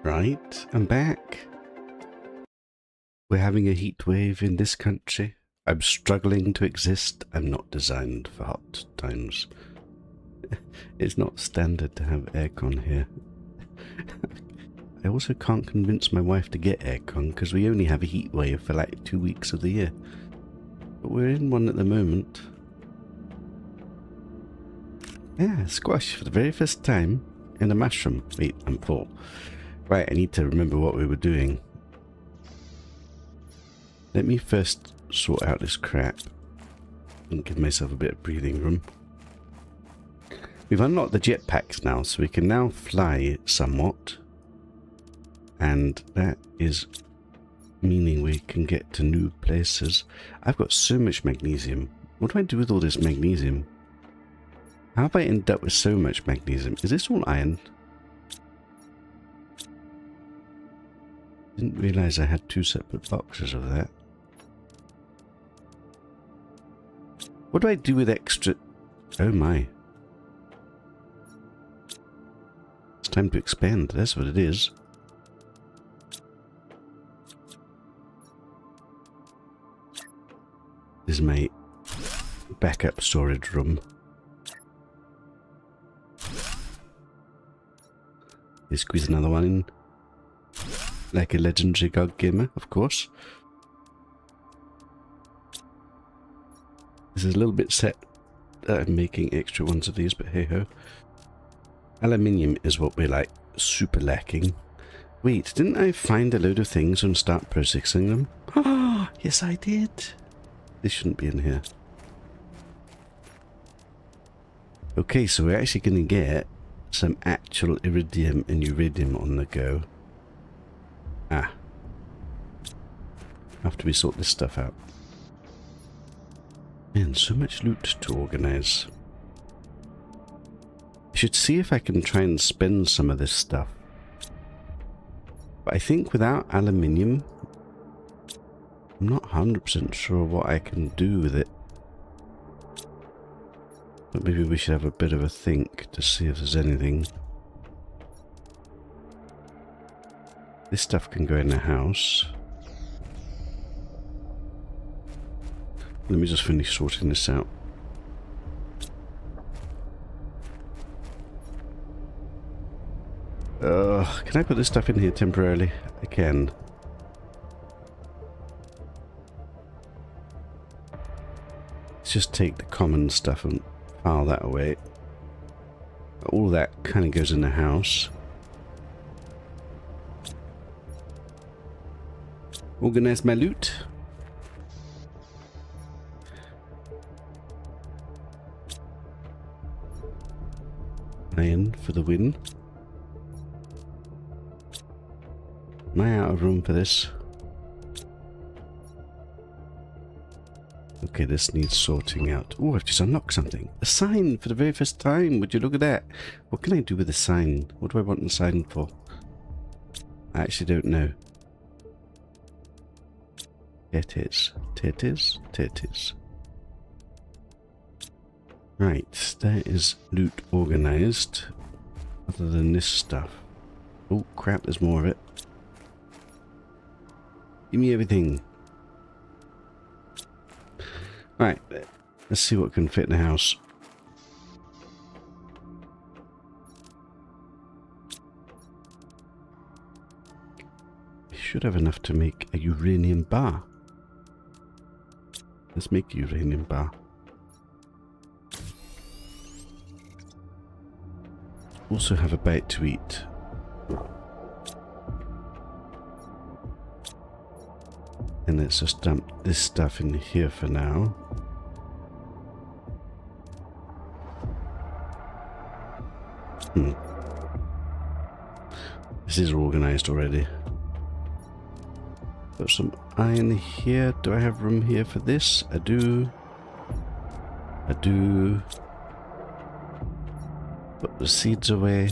Right, I'm back. We're having a heat wave in this country. I'm struggling to exist. I'm not designed for hot times. It's not standard to have aircon here. I also can't convince my wife to get aircon because we only have a heat wave for like 2 weeks of the year. But we're in one at the moment. Yeah, squash for the very first time. And a mushroom. Wait, I'm full. Right, I need to remember what we were doing. Let me first sort out this crap and give myself a bit of breathing room. We've unlocked the jetpacks now, so we can now fly somewhat. And that is meaning we can get to new places. I've got so much magnesium. What do I do with all this magnesium? How have I ended up with so much magnesium? Is this all iron? Didn't realize I had 2 separate boxes of that. What do I do with extra... Oh my. It's time to expand. That's what it is. This is my backup storage room. You squeeze another one in. Like a legendary GOG gamer, of course. This is a little bit set that I'm making extra ones of these, but hey ho. Aluminium is what we're like super lacking. Wait, didn't I find a load of things and start processing them? Ah, yes I did. This shouldn't be in here. Okay, so we're actually going to get some actual iridium and uridium on the go. Ah. After we sort this stuff out. Man, so much loot to organize. I should see if I can try and spend some of this stuff. But I think without aluminium, I'm not 100% sure what I can do with it. But maybe we should have a bit of a think to see if there's anything. This stuff can go in the house. Let me just finish sorting this out. Can I put this stuff in here temporarily? I can. Let's just take the common stuff and file that away. All that kind of goes in the house. Organize my loot. Iron for the win. Am I out of room for this? Okay, this needs sorting out. Oh, I've just unlocked something. A sign for the very first time. Would you look at that? What can I do with a sign? What do I want the sign for? I actually don't know. Titties. Titties. Titties. Right, that is loot organized. Other than this stuff. Oh crap, there's more of it. Give me everything. Right, let's see what can fit in the house. We should have enough to make a uranium bar. Let's make a uranium bar. Also have a bite to eat. And let's just dump this stuff in here for now. This is organized already. Got some iron here. Do I have room here for this? I do. I do. Put the seeds away.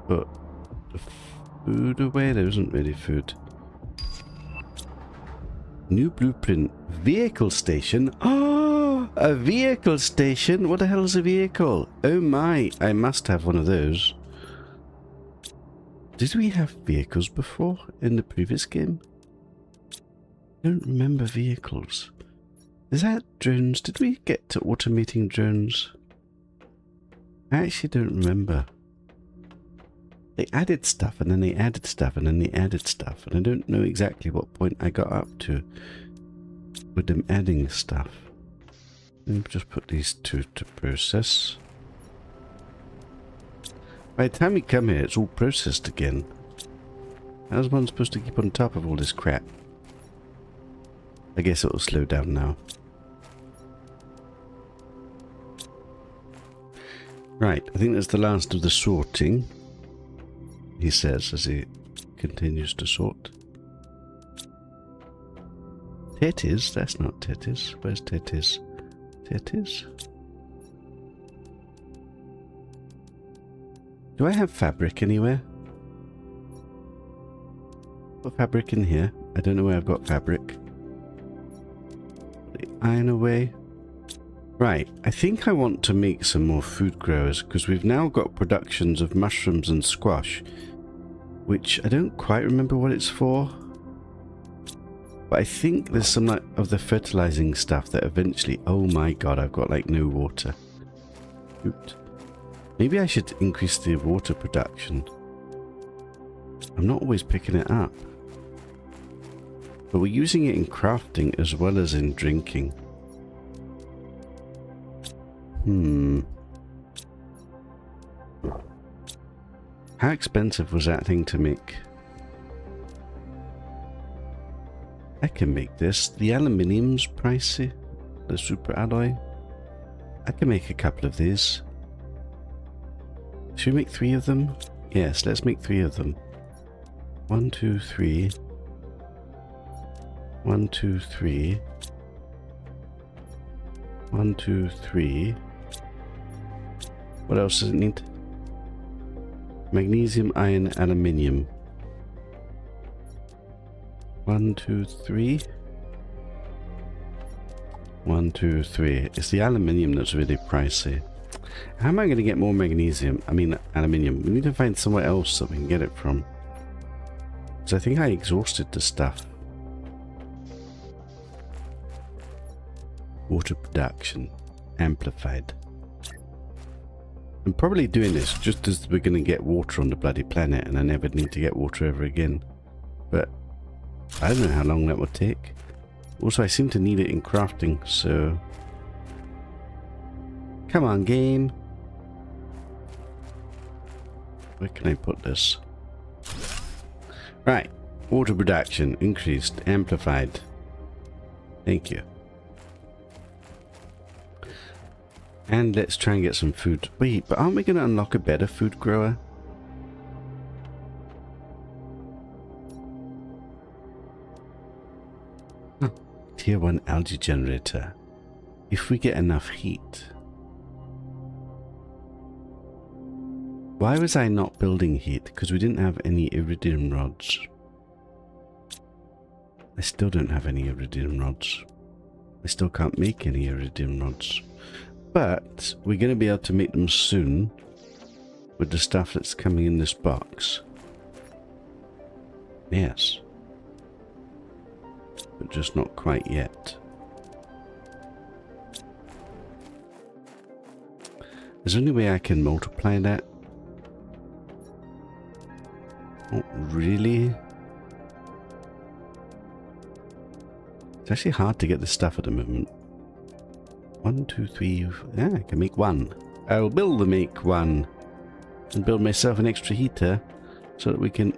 Put the food away. There isn't really food. New blueprint. Vehicle station. Oh, a vehicle station. What the hell is a vehicle? Oh my, I must have one of those. Did we have vehicles before in the previous game? I don't remember vehicles. Is that drones? Did we get to automating drones? I actually don't remember. They added stuff and then they added stuff and then they added stuff, and I don't know exactly what point I got up to with them adding stuff. Let me just put these two to process. By the time we come here, it's all processed again. How's one supposed to keep on top of all this crap? I guess it'll slow down now. Right, I think that's the last of the sorting, he says as he continues to sort. Tetis? That's not Tetis. Where's Tetis? Tetis? Do I have fabric anywhere? Got fabric in here. I don't know where I've got fabric. The iron away. Right, I think I want to make some more food growers because we've now got productions of mushrooms and squash, which I don't quite remember what it's for. But I think there's some of the fertilizing stuff that eventually... Oh my god, I've got like no water. Oops. Maybe I should increase the water production. I'm not always picking it up. But we're using it in crafting as well as in drinking. How expensive was that thing to make? I can make this. The aluminium's pricey. The super alloy. I can make a couple of these. Should we make 3 of them? Yes, let's make 3 of them. 1, 2, 3. 1, 2, 3. 1, 2, 3. What else does it need? Magnesium, iron, aluminium. 1, 2, 3. 1, 2, 3. It's the aluminium that's really pricey. How am I going to get more magnesium? I mean, aluminium. We need to find somewhere else that we can get it from. Because I think I exhausted the stuff. Water production. Amplified. I'm probably doing this just as we're going to get water on the bloody planet and I never need to get water ever again. But I don't know how long that would take. Also, I seem to need it in crafting, so... Come on, game. Where can I put this? Right. Water production increased, amplified. Thank you. And let's try and get some food. Wait, but aren't we going to unlock a better food grower? Huh. Tier 1 algae generator. If we get enough heat. Why was I not building heat? Because we didn't have any iridium rods. I still don't have any iridium rods. I still can't make any iridium rods. But we're going to be able to make them soon with the stuff that's coming in this box. Yes. But just not quite yet. Is there any way I can multiply that? Oh, really? It's actually hard to get this stuff at the moment. 1, 2, 3. Yeah, I can make 1. I'll build the make 1 and build myself an extra heater so that we can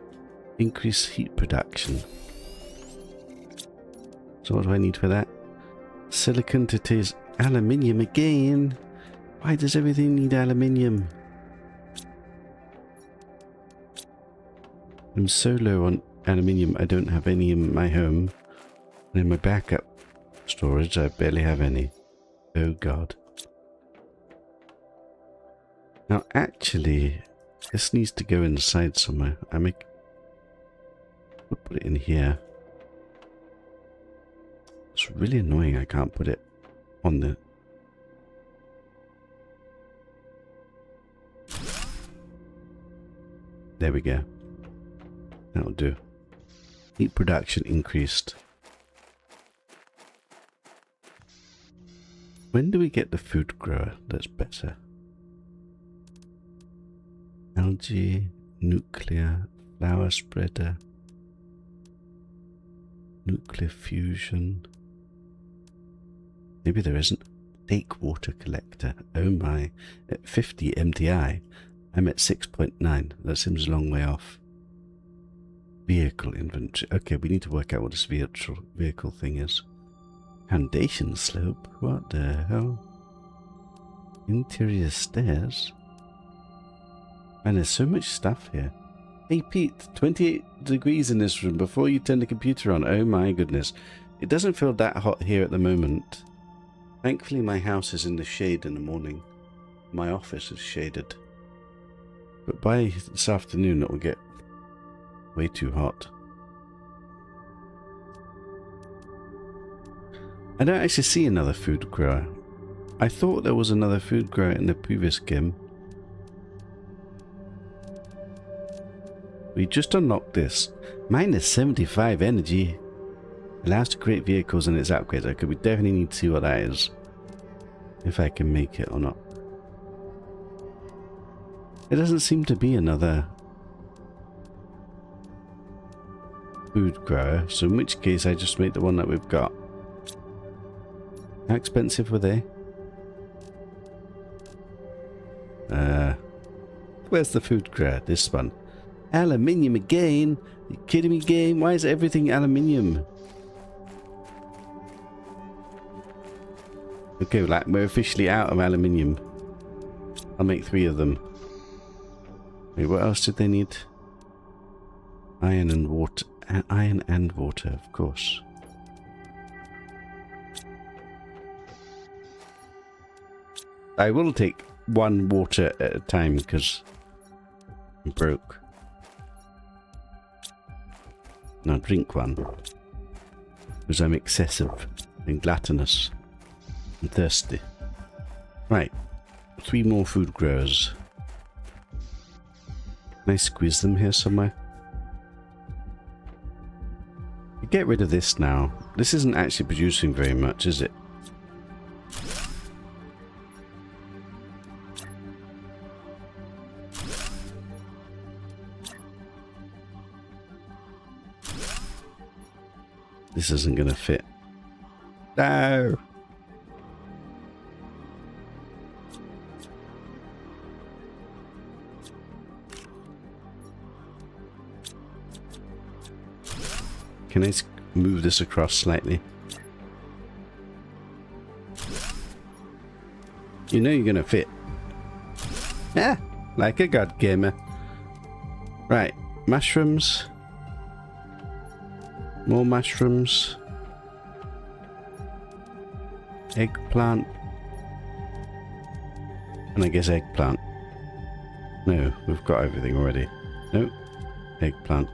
increase heat production. So what do I need for that? Silicon to taste aluminium again. Why does everything need aluminium? I'm so low on aluminium, I don't have any in my home. And in my backup storage, I barely have any. Oh god. Now actually, this needs to go inside somewhere. We'll put it in here. It's really annoying I can't put it on the... There we go. That'll do. Heat production increased. When do we get the food grower that's better? Algae, nuclear, flower spreader, nuclear fusion. Maybe there isn't. Lake water collector. Oh my. At 50 MTI, I'm at 6.9. That seems a long way off. Vehicle inventory. Okay, we need to work out what this vehicle thing is. Foundation slope? What the hell? Interior stairs? Man, there's so much stuff here. Hey Pete, 28 degrees in this room before you turn the computer on. Oh my goodness. It doesn't feel that hot here at the moment. Thankfully my house is in the shade in the morning. My office is shaded. But by this afternoon it will get way too hot. I don't actually see another food grower. I thought there was another food grower in the previous game. We just unlocked this. Minus 75 energy. Allows to create vehicles and its upgrades. Okay, we definitely need to see what that is. If I can make it or not. There doesn't seem to be another food grower, so in which case I just make the one that we've got. How expensive were they? Where's the food grower? This one. Aluminium again? Are you kidding me, game? Why is everything aluminium? Okay, like we're officially out of aluminium. I'll make 3 of them. Wait, what else did they need? Iron and water. Iron and water, of course. I will take 1 water at a time because I'm broke. Now drink 1 because I'm excessive and gluttonous and thirsty. Right, 3 more food growers. Can I squeeze them here somewhere? Get rid of this now. This isn't actually producing very much, is it? This isn't going to fit. No! Can I move this across slightly? You know you're going to fit. Yeah, like a god gamer. Right, mushrooms. More mushrooms. Eggplant. And I guess eggplant. No, we've got everything already. Nope. Eggplant.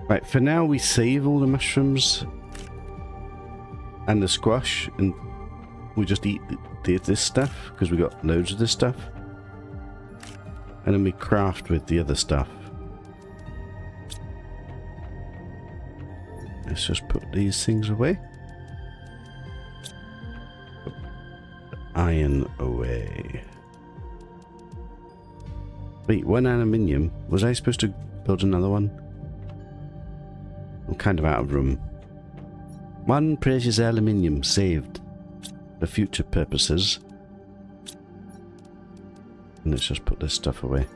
Right, for now we save all the mushrooms and the squash and we just eat this stuff because we got loads of this stuff. And then we craft with the other stuff. Let's just put these things away. Iron away. Wait, 1 aluminium. Was I supposed to build another one? I'm kind of out of room. 1 precious aluminium saved for future purposes. And let's just put this stuff away.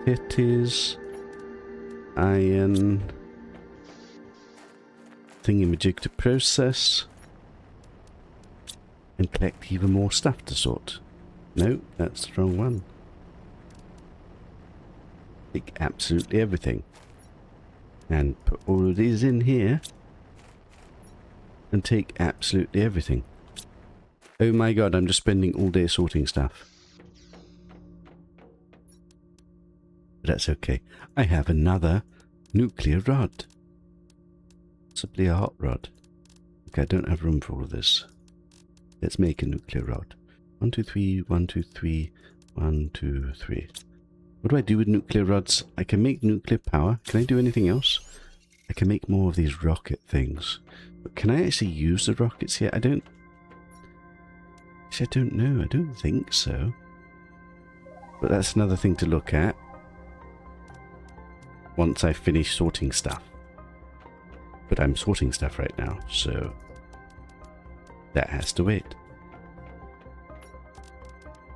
Titties. Iron. Thingamajig to process. And collect even more stuff to sort. No, that's the wrong one. Take absolutely everything. And put all of these in here. And take absolutely everything. Oh my god, I'm just spending all day sorting stuff. But that's okay. I have another nuclear rod. Possibly a hot rod. Okay, I don't have room for all of this. Let's make a nuclear rod. 1, 2, 3, 1, 2, 3, 1, 2, 3. What do I do with nuclear rods? I can make nuclear power. Can I do anything else? I can make more of these rocket things. But can I actually use the rockets here? I don't... Actually, I don't know. I don't think so. But that's another thing to look at once I finish sorting stuff. But I'm sorting stuff right now, so that has to wait.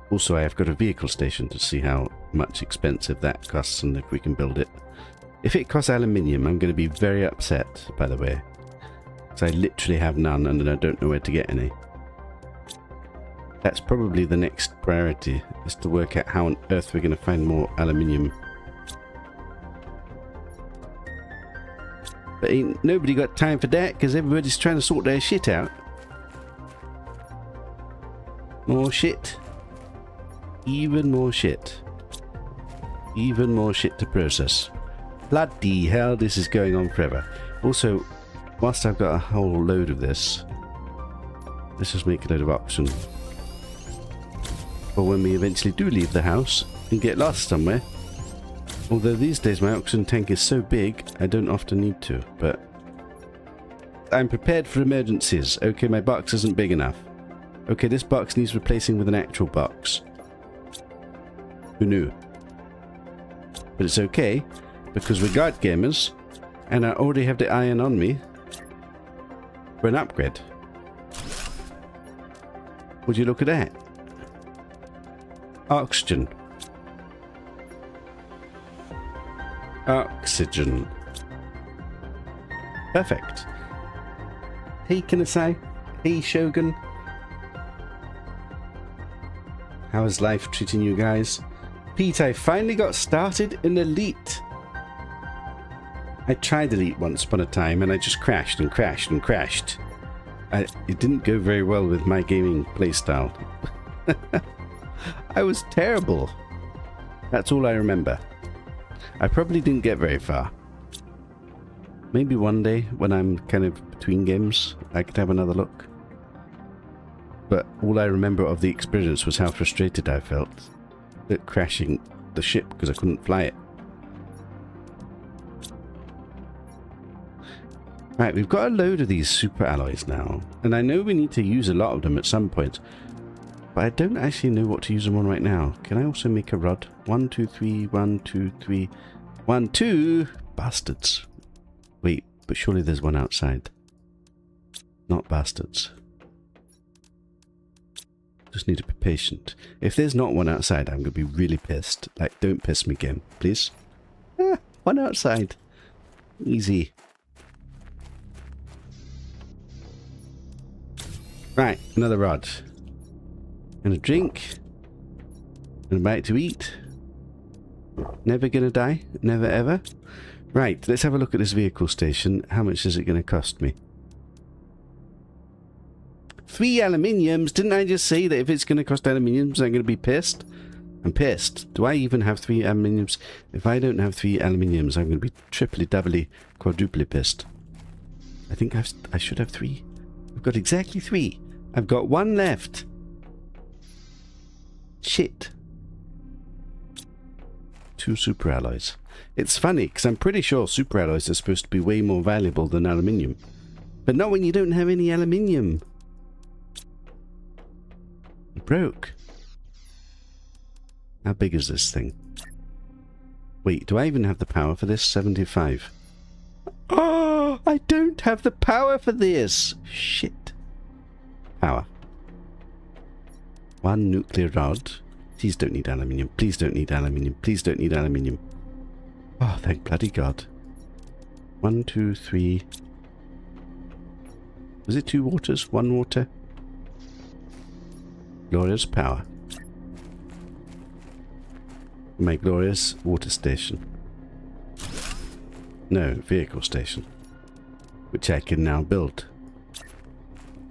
Also, I have got a vehicle station to see how much expensive that costs and if we can build it. If it costs aluminium, I'm going to be very upset, by the way. Because I literally have none and I don't know where to get any. That's probably the next priority, is to work out how on earth we're going to find more aluminium. But ain't nobody got time for that because everybody's trying to sort their shit out. More shit. Even more shit. Even more shit to process. Bloody hell, this is going on forever. Also, whilst I've got a whole load of this, let's just make a load of oxygen. For when we eventually do leave the house and get lost somewhere. Although these days my oxygen tank is so big, I don't often need to, but I'm prepared for emergencies. Okay, my box isn't big enough. Okay, this box needs replacing with an actual box. Who knew? But it's okay, because we're guard gamers, and I already have the iron on me for an upgrade. Would you look at that? Oxygen. Oxygen. Perfect. Hey, Kanasai. Hey, Shogun. How is life treating you guys? Pete, I finally got started in Elite. I tried Elite once upon a time and I just crashed and crashed and crashed. It didn't go very well with my gaming playstyle. I was terrible. That's all I remember. I probably didn't get very far. Maybe one day when I'm kind of between games, I could have another look. But all I remember of the experience was how frustrated I felt at crashing the ship because I couldn't fly it. Right, we've got a load of these super alloys now, and I know we need to use a lot of them at some point, but I don't actually know what to use them on right now. Can I also make a rod? 1, 2, 3, 1, 2, 3, 1, 2. Bastards. Wait, but surely there's one outside. Not bastards. Just need to be patient. If there's not one outside, I'm going to be really pissed. Like, don't piss me again, please. Ah, one outside. Easy. Right, another rod. And a drink. And a bite to eat. Never gonna die. Never ever. Right, let's have a look at this vehicle station. How much is it going to cost me? 3 aluminiums. Didn't I just say that if it's going to cost aluminiums, I'm going to be pissed? I'm pissed. Do I even have 3 aluminiums? If I don't have 3 aluminiums, I'm going to be triply, doubly, quadruply pissed. I think I should have 3. I've got exactly 3. I've got 1 left. Shit. 2 super alloys. It's funny, because I'm pretty sure super alloys are supposed to be way more valuable than aluminium. But not when you don't have any aluminium. Broke. How big is this thing? Wait, do I even have the power for this? 75. Oh, I don't have the power for this. Shit. Power. 1 nuclear rod. Please don't need aluminium. Please don't need aluminium. Please don't need aluminium. Oh, thank bloody God. 1, 2, 3. Was it 2 waters? 1 water? Glorious power. My glorious water station. No, vehicle station. Which I can now build.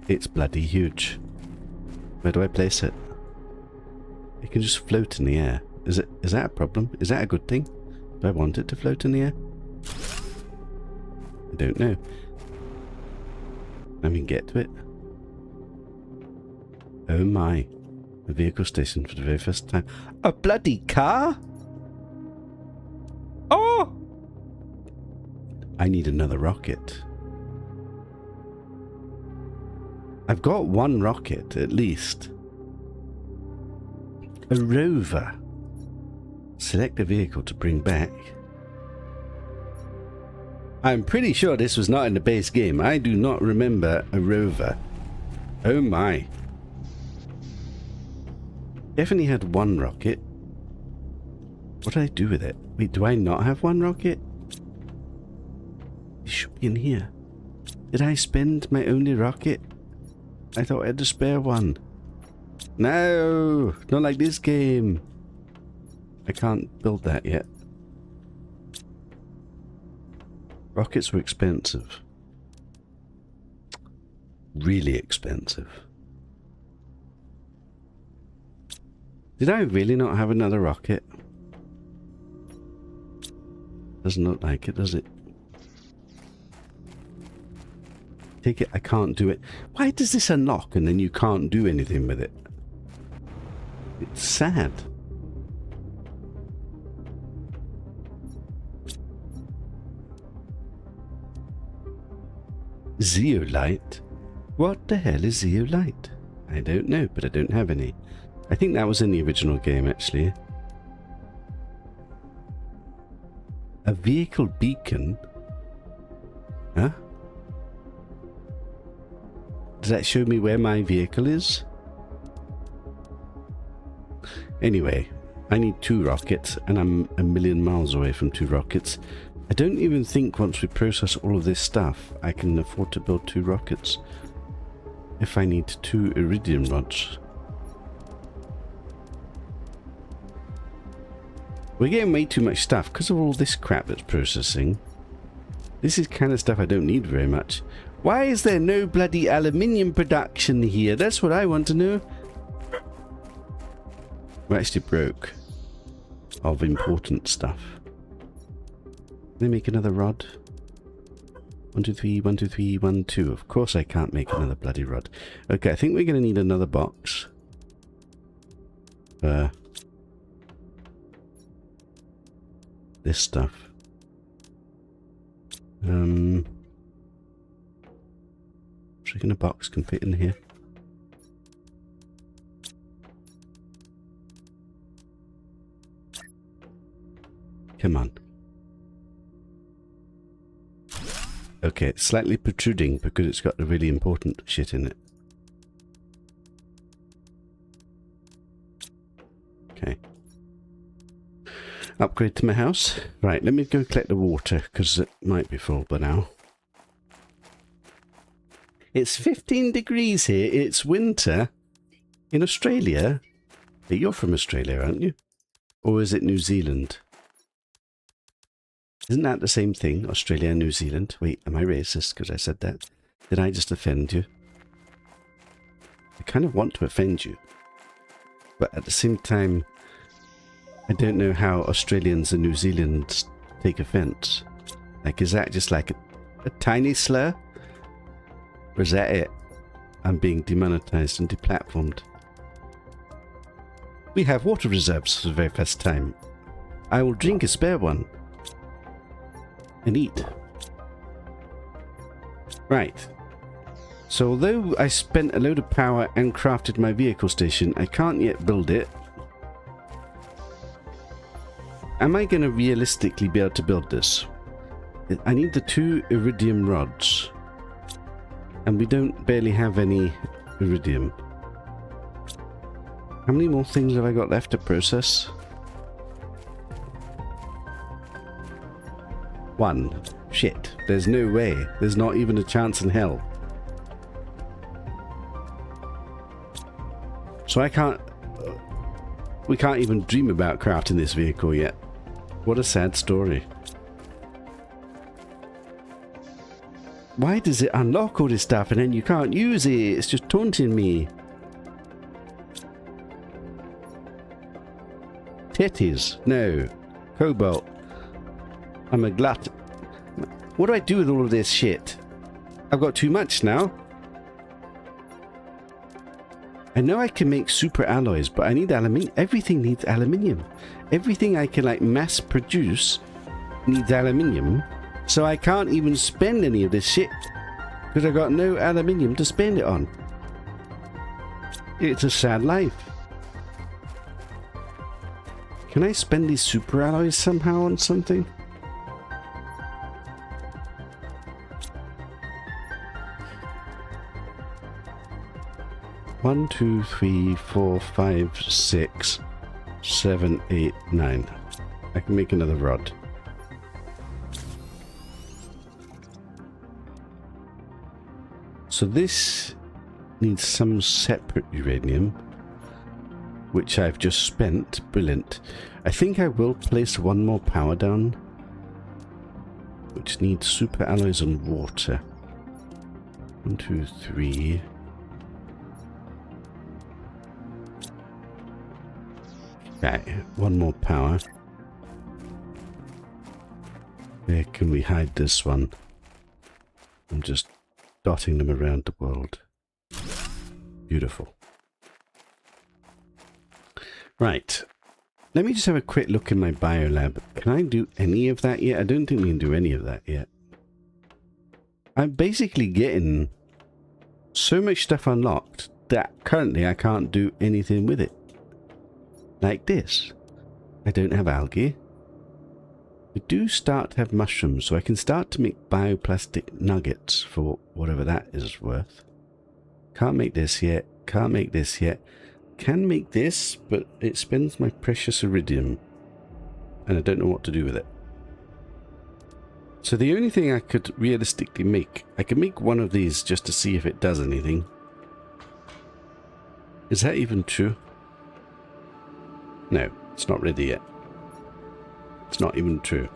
It's bloody huge. Where do I place it? It can just float in the air. Is that a problem? Is that a good thing? Do I want it to float in the air? I don't know. I mean, get to it. Oh my. A vehicle station for the very first time. A bloody car? I need another rocket. I've got one rocket, at least. A rover. Select a vehicle to bring back. I'm pretty sure this was not in the base game. I do not remember a rover. Oh my. Definitely had one rocket. What did I do with it? Wait, do I not have one rocket? It should be in here. Did I spend my only rocket? I thought I had to spare one. No! Not like this game. I can't build that yet. Rockets were expensive. Really expensive. Did I really not have another rocket? Doesn't look like it, does it? Take it, I can't do it. Why does this unlock and then you can't do anything with it? It's sad. Zeolite? What the hell is zeolite? I don't know, but I don't have any. I think that was in the original game, actually. A vehicle beacon? Huh? Does that show me where my vehicle is? Anyway, I need 2 rockets, and I'm a million miles away from 2 rockets. I don't even think once we process all of this stuff, I can afford to build 2 rockets. If I need 2 iridium rods. We're getting way too much stuff because of all this crap that's processing. This is kind of stuff I don't need very much. Why is there no bloody aluminium production here? That's what I want to know. We're actually broke of important stuff. Can I make another rod? 1, 2, 3, 1, 2, 3, 1, 2. Of course I can't make another bloody rod. Okay, I think we're going to need another box. This stuff. Chicken a box can fit in here. Come on. Okay, it's slightly protruding because it's got the really important shit in it. Okay. Upgrade to my house. Right, let me go collect the water because it might be full by now. It's 15 degrees here. It's winter in Australia. Hey, you're from Australia, aren't you? Or is it New Zealand? Isn't that the same thing? Australia and New Zealand? Wait, am I racist because I said that? Did I just offend you? I kind of want to offend you. But at the same time, I don't know how Australians and New Zealanders take offense. Like, is that just like a tiny slur? Or is that it? I'm being demonetized and deplatformed. We have water reserves for the very first time. I will drink a spare one. And eat. Right. So although I spent a load of power and crafted my vehicle station, I can't yet build it. Am I going to realistically be able to build this? I need the 2 iridium rods. And we don't barely have any iridium. How many more things have I got left to process? 1. Shit. There's no way. There's not even a chance in hell. So I can't... we can't even dream about crafting this vehicle yet. What a sad story. Why does it unlock all this stuff and then you can't use it? It's just taunting me. Titties. No. Cobalt. I'm a glut. What do I do with all of this shit? I've got too much now. I know I can make super alloys, but I need aluminium. Everything needs aluminium. Everything I can like mass produce needs aluminium. So I can't even spend any of this shit because I've got no aluminium to spend it on. It's a sad life. Can I spend these super alloys somehow on something? One, 2, 3, 4, 5, 6, 7, 8, 9. I can make another rod. So this needs some separate uranium, which I've just spent. Brilliant. I think I will place one more power down, which needs super alloys and water. 1, 2, 3. Okay, one more power. Where can we hide this one? I'm just dotting them around the world. Beautiful. Right. Let me just have a quick look in my biolab. Can I do any of that yet? I don't think we can do any of that yet. I'm basically getting so much stuff unlocked that currently I can't do anything with it. Like this. I don't have algae. We do start to have mushrooms, so I can start to make bioplastic nuggets for whatever that is worth. Can't make this yet. Can't make this yet. Can make this, but it spends my precious iridium. And I don't know what to do with it. So the only thing I could realistically make, I could make one of these just to see if it does anything. Is that even true? No, it's not ready yet. It's not even true.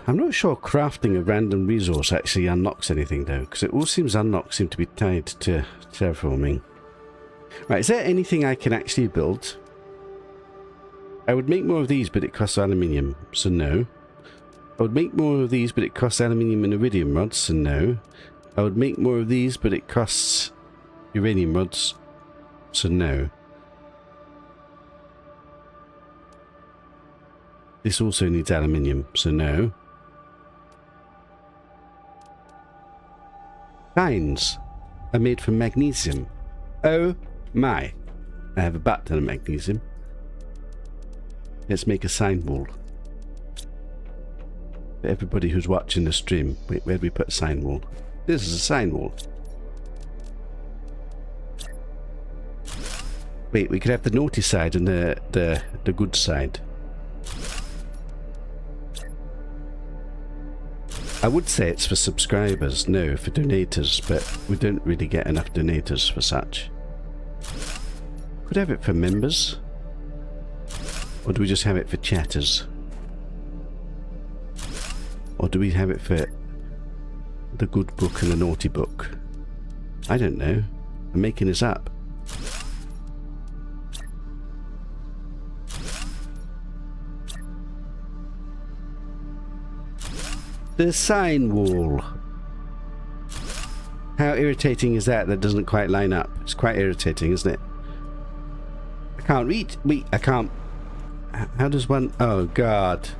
I'm not sure crafting a random resource actually unlocks anything though, because it all seems unlocked seem to be tied to terraforming. Right, is there anything I can actually build? I would make more of these, but it costs aluminium, so no. I would make more of these, but it costs aluminium and iridium rods, so no. I would make more of these, but it costs uranium rods, so no. This also needs aluminium, so no. Signs are made from magnesium. Oh my. I have a butt ton of magnesium. Let's make a sign wall. For everybody who's watching the stream. Wait, where do we put a sign wall? This is a sign wall. Wait, we could have the naughty side and the good side. I would say it's for subscribers, no, for donators, but we don't really get enough donators for such. Could have it for members. Or do we just have it for chatters? Or do we have it for the good book and the naughty book? I don't know. I'm making this up. The sign wall. How irritating is that? That doesn't quite line up. It's quite irritating, isn't it? I can't read. Wait, I can't. How does one... Oh, God.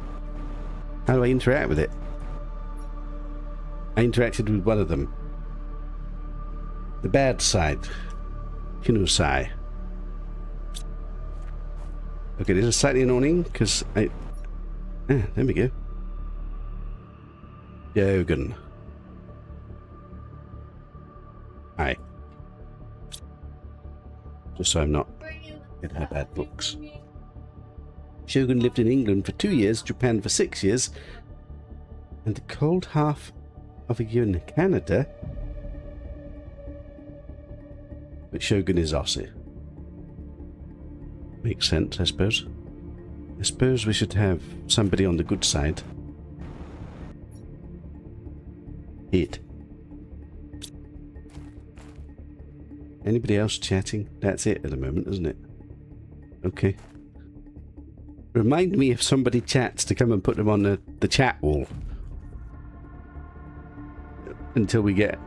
How do I interact with it? I interacted with one of them. The bad side. Kinusai. Okay, this is slightly annoying because I... Ah, there we go. Shogun. Hi. Just so I'm not in her bad books. Shogun lived in England for 2 years, Japan for 6 years, and the cold half of a year in Canada. But Shogun is Aussie. Makes sense, I suppose. I suppose we should have somebody on the good side. Hit. Anybody else chatting? That's it at the moment, isn't it? Okay. Remind me if somebody chats to come and put them on the chat wall. Until we get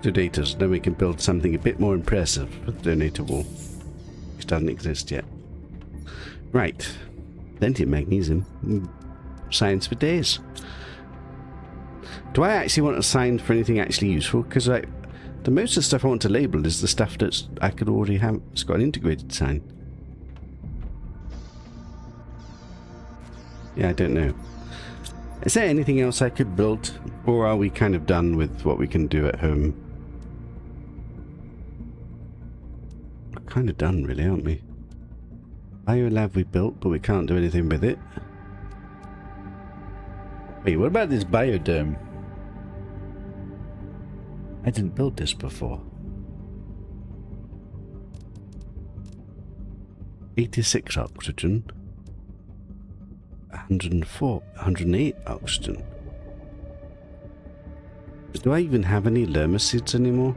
donators, then we can build something a bit more impressive for the donator wall. Which doesn't exist yet. Right. Plenty of magnesium. Science for days. Do I actually want a sign for anything actually useful? Because the most of the stuff I want to label is the stuff that's I could already have. It's got an integrated sign. Yeah, I don't know. Is there anything else I could build? Or are we kind of done with what we can do at home? We're kind of done, really, aren't we? Biolab we built, but we can't do anything with it. Wait, what about this biodome? I didn't build this before. 86 oxygen. 104, 108 oxygen. Do I even have any lermicids anymore?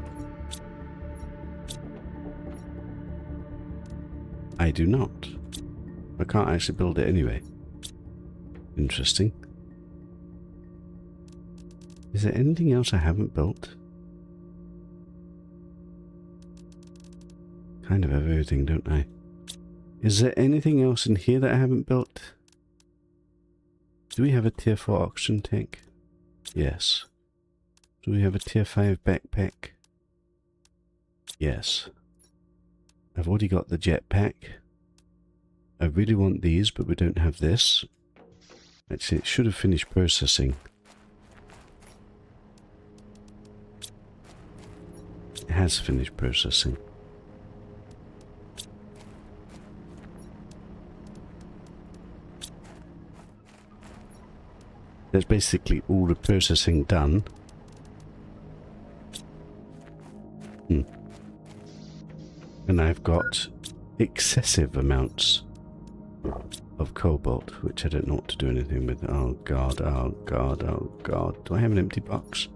I do not. I can't actually build it anyway. Interesting. Is there anything else I haven't built? Kind of have everything, don't I? Is there anything else in here that I haven't built? Do we have a tier 4 oxygen tank? Yes. Do we have a tier 5 backpack? Yes. I've already got the jetpack. I really want these, but we don't have this. Actually, it should have finished processing. It has finished processing. There's basically all the processing done. And I've got excessive amounts of cobalt, which I don't know what to do anything with. Oh god, oh god, oh god. Do I have an empty box?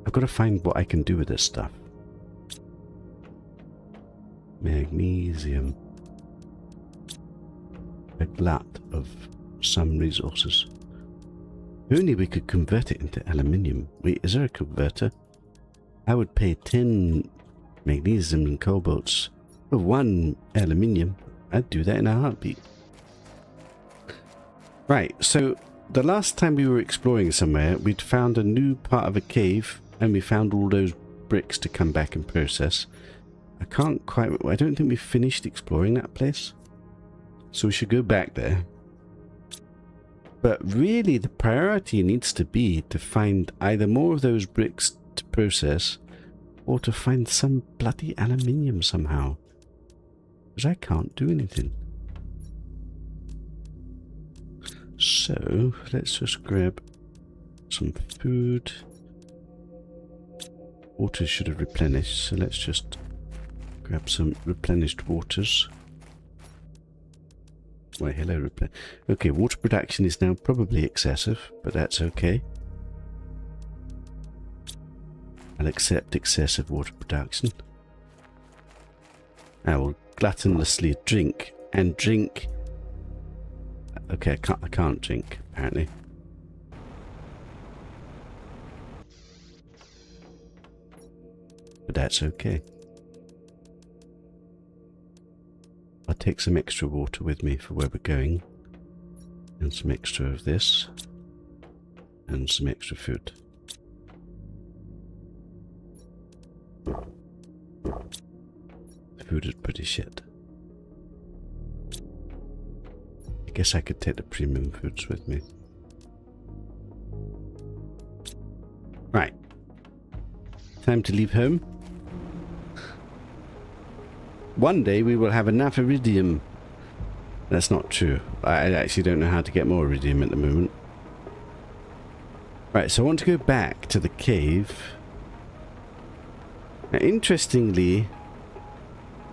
I've got to find what I can do with this stuff. Magnesium. A glut of some resources. If only we could convert it into aluminium. Wait, is there a converter? I would pay 10 magnesium and cobalts for 1 aluminium. I'd do that in a heartbeat. Right, so the last time we were exploring somewhere, we'd found a new part of a cave and we found all those bricks to come back and process. I don't think we finished exploring that place. So we should go back there. But really the priority needs to be to find either more of those bricks to process or to find some bloody aluminium somehow. Because I can't do anything. So let's just grab some food. Water should have replenished, so let's just grab some replenished waters. Why, hello, okay, water production is now probably excessive, but that's okay. I'll accept excessive water production. I will gluttonously drink and drink. Okay, I can't drink, apparently. But that's okay. I'll take some extra water with me for where we're going. And some extra of this. And some extra food. The food is pretty shit. I guess I could take the premium foods with me. Right. Time to leave home. One day we will have enough iridium. That's not true. I actually don't know how to get more iridium at the moment. Right, so I want to go back to the cave. Now, interestingly,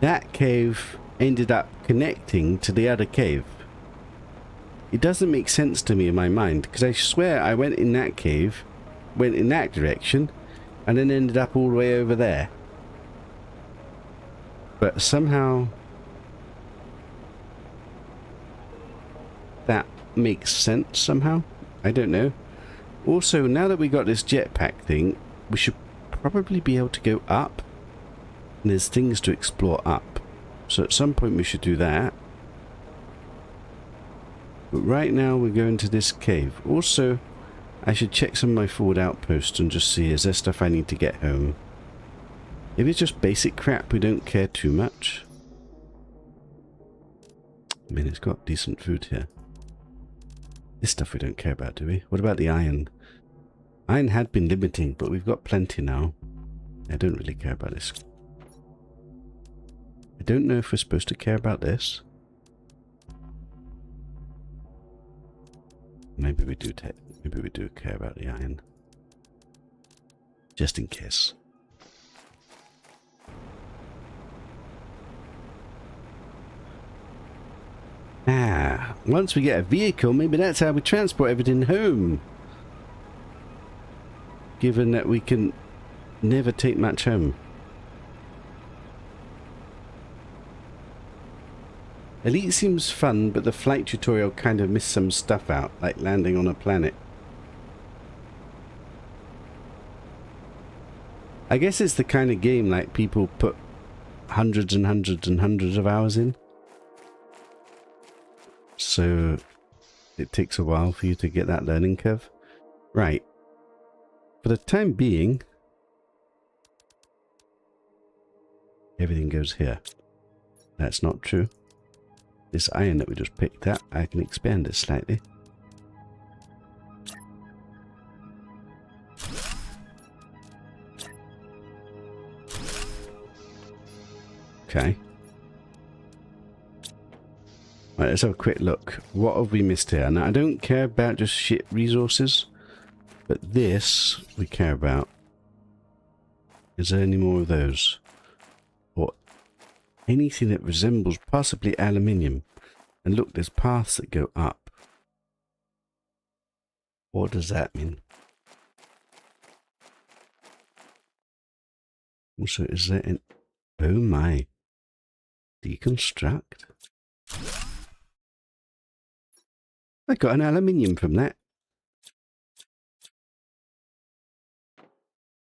that cave ended up connecting to the other cave. It doesn't make sense to me in my mind, because I swear I went in that cave, went in that direction, and then ended up all the way over there. But somehow that makes sense somehow. I don't know. Also, now that we got this jetpack thing, we should probably be able to go up. And there's things to explore up. So at some point we should do that. But right now we're going to this cave. Also, I should check some of my forward outposts and just see, is there stuff I need to get home? If it's just basic crap, we don't care too much. I mean, it's got decent food here. This stuff we don't care about, do we? What about the iron? Iron had been limiting, but we've got plenty now. I don't really care about this. I don't know if we're supposed to care about this. Maybe we do care about the iron. Just in case. Ah, once we get a vehicle, maybe that's how we transport everything home. Given that we can never take much home. Elite seems fun, but the flight tutorial kind of missed some stuff out, like landing on a planet. I guess it's the kind of game like people put hundreds and hundreds and hundreds of hours in. So it takes a while for you to get that learning curve. Right. For the time being, everything goes here. That's not true. This iron that we just picked up, I can expand it slightly. Okay. Right, let's have a quick look. What have we missed here? Now, I don't care about just shit resources, but this we care about. Is there any more of those? Or anything that resembles possibly aluminium? And look, there's paths that go up. What does that mean? Also, is there an... Oh my. Deconstruct? I got an aluminium from that.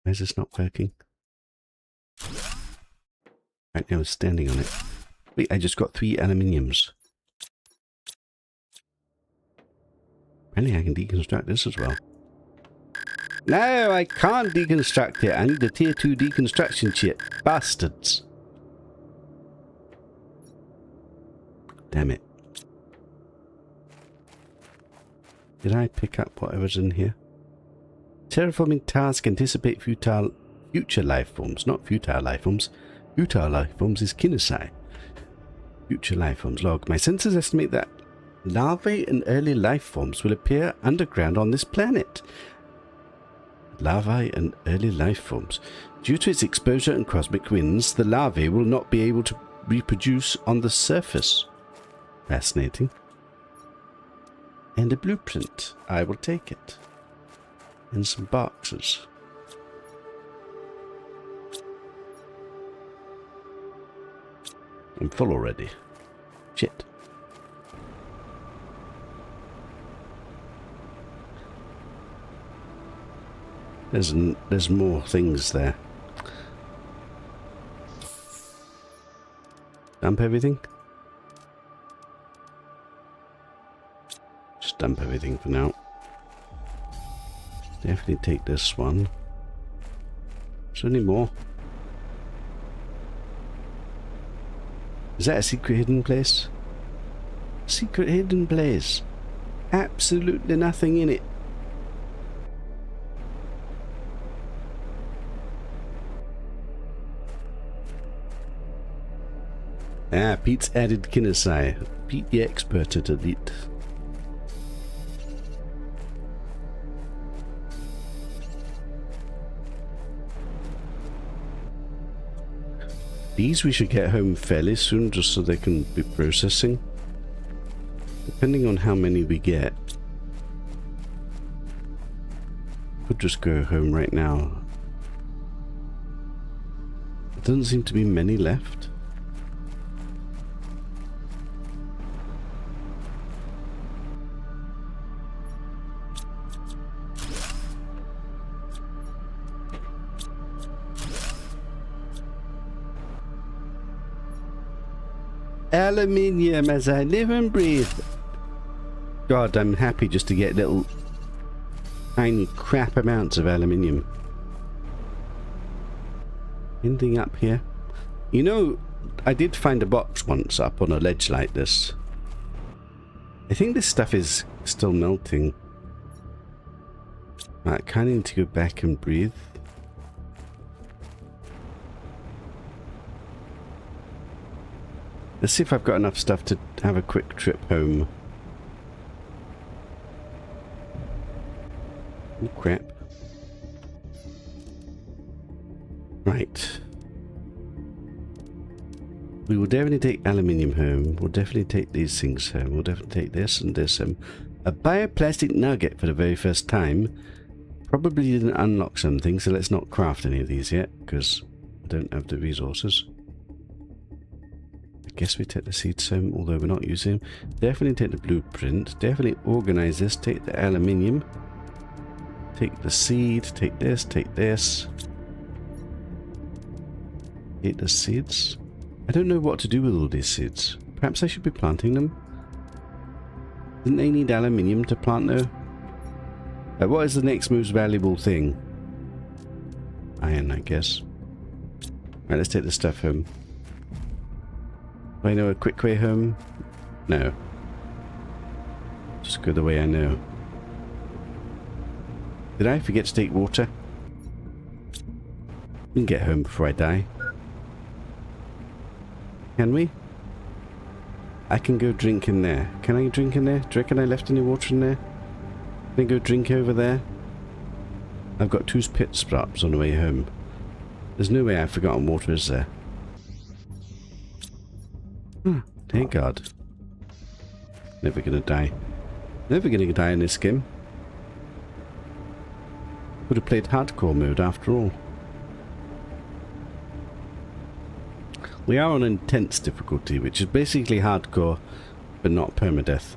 Why is this not working? Right now it's standing on it. Wait, I just got 3 aluminiums. Apparently I can deconstruct this as well. No, I can't deconstruct it. I need the tier 2 deconstruction chip. Bastards. Damn it. Did I pick up whatever's in here? Terraforming task, anticipate future life forms. Not futile life forms. Futile life forms is Kinesi. Future life forms log. My sensors estimate that larvae and early life forms will appear underground on this planet. Larvae and early life forms. Due to its exposure and cosmic winds, the larvae will not be able to reproduce on the surface. Fascinating. And a blueprint. I will take it. And some boxes. I'm full already. Shit. There's more things there. Dump everything? Just dump everything for now. Definitely take this one. Is there any more? Is that a secret hidden place? Secret hidden place. Absolutely nothing in it. Ah, Pete's added Kinesi. Pete the expert at Elite. These we should get home fairly soon, just so they can be processing. Depending on how many we get. Could just go home right now. There doesn't seem to be many left. Aluminium as I live and breathe. God, I'm happy just to get little tiny crap amounts of aluminium. Anything up here? You know, I did find a box once up on a ledge like this. I think this stuff is still melting. I kind of need to go back and breathe. Let's see if I've got enough stuff to have a quick trip home. Oh, crap. Right. We will definitely take aluminium home. We'll definitely take these things home. We'll definitely take this and this home. A bioplastic nugget for the very first time. Probably didn't unlock something, so let's not craft any of these yet, because I don't have the resources. I guess we take the seeds home, although we're not using them. Definitely take the blueprint. Definitely organize this. Take the aluminium. Take the seed. Take this. Take this. Take the seeds. I don't know what to do with all these seeds. Perhaps I should be planting them. Didn't they need aluminium to plant though? What is the next most valuable thing? Iron, I guess. Right, let's take the stuff home. Do I know a quick way home? No. Just go the way I know. Did I forget to take water? We can get home before I die. Can we? I can go drink in there. Can I drink in there? Do you reckon I left any water in there? Can I go drink over there? I've got 2 pit stops on the way home. There's no way I've forgotten water, is there? Thank God. Never gonna die. Never gonna die in this game. Would have played hardcore mode after all. We are on intense difficulty, which is basically hardcore, but not permadeath.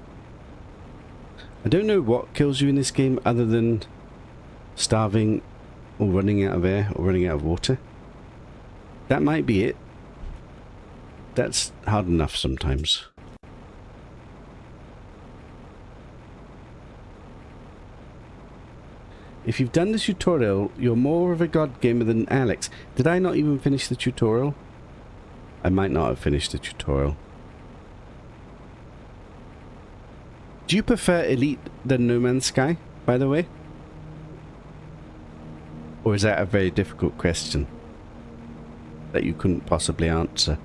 I don't know what kills you in this game other than starving or running out of air or running out of water. That might be it. That's hard enough sometimes. If you've done this tutorial, you're more of a god gamer than Alex. Did I not even finish the tutorial? I might not have finished the tutorial. Do you prefer Elite than No Man's Sky, by the way? Or is that a very difficult question that you couldn't possibly answer?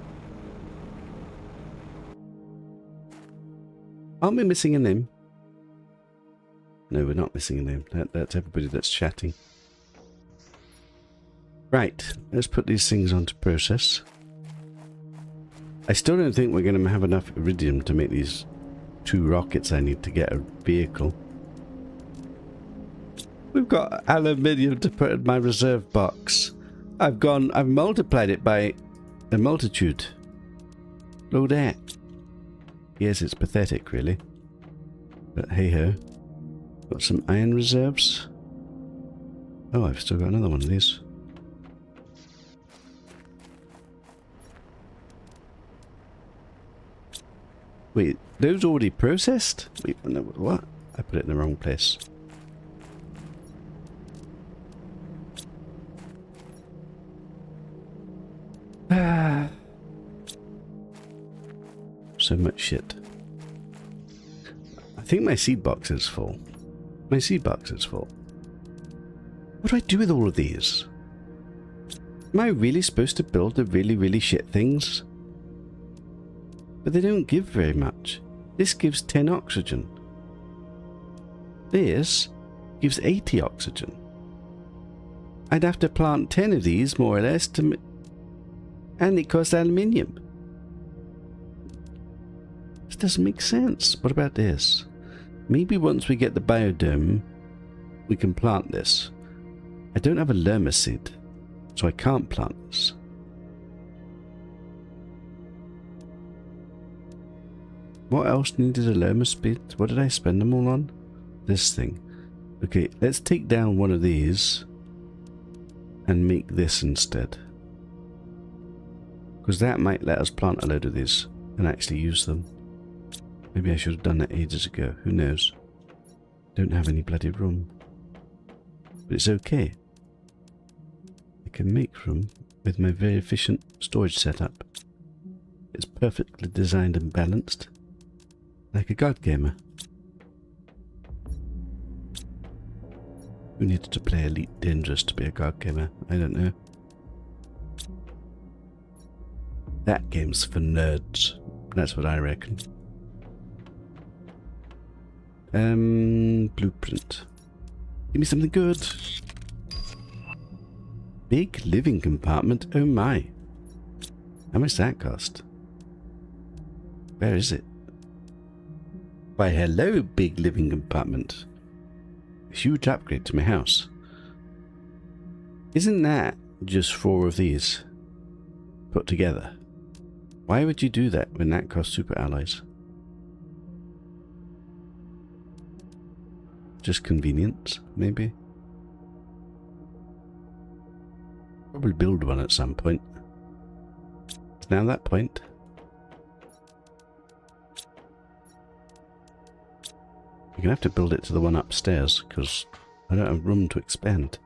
Aren't we missing a name? No, we're not missing a name. That's everybody that's chatting. Right, let's put these things onto process. I still don't think we're going to have enough iridium to make these 2 rockets I need to get a vehicle. We've got aluminium to put in my reserve box. I've multiplied it by a multitude. Look at that. Yes, it's pathetic, really. But hey ho. Got some iron reserves. Oh, I've still got another one of these. Wait, those already processed? Wait, no, what? I put it in the wrong place. So much shit. I think my seed box is full. My seed box is full. What do I do with all of these? Am I really supposed to build the really, really shit things? But they don't give very much. This gives 10 oxygen. This gives 80 oxygen. I'd have to plant 10 of these, more or less, to... And it costs aluminium. This doesn't make sense. What about this? Maybe once we get the biodome, we can plant this. I don't have a lerma seed, so I can't plant this. What else needed a lerma seed? What did I spend them all on? This thing. Okay, let's take down one of these and make this instead. Because that might let us plant a load of these. and actually use them. Maybe I should have done that ages ago. Who knows? Don't have any bloody room. But it's okay. I can make room with my very efficient storage setup. It's perfectly designed and balanced. Like a god gamer. Who needed to play Elite Dangerous to be a god gamer? I don't know. That game's for nerds. That's what I reckon. Blueprint. Give me something good. Big living compartment. Oh my. How much does that cost? Where is it? Why, hello, big living compartment. A huge upgrade to my house. Isn't that just 4 of these put together? Why would you do that when that costs super alloys? Just convenience, maybe? Probably build one at some point. It's now that point. You're gonna have to build it to the one upstairs, because I don't have room to expand.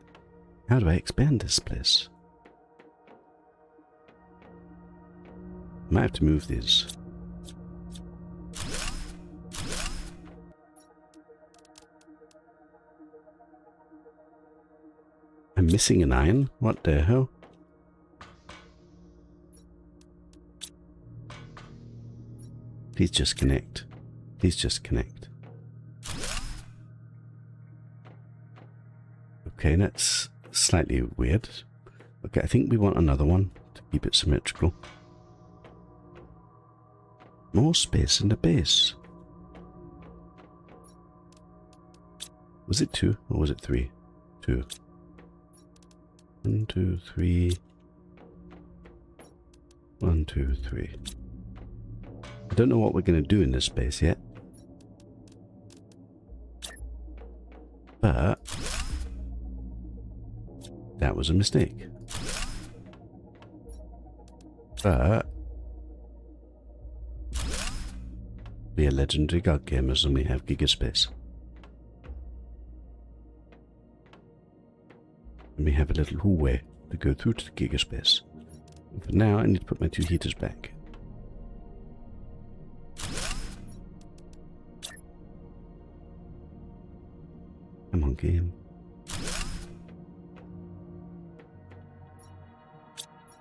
How do I expand this place? I might have to move these. I'm missing an iron? What the hell? Please just connect. Please just connect. Okay, that's slightly weird. Okay, I think we want another one to keep it symmetrical. More space in the base. Was it 2 or was it 3? 2. 1, 2, 3. 1, 2, 3. I don't know what we're going to do in this space yet. But that was a mistake. But we are legendary god gamers and we have gigaspace. And we have a little hallway to go through to the gigaspace. And for now, I need to put my 2 heaters back. Come on, game.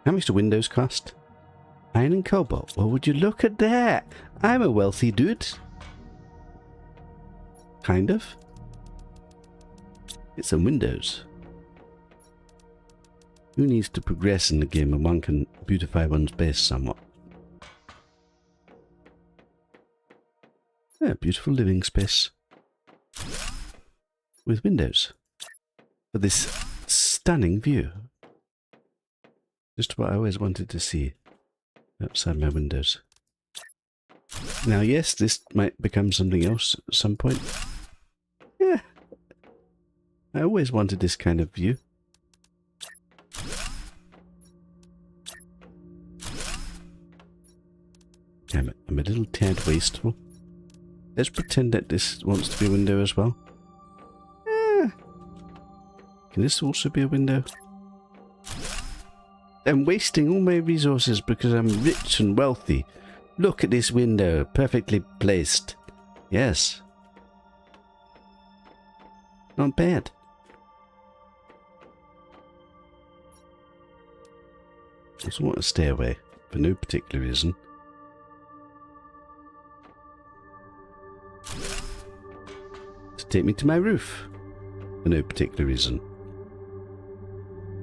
How much do windows cost? Iron and cobalt. Well, would you look at that? I'm a wealthy dude. Kind of. It's some windows. Who needs to progress in the game when one can beautify one's base somewhat? Yeah, beautiful living space. With windows. For this stunning view. Just what I always wanted to see outside my windows. Now, yes, this might become something else at some point. Yeah. I always wanted this kind of view. Damn it, I'm a little tad wasteful. Let's pretend that this wants to be a window as well. Can this also be a window? I'm wasting all my resources because I'm rich and wealthy. Look at this window, perfectly placed. Yes. Not bad. I also want a stairway, for no particular reason. To take me to my roof, for no particular reason.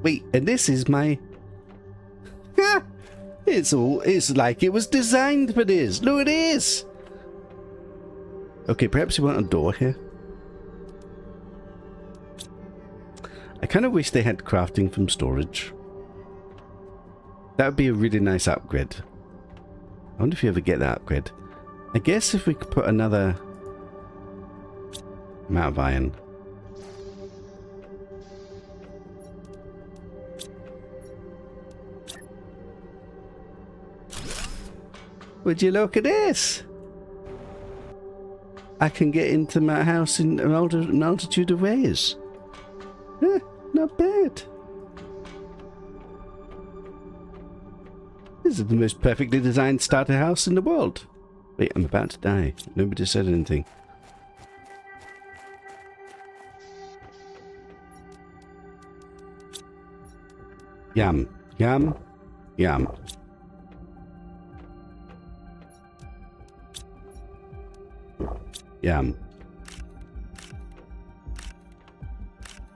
Wait, and this is my... It's like it was designed for this. Look at this. Okay, perhaps you want a door here. I kind of wish they had crafting from storage. That would be a really nice upgrade. I wonder if you ever get that upgrade. I guess if we could put another amount of iron. Would you look at this? I can get into my house in an multitude of ways. Not bad. This is the most perfectly designed starter house in the world. Wait, I'm about to die. Nobody said anything. Yum. Yum. Yum. Yum.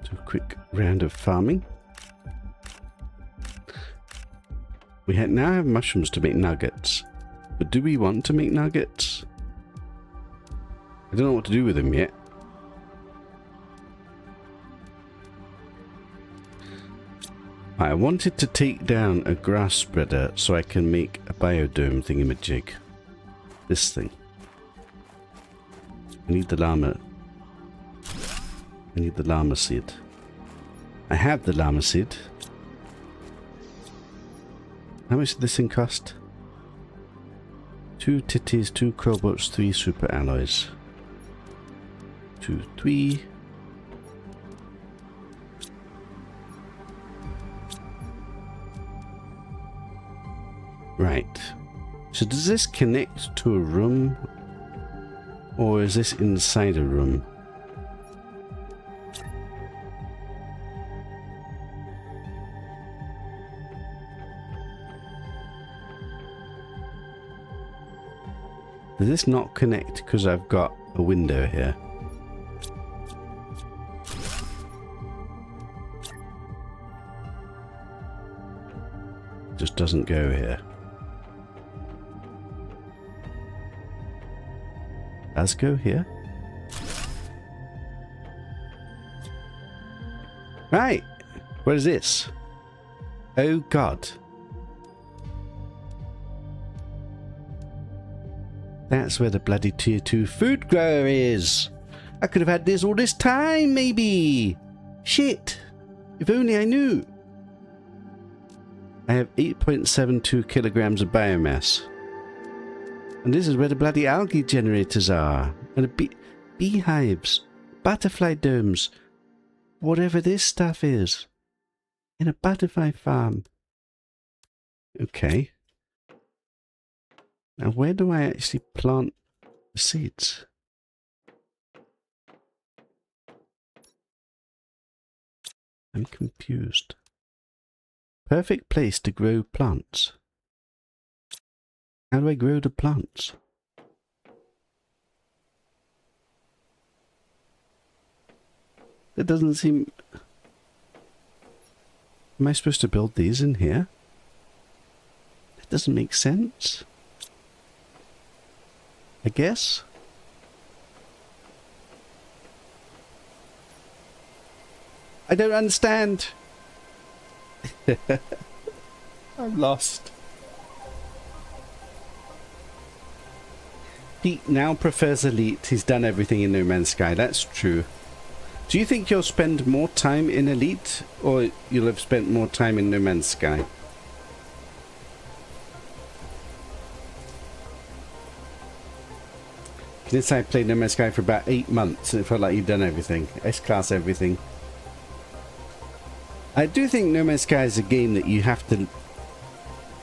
Do a quick round of farming. We now have mushrooms to make nuggets. But do we want to make nuggets? I don't know what to do with them yet. I wanted to take down a grass spreader so I can make a biodome thingamajig. This thing. I need the llama. I need the llama seed. I have the llama seed. How much did this thing cost? 2 titties, 2 cobalts, 3 super alloys. 2, 3. Right. So does this connect to a room? Or is this inside a room? Does this not connect because I've got a window here? Just doesn't go here. Does go here? Right. What is this? Oh God. That's where the bloody tier 2 food grower is. I could have had this all this time, maybe. Shit. If only I knew. I have 8.72 kilograms of biomass. And this is where the bloody algae generators are. And the beehives, butterfly domes, whatever this stuff is. In a butterfly farm. Okay. Now where do I actually plant the seeds? I'm confused. Perfect place to grow plants. How do I grow the plants? That doesn't seem... Am I supposed to build these in here? That doesn't make sense. I guess. I don't understand. I'm lost. Pete now prefers Elite. He's done everything in No Man's Sky. That's true. Do you think you'll spend more time in Elite, or you'll have spent more time in No Man's Sky? Since I played No Man's Sky for about 8 months, it felt like you've done everything. S-class everything. I do think No Man's Sky is a game that you have to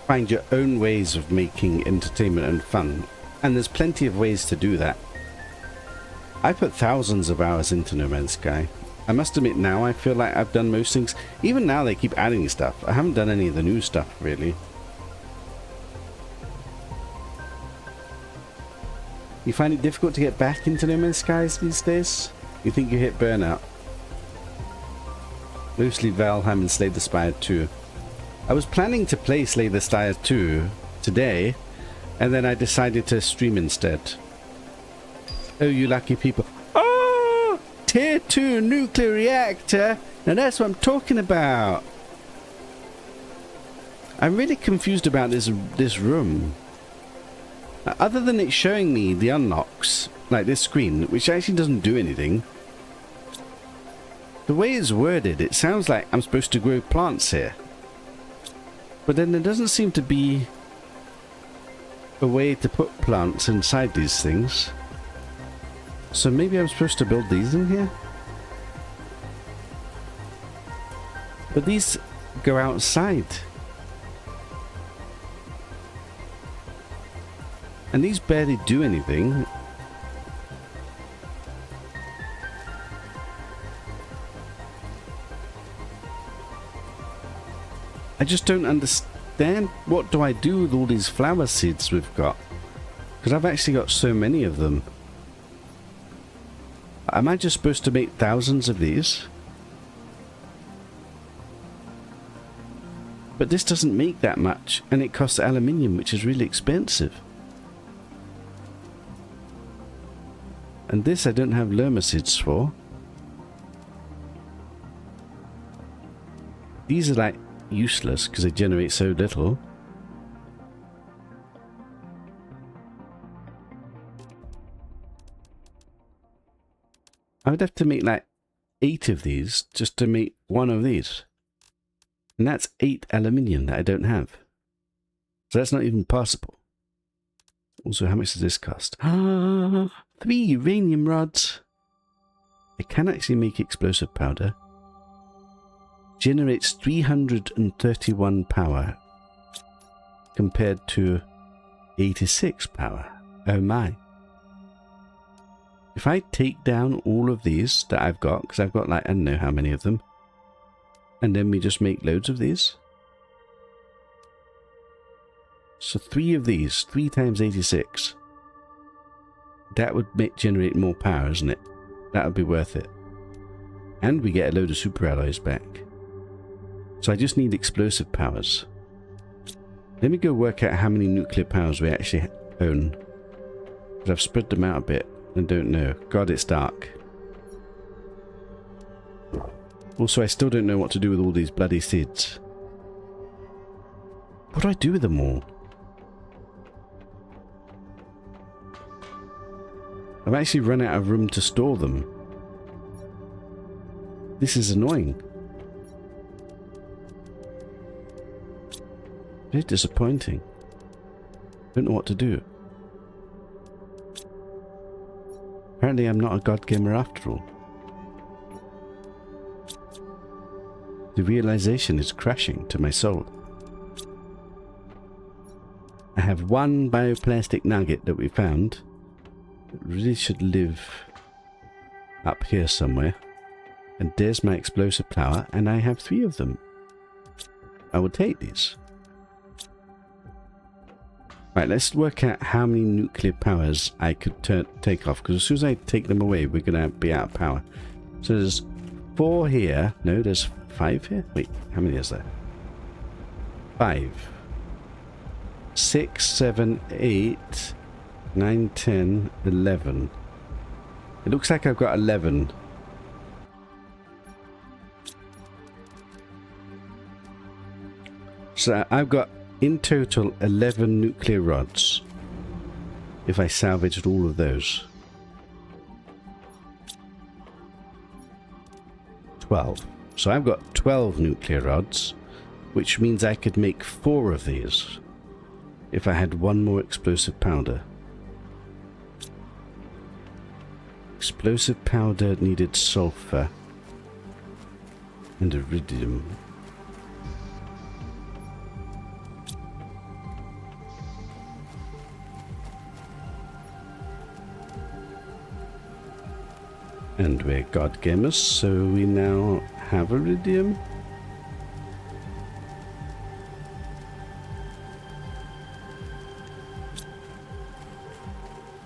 find your own ways of making entertainment and fun. And there's plenty of ways to do that. I put thousands of hours into No Man's Sky. I must admit now I feel like I've done most things. Even now they keep adding stuff. I haven't done any of the new stuff really. You find it difficult to get back into No Man's Skies these days? You think you hit burnout? Mostly Valheim and Slay the Spire 2. I was planning to play Slay the Spire 2 today, and then I decided to stream instead. Oh, you lucky people. Oh! Tier 2 nuclear reactor! Now that's what I'm talking about! I'm really confused about this room. Other than it showing me the unlocks, like this screen, which actually doesn't do anything. The way it's worded, it sounds like I'm supposed to grow plants here. But then there doesn't seem to be a way to put plants inside these things. So maybe I'm supposed to build these in here? But these go outside. And these barely do anything. I just don't understand. What do I do with all these flower seeds we've got? Because I've actually got so many of them. Am I just supposed to make thousands of these? But this doesn't make that much, and it costs aluminium, which is really expensive. And this I don't have lermicids for. These are like useless because they generate so little. I would have to make like 8 of these just to make 1 of these. And that's 8 aluminium that I don't have. So that's not even possible. Also, how much does this cost? 3 uranium rods. I can actually make explosive powder. Generates 331 power compared to 86 power. Oh my. If I take down all of these that I've got, because I've got like, I don't know how many of them, and then we just make loads of these. So 3 of these, 3 times 86. That would generate more power, isn't it? That would be worth it. And we get a load of super alloys back. So I just need explosive powers. Let me go work out how many nuclear powers we actually own. Because I've spread them out a bit and don't know. God, it's dark. Also, I still don't know what to do with all these bloody seeds. What do I do with them all? I've actually run out of room to store them. This is annoying. Very disappointing. Don't know what to do. Apparently I'm not a god gamer after all. The realization is crashing to my soul. I have 1 bioplastic nugget that we found. It really should live up here somewhere. And there's my explosive power, and I have 3 of them. I will take these. Right, let's work out how many nuclear powers I could take off, because as soon as I take them away, we're going to be out of power. So there's 4 here. No, there's 5 here? Wait, how many is there? 5. 6, 7, 8, 9, 10, 11. It looks like I've got 11. So I've got in total 11 nuclear rods. If I salvaged all of those. 12. So I've got 12 nuclear rods, which means I could make 4 of these if I had 1 more explosive powder. Explosive powder needed sulfur and iridium. And we're god gamers, so we now have iridium.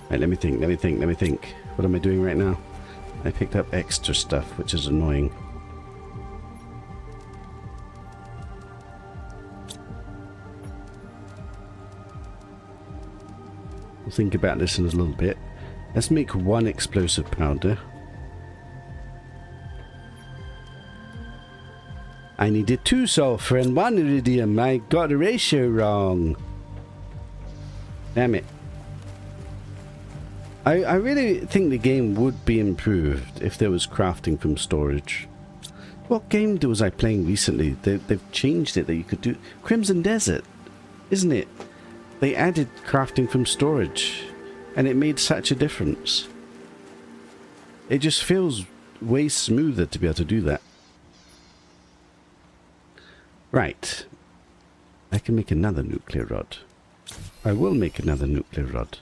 Right, let me think. What am I doing right now? I picked up extra stuff, which is annoying. We'll think about this in a little bit. Let's make 1 explosive powder. I needed 2 sulfur and 1 iridium. I got the ratio wrong. Damn it. I really think the game would be improved if there was crafting from storage. What game was I playing recently? They've changed it that you could do... Crimson Desert, isn't it? They added crafting from storage, and it made such a difference. It just feels way smoother to be able to do that. Right. I can make another nuclear rod. I will make another nuclear rod.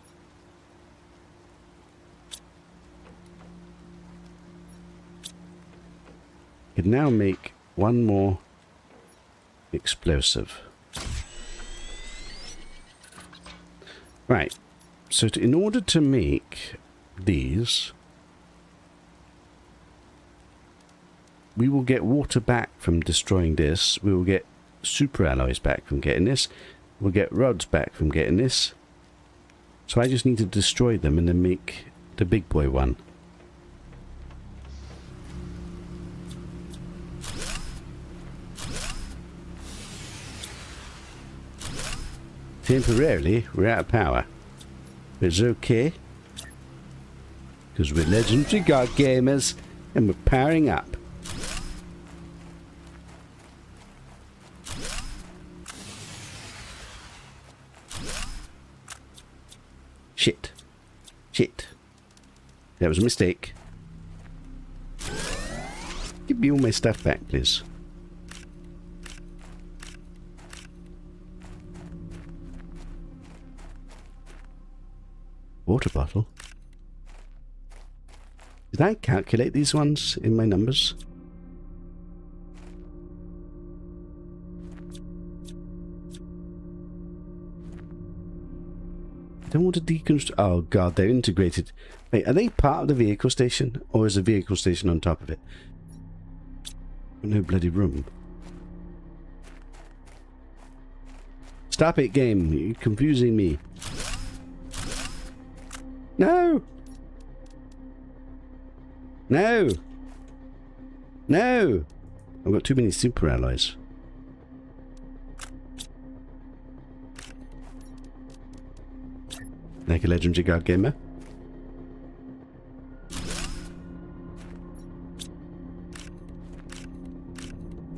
I can now make one more explosive. Right. So in order to make these, we will get water back from destroying this. We will get super alloys back from getting this. We'll get rods back from getting this. So I just need to destroy them and then make the big boy one. Temporarily, we're out of power. But it's okay. Because we're legendary god gamers and we're powering up. Shit. Shit. That was a mistake. Give me all my stuff back, please. Water bottle. Did I calculate these ones in my numbers? I don't want to deconstruct. Oh god, they're integrated. Wait, are they part of the vehicle station? Or is the vehicle station on top of it? No bloody room. Stop it, game. You're confusing me. No! No! No! I've got too many super alloys. Like a legendary god gamer.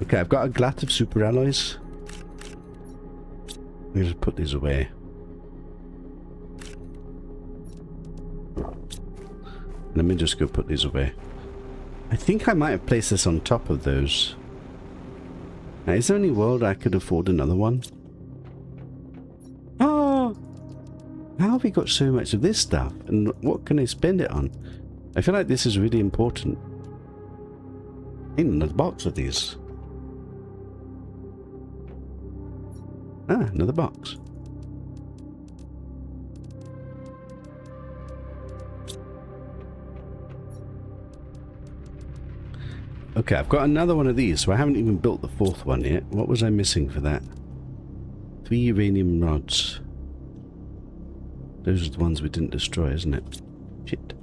Okay, I've got a glut of super alloys. I'm going to put these away. Let me just go put these away. I think I might have placed this on top of those. Now, is there any world I could afford another one? Oh! How have we got so much of this stuff? And what can I spend it on? I feel like this is really important. I need another box of these. Ah, another box. Okay, I've got another one of these, so I haven't even built the fourth one yet. What was I missing for that? 3 uranium rods. Those are the ones we didn't destroy, isn't it? Shit.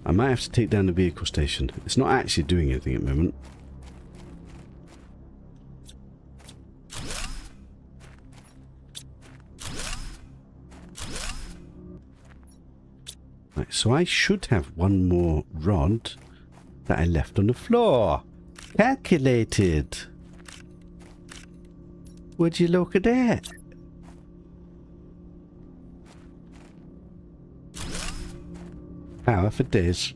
I might have to take down the vehicle station. It's not actually doing anything at the moment. Right, so I should have one more rod that I left on the floor. Calculated. Would you look at that? Power for days.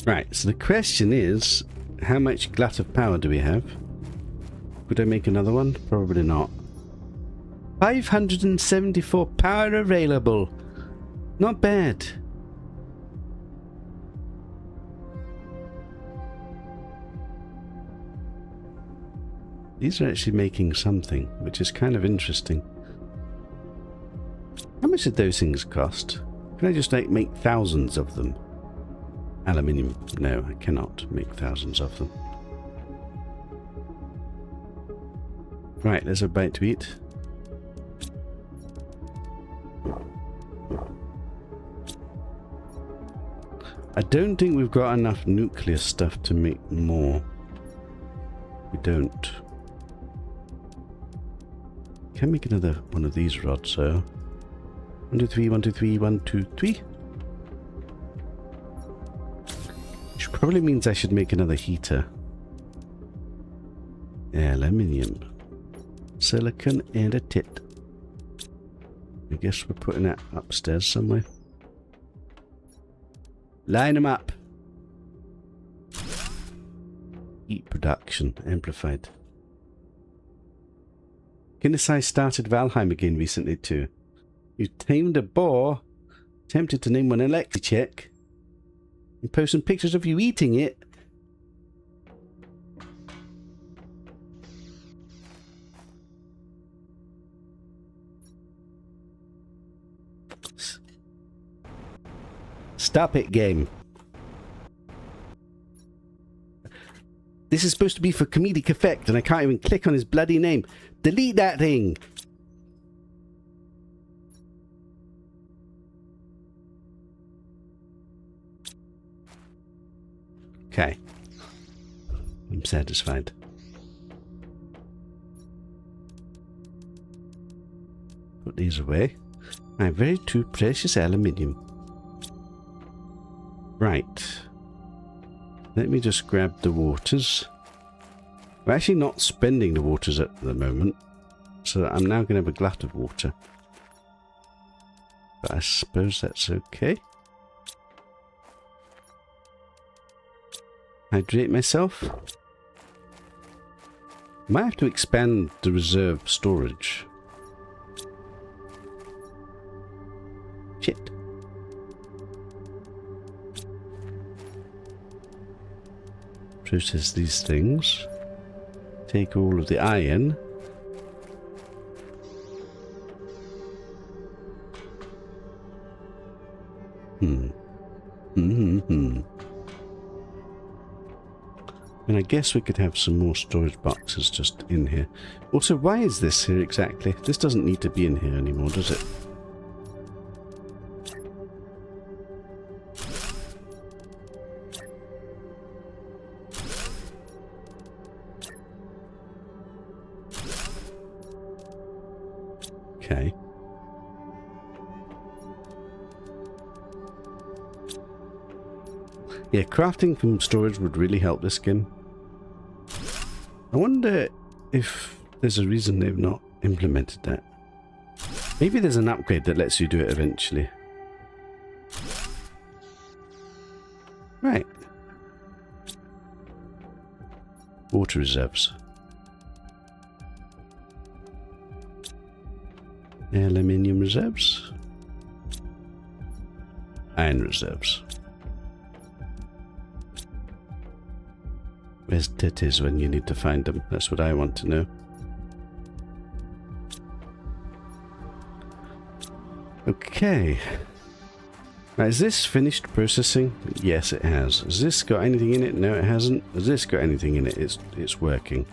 Right, so the question is, how much glut of power do we have? Could I make another one? Probably not. 574 power available. Not bad. These are actually making something, which is kind of interesting. How much did those things cost? Can I just like make thousands of them? Aluminium. No, I cannot make thousands of them. Right, there's a bite to eat. I don't think we've got enough nuclear stuff to make more. We don't. Can make another one of these rods, so 1, 2, 3, 1, 2, 3, 1, 2, 3. Which probably means I should make another heater. Aluminium. Silicon and a tit. I guess we're putting that upstairs somewhere. Line them up. Heat production. Amplified. Guinness I started Valheim again recently too. You tamed a boar. Tempted to name one Electricheck. And post some pictures of you eating it. Stop it, game. This is supposed to be for comedic effect, and I can't even click on his bloody name. Delete that thing! Okay. I'm satisfied. Put these away. My very too precious aluminium. Right. Let me just grab the waters. We're actually not spending the waters at the moment, so I'm now going to have a glut of water. But I suppose that's okay. Hydrate myself. Might have to expand the reserve storage. Shit. Process these things. Take all of the iron. And I guess we could have some more storage boxes just in here. Also, why is this here exactly? This doesn't need to be in here anymore, does it? Okay. Yeah, crafting from storage would really help this game. I wonder if there's a reason they've not implemented that. Maybe there's an upgrade that lets you do it eventually. Right. Water reserves. Aluminium reserves. Iron reserves. Where's titties when you need to find them? That's what I want to know. Okay. Now, is this finished processing? Yes, it has. Has this got anything in it? No, it hasn't. Has this got anything in it? It's working.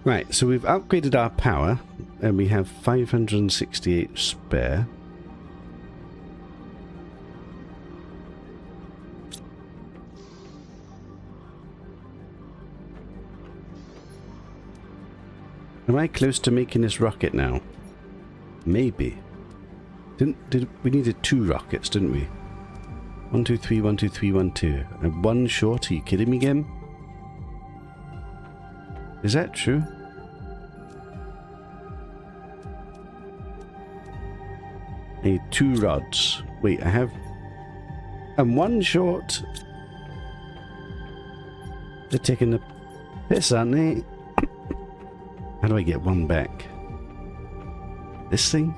Right, so we've upgraded our power, and we have 568 spare. Am I close to making this rocket now? Maybe. We needed 2 rockets, didn't we? 1, 2, 3, 1, 2, 3, 1, 2. And 1 short? Are you kidding me again? Is that true? I need 2 rods. Wait, I have... And 1 short. They're taking the piss, aren't they? How do I get 1 back? This thing?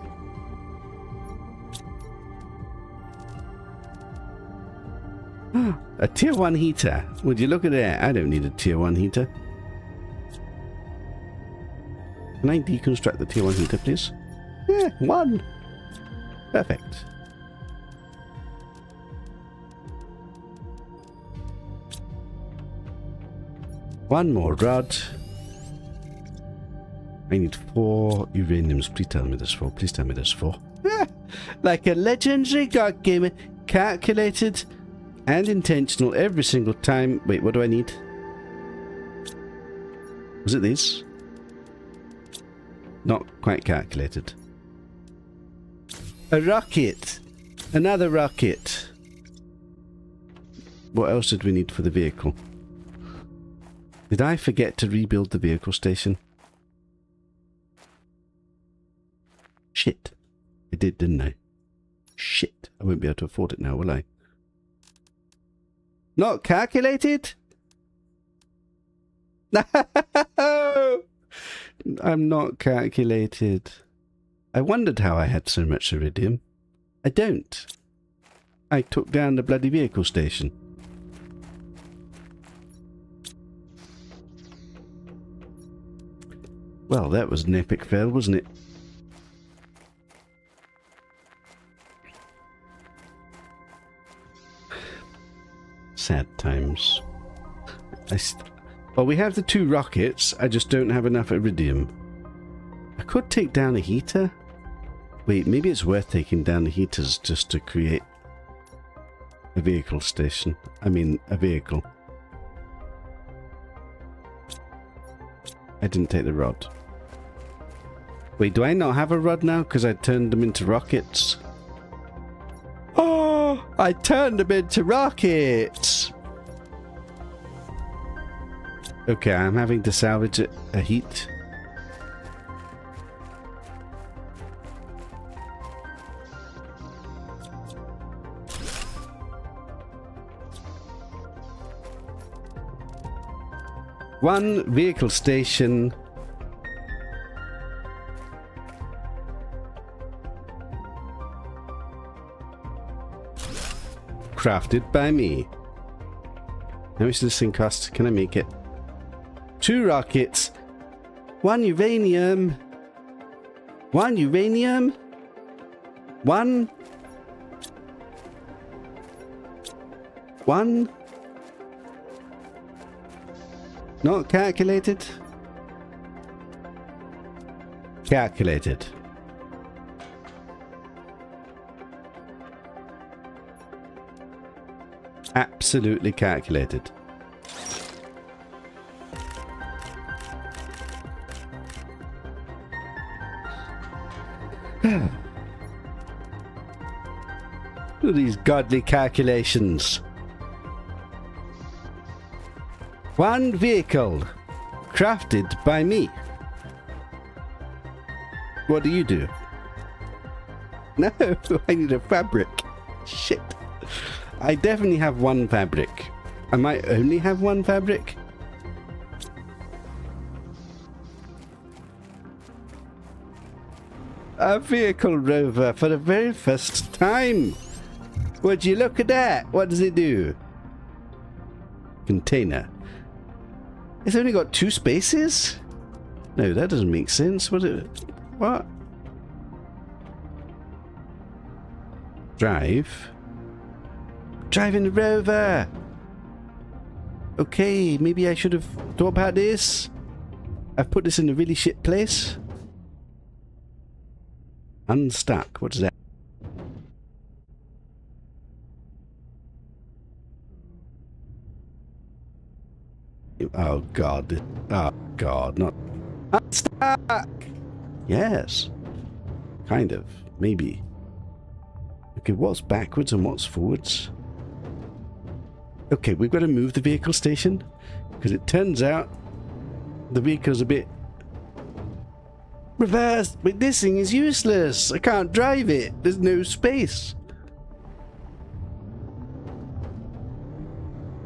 A tier 1 heater. Would you look at that? I don't need a tier 1 heater. Can I deconstruct the tier 1 heater, please? Yeah, 1. Perfect. One more rod. I need 4 uraniums. Please tell me there's 4. Please tell me there's 4. Like a legendary god gamer. Calculated and intentional every single time. Wait, what do I need? Was it these? Not quite calculated. A rocket! Another rocket! What else did we need for the vehicle? Did I forget to rebuild the vehicle station? Shit. I did, didn't I? Shit. I won't be able to afford it now, will I? Not calculated? No! I'm not calculated. I wondered how I had so much iridium. I don't. I took down the bloody vehicle station. Well, that was an epic fail, wasn't it? Sad times. Well, we have the 2 rockets. I just don't have enough iridium. I could take down a heater. Wait, maybe it's worth taking down the heaters just to create a vehicle station. I mean, a vehicle. I didn't take the rod. Wait, do I not have a rod now because I turned them into rockets? Oh, I turned them into rockets! Okay, I'm having to salvage a heat. One vehicle station. Crafted by me. How much does this thing cost? Can I make it? 2 rockets. 1 uranium. 1 uranium. 1. 1. Not calculated. Calculated. Absolutely calculated. Look at these godly calculations. 1 vehicle crafted by me. What do you do? No, I need a fabric. Shit. I definitely have 1 fabric. I might only have 1 fabric. A vehicle rover for the very first time. Would you look at that? What does it do? Container. It's only got 2 spaces? No, that doesn't make sense. What? Drive. Driving the rover. Okay, maybe I should have thought about this. I've put this in a really shit place. Unstuck. What is that? Oh god. Oh god, not unstuck. Yes. Kind of. Maybe. Okay, what's backwards and what's forwards? Okay, we've got to move the vehicle station because it turns out the vehicle's a bit reversed. But this thing is useless. I can't drive it. There's no space.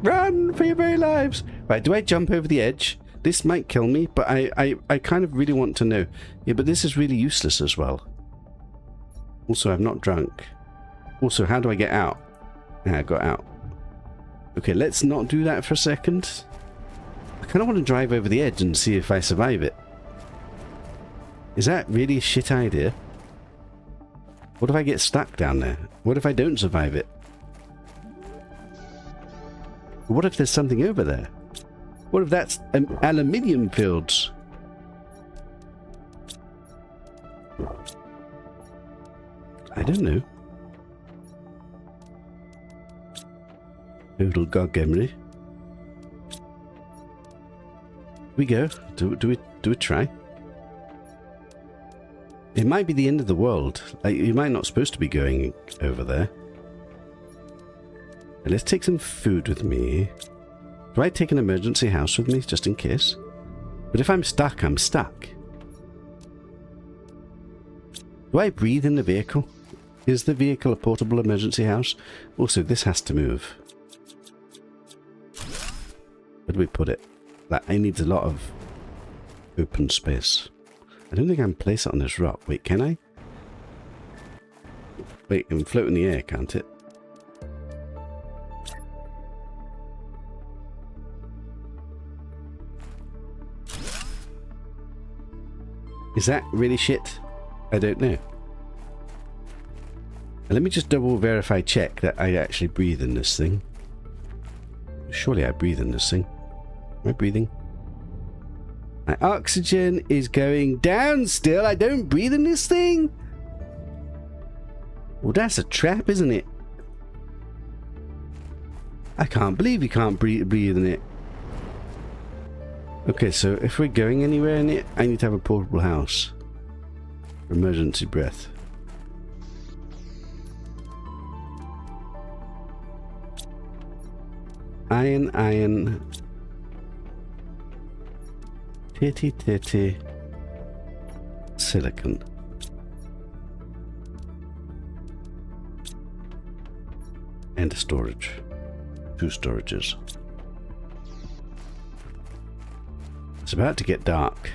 Run for your very lives. Right, do I jump over the edge? This might kill me, but I kind of really want to know. Yeah, but this is really useless as well. Also, I'm not drunk. Also, how do I get out? Yeah, I got out. Okay, let's not do that for a second. I kind of want to drive over the edge and see if I survive it. Is that really a shit idea? What if I get stuck down there? What if I don't survive it? What if there's something over there? What if that's aluminium fields? I don't know. Total goggemery. We go. Do we try? It might be the end of the world. Like, you might not supposed to be going over there. Let's take some food with me. Do I take an emergency house with me, just in case? But if I'm stuck, I'm stuck. Do I breathe in the vehicle? Is the vehicle a portable emergency house? Also, this has to move. Where do we put it? Like, it needs a lot of open space. I don't think I can place it on this rock. Wait, can I? Wait, it can float in the air, can't it? Is that really shit? I don't know. Let me just double verify check that I actually breathe in this thing. Surely I breathe in this thing. Am I breathing? My oxygen is going down still. I don't breathe in this thing. Well, that's a trap, isn't it? I can't believe you can't breathe in it. Okay, so if we're going anywhere in it, I need to have a portable house. For emergency breath. Iron, iron. Titty, titty. Silicon. And a storage. 2 storages. It's about to get dark.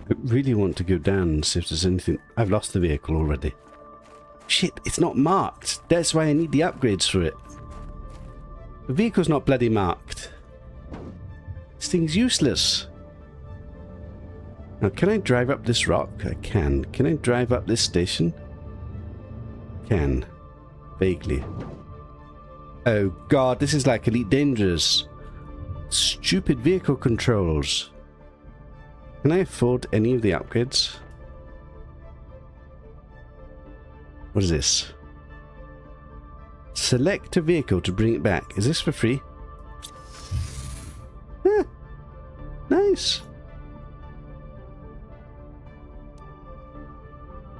I really want to go down and see if there's anything. I've lost the vehicle already. Shit, it's not marked. That's why I need the upgrades for it. The vehicle's not bloody marked. This thing's useless. Now, can I drive up this rock? I can. Can I drive up this station? Can. Vaguely. Oh god, this is like Elite Dangerous. Stupid vehicle controls. Can I afford any of the upgrades? What is this? Select a vehicle to bring it back. Is this for free? Ah, nice.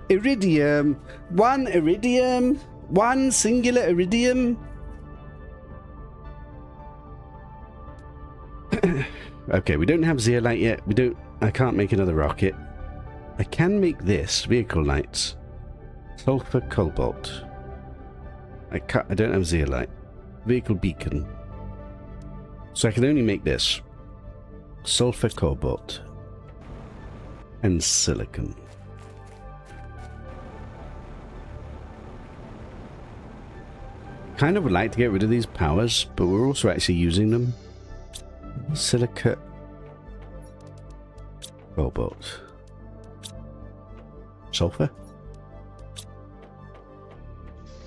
Iridium. 1 iridium. 1 singular iridium. Okay, we don't have zeolite yet. I can't make another rocket. I can make this. Vehicle lights. Sulfur cobalt. I don't have zeolite. Vehicle beacon. So I can only make this. Sulfur cobalt. And silicon. Kind of would like to get rid of these powers, but we're also actually using them. Silicate. Cobalt. Sulfur?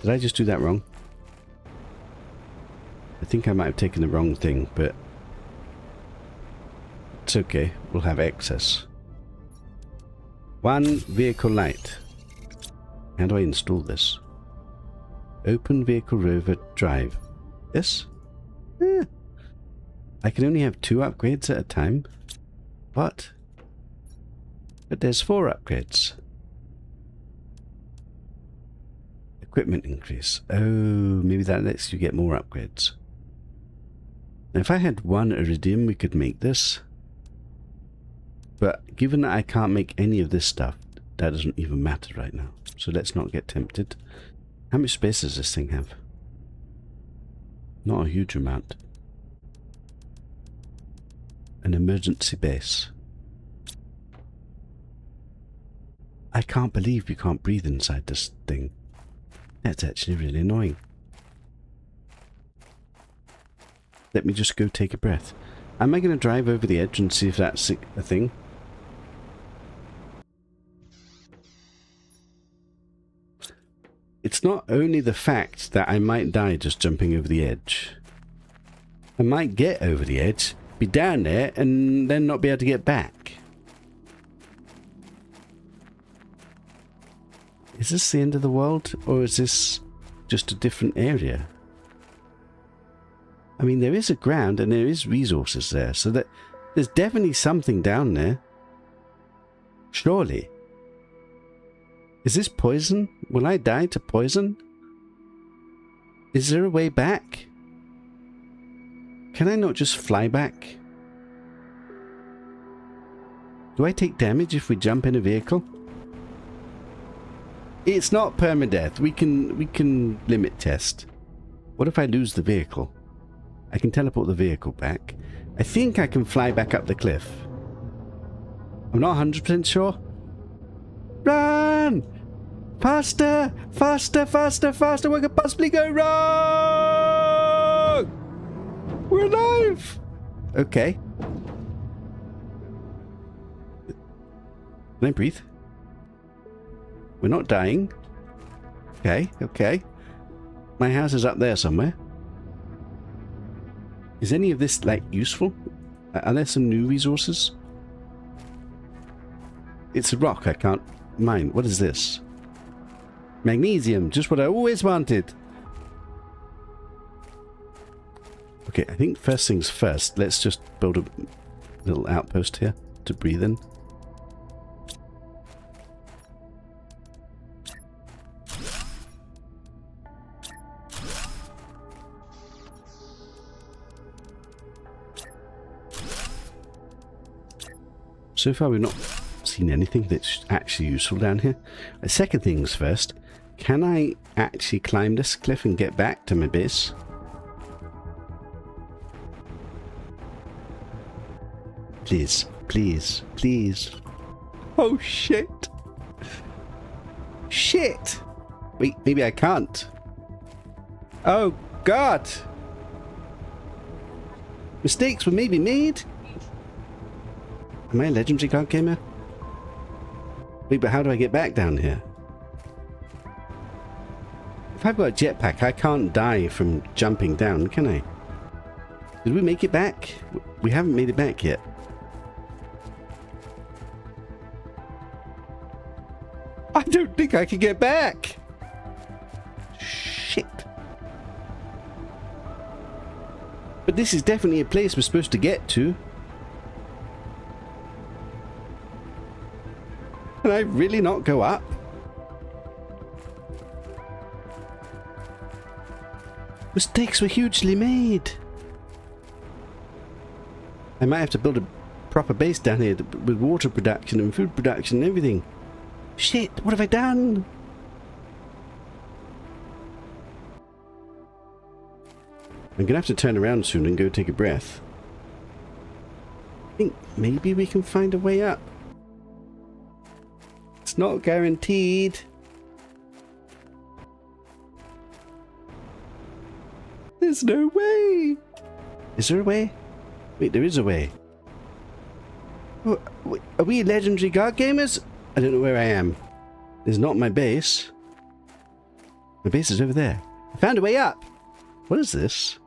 Did I just do that wrong? I think I might have taken the wrong thing, but it's okay. We'll have excess. 1 vehicle light. How do I install this? Open vehicle rover drive. This? I can only have 2 upgrades at a time. What? But there's 4 upgrades. Equipment increase. Oh, maybe that lets you get more upgrades. Now, if I had 1 iridium, we could make this. But given that I can't make any of this stuff, that doesn't even matter right now. So let's not get tempted. How much space does this thing have? Not a huge amount. An emergency base. I can't believe you can't breathe inside this thing. That's actually really annoying. Let me just go take a breath. Am I going to drive over the edge and see if that's a thing? It's not only the fact that I might die just jumping over the edge. I might get over the edge, be down there, and then not be able to get back. Is this the end of the world, or is this just a different area? I mean, there is a ground and there is resources there, so that There's definitely something down there. Surely. Is this poison? Will I die to poison? Is there a way back? Can I not just fly back? Do I take damage if we jump in a vehicle? It's not permadeath. We can limit test. What if I lose the vehicle? I can teleport the vehicle back. I think I can fly back up the cliff. I'm not 100% sure. Run! Faster! Faster, faster, faster! What could possibly go wrong? We're alive! Okay. Can I breathe? We're not dying. Okay, okay. My house is up there somewhere. Is any of this, like, useful? Are there some new resources? It's a rock I can't mine. What is this? Magnesium, just what I always wanted. Okay, I think first things first, let's just build a little outpost here to breathe in. So far we've not seen anything that's actually useful down here. Second things first, can I actually climb this cliff and get back to my base? Please, please, please. Oh shit. Shit. Wait, maybe I can't. Oh god. Mistakes were maybe made. Am I a legendary card gamer? Wait, but how do I get back down here? If I've got a jetpack, I can't die from jumping down, can I? Did we make it back? We haven't made it back yet. I don't think I can get back! Shit. But this is definitely a place we're supposed to get to. Can I really not go up? Mistakes were hugely made. I might have to build a proper base down here with water production and food production and everything. Shit, what have I done? I'm gonna have to turn around soon and go take a breath. I think maybe we can find a way up. It's not guaranteed. There's no way. Is there a way? Wait, there is a way. Are we legendary god gamers? I don't know where I am. There's not my base. My base is over there. I found a way up. What is this?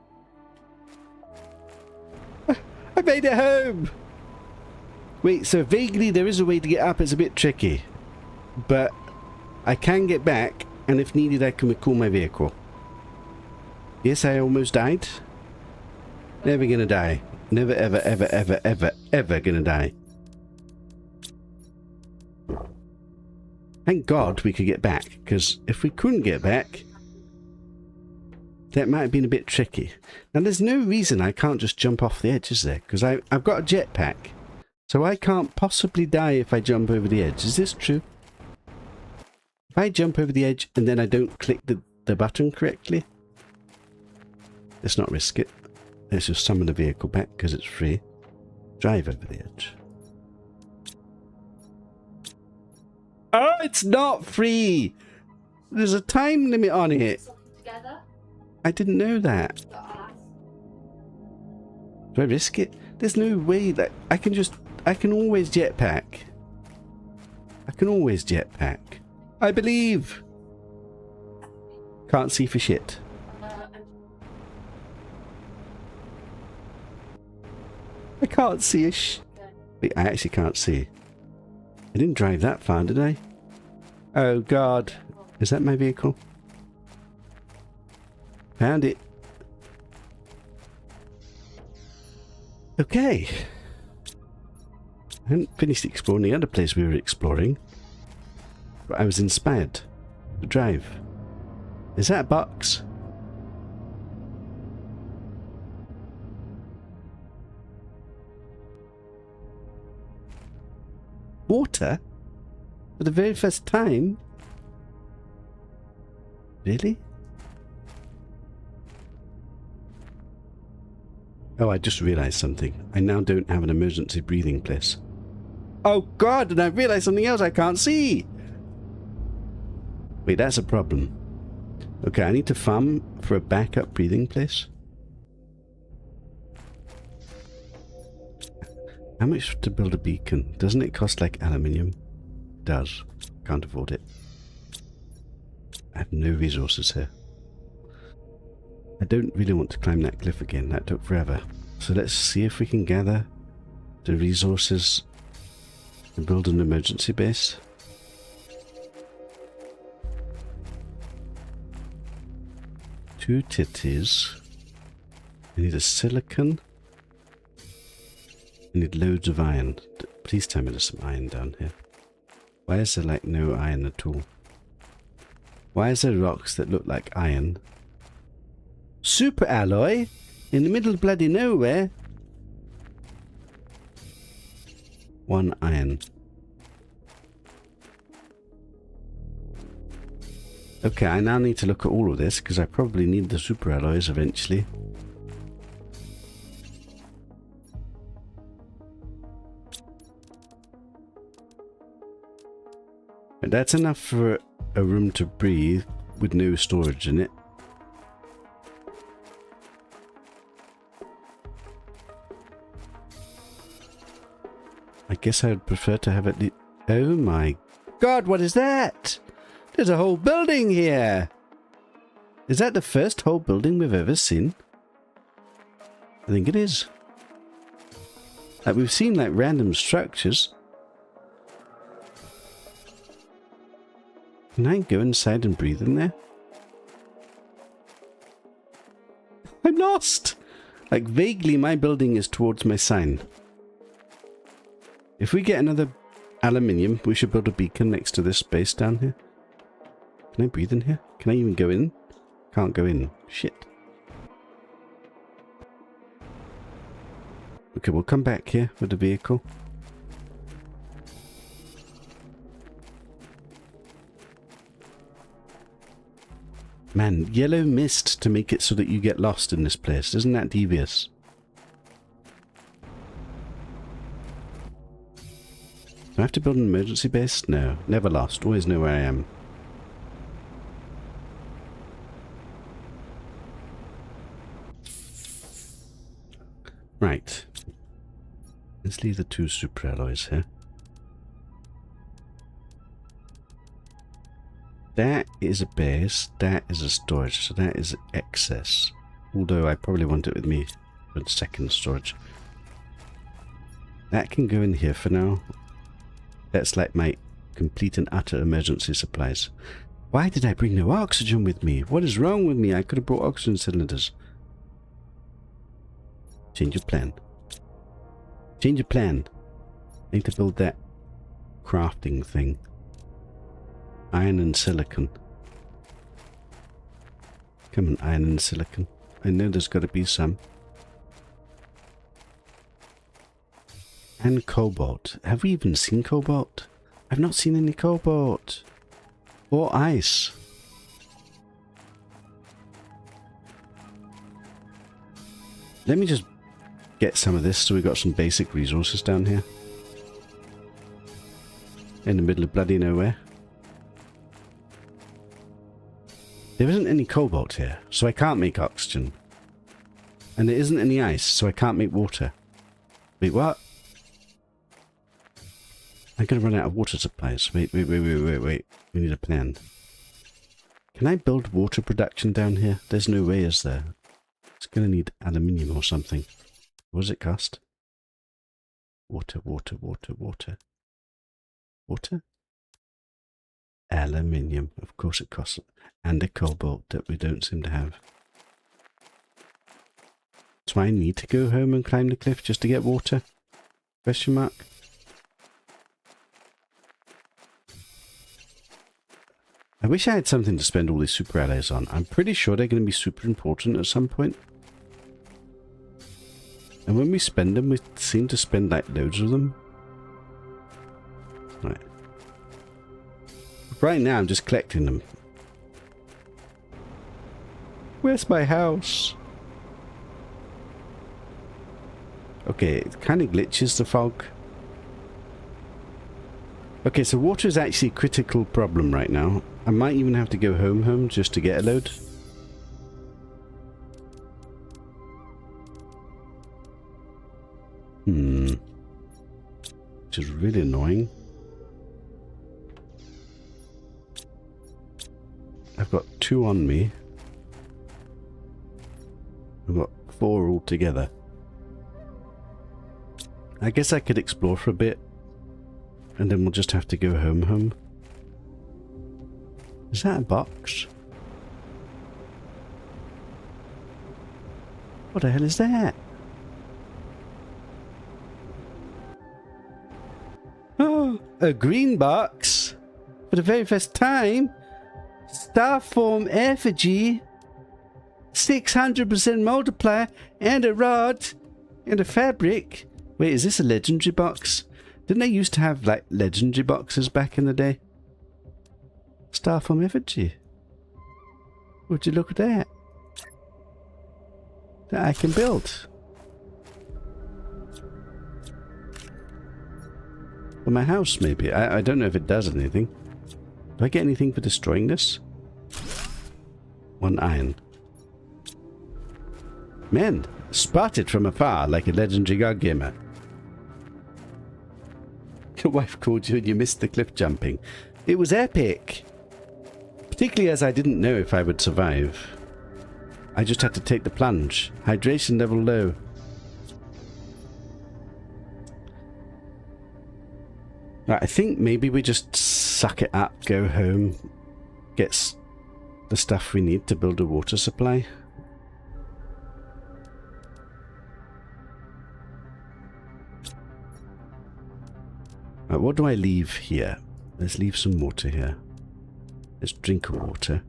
I made it home. Wait, so vaguely there is a way to get up. It's a bit tricky. But I can get back, and if needed I can recall my vehicle. Yes, I almost died. Never gonna die. Never, ever, ever, ever, ever, ever gonna die. Thank God we could get back, because if we couldn't get back, that might have been a bit tricky. Now, there's no reason I can't just jump off the edge, is there? Because I've got a jetpack, so I can't possibly die if I jump over the edge. Is this true? If I jump over the edge and then I don't click the button correctly, let's not risk it. Let's just summon the vehicle back because it's free. Drive over the edge. Oh, it's not free! There's a time limit on it. I didn't know that. Do I risk it? There's no way that I can always jetpack. I can always jetpack. I believe. Can't see for shit. I can't see a Wait, I actually can't see. I didn't drive that far, did I? Oh god. Is that my vehicle? Found it. Okay. I hadn't finished exploring the other place we were exploring, but I was inspired to drive. Is that a box? Water? For the very first time? Really? Oh, I just realised something. I now don't have an emergency breathing place. Oh god, and I realised something else I can't see! Wait, that's a problem. Okay, I need to farm for a backup breathing place. How much to build a beacon? Doesn't it cost like aluminium? It does. Can't afford it. I have no resources here. I don't really want to climb that cliff again. That took forever. So let's see if we can gather the resources to build an emergency base. Two titties. I need a silicon. I need loads of iron. Please tell me there's some iron down here. Why is there like no iron at all? Why is there rocks that look like iron? Super alloy? In the middle of bloody nowhere? 1 iron. Okay, I now need to look at all of this because I probably need the super alloys eventually. And that's enough for a room to breathe with no storage in it. I guess I would prefer to have it. Oh my god, what is that? There's a whole building here! Is that the first whole building we've ever seen? I think it is. Like, we've seen like random structures. Can I go inside and breathe in there? I'm lost! Like, vaguely my building is towards my sign. If we get another aluminium, we should build a beacon next to this base down here. Can I breathe in here? Can I even go in? Can't go in. Shit. Okay, we'll come back here with the vehicle. Man, yellow mist to make it so that you get lost in this place. Isn't that devious? Do I have to build an emergency base? No. Never lost. Always know where I am. Right. Let's leave the 2 super alloys here. That is a base. That is a storage. So that is excess. Although I probably want it with me for the second storage. That can go in here for now. That's like my complete and utter emergency supplies. Why did I bring no oxygen with me? What is wrong with me? I could have brought oxygen cylinders. Change of plan. Change of plan. I need to build that crafting thing. Iron and silicon. Come on, iron and silicon. I know there's got to be some. And cobalt. Have we even seen cobalt? I've not seen any cobalt. Or ice. Let me just get some of this so we've got some basic resources down here. In the middle of bloody nowhere. There isn't any cobalt here, so I can't make oxygen. And there isn't any ice, so I can't make water. Wait, what? I'm going to run out of water supplies. Wait. We need a plan. Can I build water production down here? There's no way, is there? It's going to need aluminium or something. What does it cost? Water. Water? Aluminium. Of course it costs. And a cobalt that we don't seem to have. So I need to go home and climb the cliff just to get water? Question mark? I wish I had something to spend all these super alloys on. I'm pretty sure they're going to be super important at some point. And when we spend them, we seem to spend like loads of them. Right. Right now, I'm just collecting them. Where's my house? Okay, it kind of glitches the fog. Okay, so water is actually a critical problem right now. I might even have to go home just to get a load. Which is really annoying. I've got 2 on me. I've got 4 altogether. I guess I could explore for a bit. And then we'll just have to go home. Is that a box? What the hell is that? Oh, a green box. For the very first time. Starform effigy. 600% multiplier. And a rod. And a fabric. Wait, is this a legendary box? Didn't they used to have, like, legendary boxes back in the day? Starform effigy. Would you look at that? That I can build. For my house, maybe. I don't know if it does anything. Do I get anything for destroying this? 1 iron. Men, spotted from afar like a legendary god gamer. Your wife called you and you missed the cliff jumping. It was epic. Particularly as I didn't know if I would survive. I just had to take the plunge. Hydration level low. Right, I think maybe we just suck it up, go home, get the stuff we need to build a water supply. Right, what do I leave here? Let's leave some water here. Let's drink water.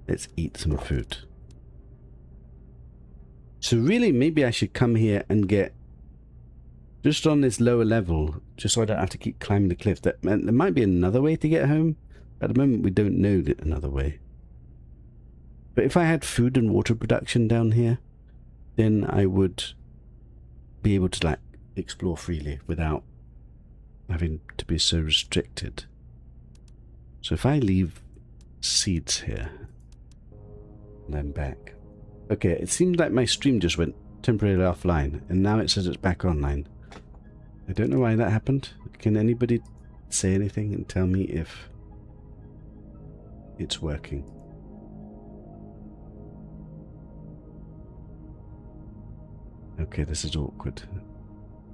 Let's eat some food. So really, maybe I should come here and get just on this lower level, just so I don't have to keep climbing the cliff. There might be another way to get home. At the moment, we don't know another way. But if I had food and water production down here, then I would be able to, like, explore freely without having to be so restricted. So if I leave seeds here, and then back. Okay, it seems like my stream just went temporarily offline, and now it says it's back online. I don't know why that happened. Can anybody say anything and tell me if it's working? Okay, this is awkward.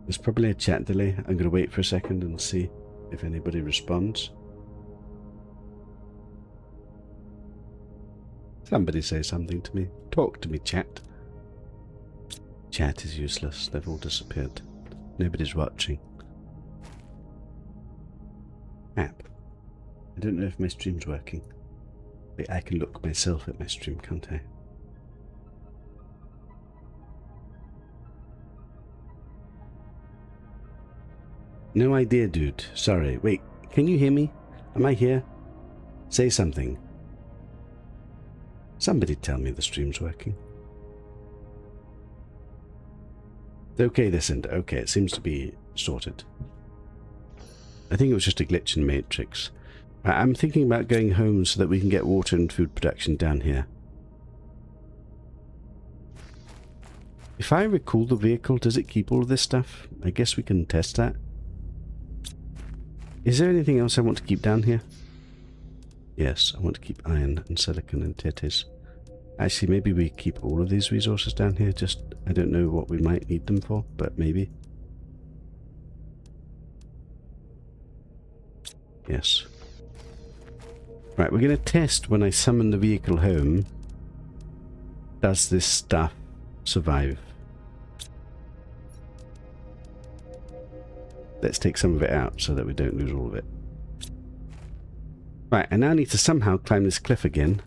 There's probably a chat delay. I'm going to wait for a second and see if anybody responds. Somebody say something to me. Talk to me, chat. Chat is useless. They've all disappeared. Nobody's watching. App. I don't know if my stream's working. Wait, I can look myself at my stream, can't I? No idea, dude. Sorry. Wait, can you hear me? Am I here? Say something. Somebody tell me the stream's working. Okay, this end. Okay, it seems to be sorted. I think it was just a glitch in Matrix. I'm thinking about going home so that we can get water and food production down here. If I recall the vehicle, does it keep all of this stuff? I guess we can test that. Is there anything else I want to keep down here? Yes, I want to keep iron and silicon and titties. Actually, maybe we keep all of these resources down here. Just, I don't know what we might need them for, but maybe. Yes. Right, we're going to test when I summon the vehicle home. Does this stuff survive? Let's take some of it out so that we don't lose all of it. Right, I now need to somehow climb this cliff again.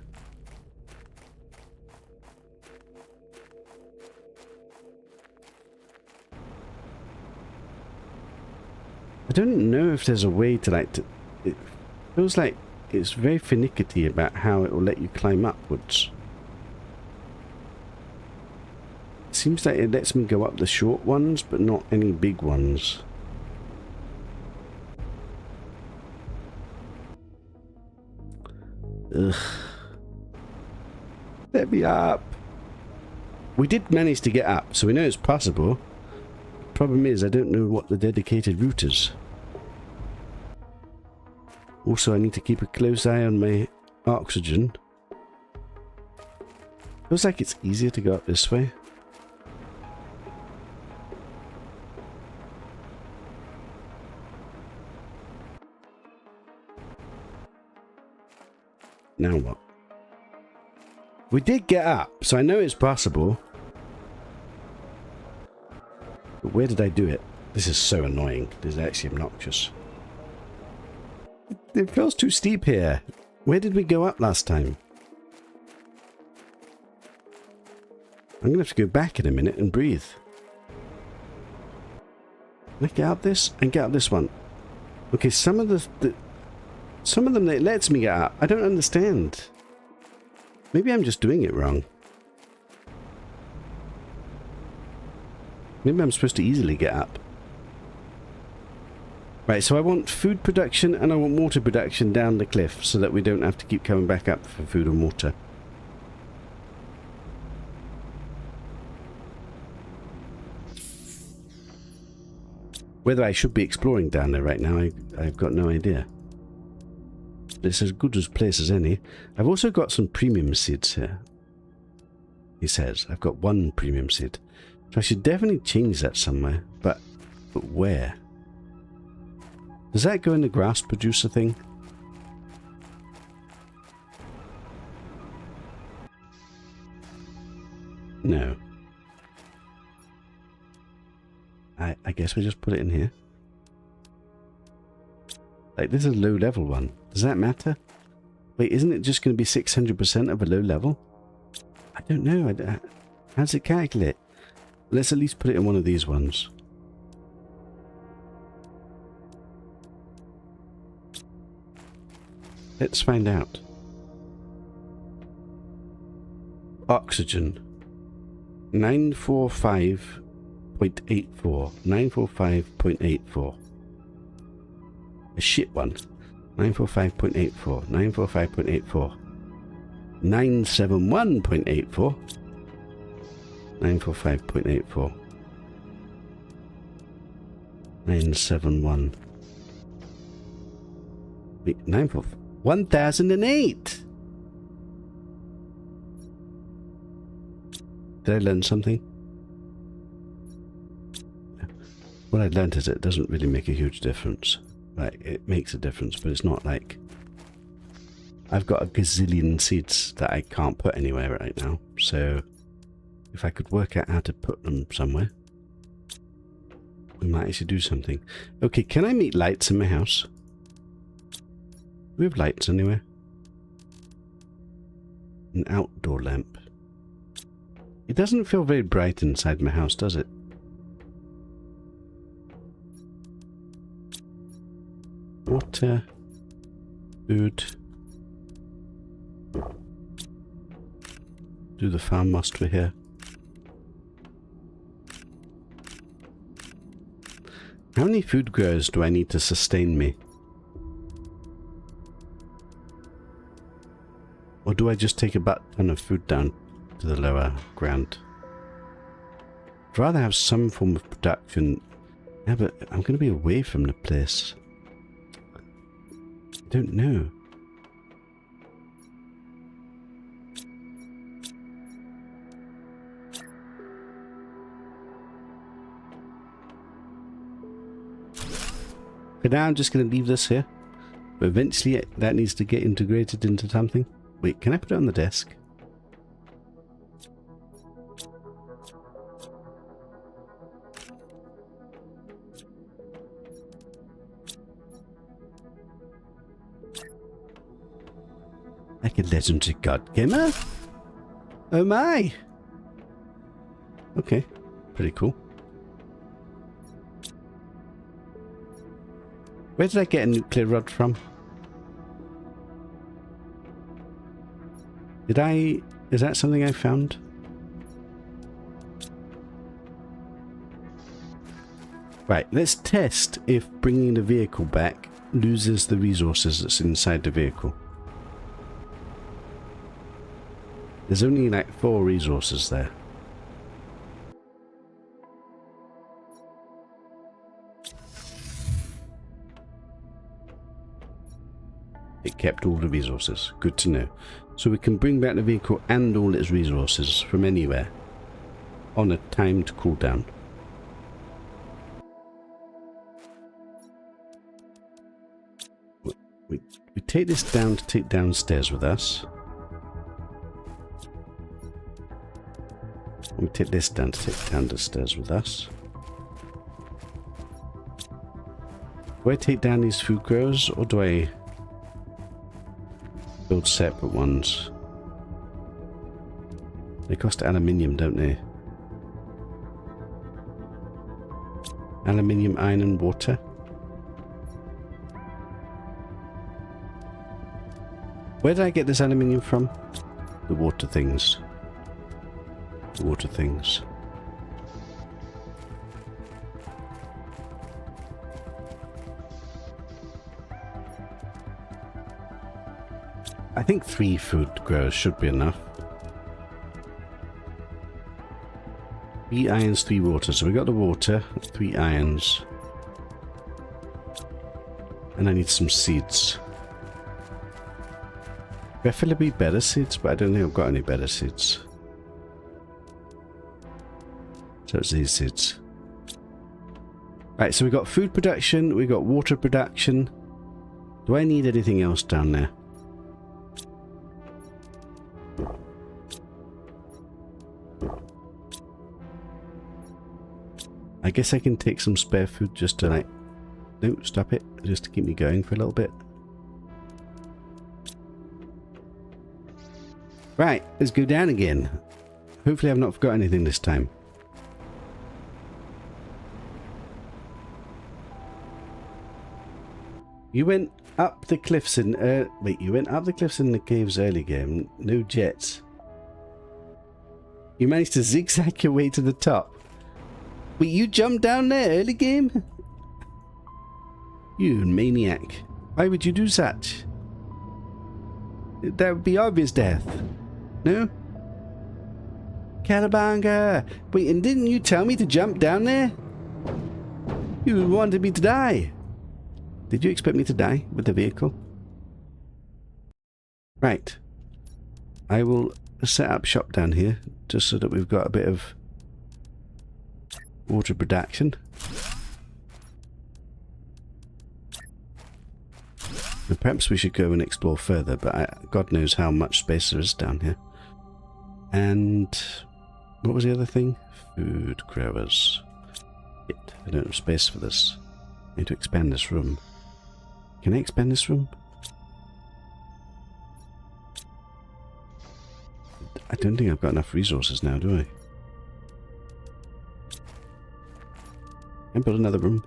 I don't know if there's a way to like to... It feels like it's very finicky about how it will let you climb upwards. It seems like it lets me go up the short ones, but not any big ones. Ugh. Let me up. We did manage to get up, so we know it's possible. Problem is, I don't know what the dedicated route is. Also, I need to keep a close eye on my oxygen. Feels like it's easier to go up this way. Now what? We did get up, so I know it's possible. But where did I do it? This is so annoying. This is actually obnoxious. It feels too steep here. Where did we go up last time? I'm going to have to go back in a minute and breathe. Can I get up this and get up this one? Okay, some of them it lets me get up. I don't understand. Maybe I'm just doing it wrong. Maybe I'm supposed to easily get up. Right, so I want food production and I want water production down the cliff so that we don't have to keep coming back up for food and water. Whether I should be exploring down there right now, I've got no idea. It's as good a place as any. I've also got some premium seeds here. He says, I've got one premium seed. So I should definitely change that somewhere. But where? Does that go in the grass producer thing? No. I guess we just put it in here. Like, this is a low level one. Does that matter? Wait, isn't it just going to be 600% of a low level? I don't know. How does it calculate? Let's at least put it in one of these ones. Let's find out. Oxygen. 945.84. 945.84. A shit one. 945.84. 945.84. 971.84. 945.84. 971. Wait, 945. 1008! Did I learn something? What I learned is it doesn't really make a huge difference. Right, it makes a difference, but it's not like... I've got a gazillion seeds that I can't put anywhere right now, so if I could work out how to put them somewhere, we might actually do something. Okay, can I meet lights in my house? Do we have lights anywhere? An outdoor lamp. It doesn't feel very bright inside my house, does it? Water. Food. Do the farm whilst we're here. How many food growers do I need to sustain me? Or do I just take a butt ton of food down to the lower ground? I'd rather have some form of production. Yeah, but I'm going to be away from the place. I don't know. For now, I'm just going to leave this here. But eventually, that needs to get integrated into something. Wait, can I put it on the desk? Like a legendary god gamer? Oh my! Okay, pretty cool. Where did I get a nuclear rod from? Did I... Is that something I found? Right, let's test if bringing the vehicle back loses the resources that's inside the vehicle. There's only like 4 resources there. It kept all the resources. Good to know. So we can bring back the vehicle and all its resources from anywhere on a timed cooldown. We take this down to take downstairs with us. We take this down to take down the stairs with us. Do I take down these food growers or do I build separate ones? They cost aluminium, don't they? Aluminium, iron and water. Where did I get this aluminium from? The water things. The water things. I think 3 food growers should be enough. 3 irons, 3 water. So we got the water, 3 irons. And I need some seeds. Preferably better seeds, but I don't think I've got any better seeds. So it's these seeds. Right, so we got food production, we got water production. Do I need anything else down there? I guess I can take some spare food just to like... No, stop it. Just to keep me going for a little bit. Right, let's go down again. Hopefully I've not forgot anything this time. You went up the cliffs in... wait, you went up the cliffs in the caves early game. No jets. You managed to zigzag your way to the top. Wait, you jumped down there early game? You maniac. Why would you do such? That would be obvious death. No? Calabanga! Wait, and didn't you tell me to jump down there? You wanted me to die. Did you expect me to die with the vehicle? Right. I will set up shop down here, just so that we've got a bit of water production. And perhaps we should go and explore further, but God knows how much space there is down here. And what was the other thing? Food growers. Shit, I don't have space for this. I need to expand this room. Can I expand this room? I don't think I've got enough resources now, do I? Can I build another room?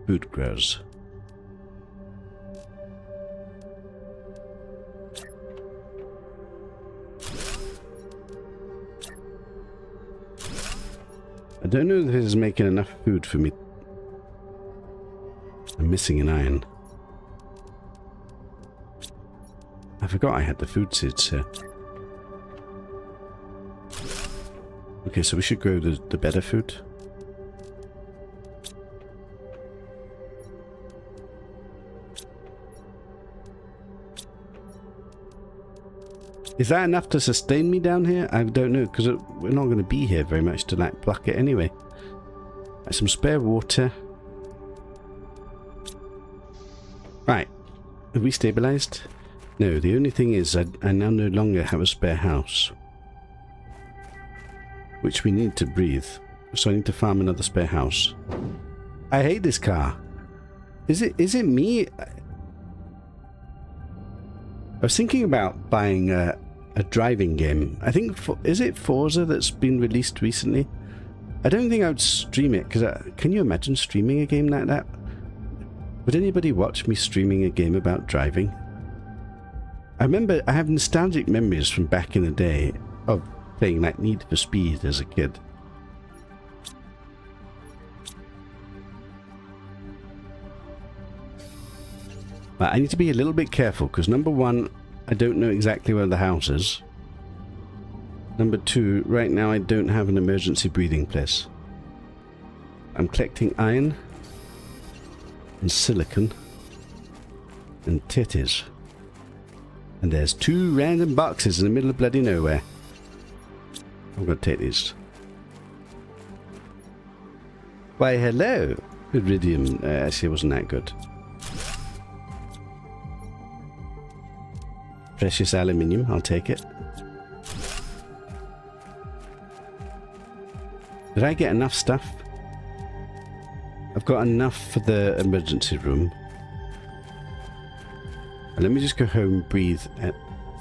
Food growers. I don't know if this is making enough food for me. I'm missing an iron. I forgot I had the food seeds here. Okay, so we should grow the better food. Is that enough to sustain me down here? I don't know, because we're not going to be here very much to like pluck it anyway. Right, some spare water. Right. Have we stabilized? No, the only thing is I now no longer have a spare house. Which we need to breathe. So I need to farm another spare house. I hate this car. Is it me? I was thinking about buying a driving game. I think, is it Forza that's been released recently? I don't think I would stream it, because can you imagine streaming a game like that? Would anybody watch me streaming a game about driving? I remember, I have nostalgic memories from back in the day of playing like Need for Speed as a kid. But I need to be a little bit careful, because number one, I don't know exactly where the house is. Number two, right now I don't have an emergency breathing place. I'm collecting iron and silicon and titties. And there's 2 random boxes in the middle of bloody nowhere. I'm going to take these. Why, hello. Iridium. Actually, it wasn't that good. Precious aluminium. I'll take it. Did I get enough stuff? I've got enough for the emergency room. Let me just go home and breathe.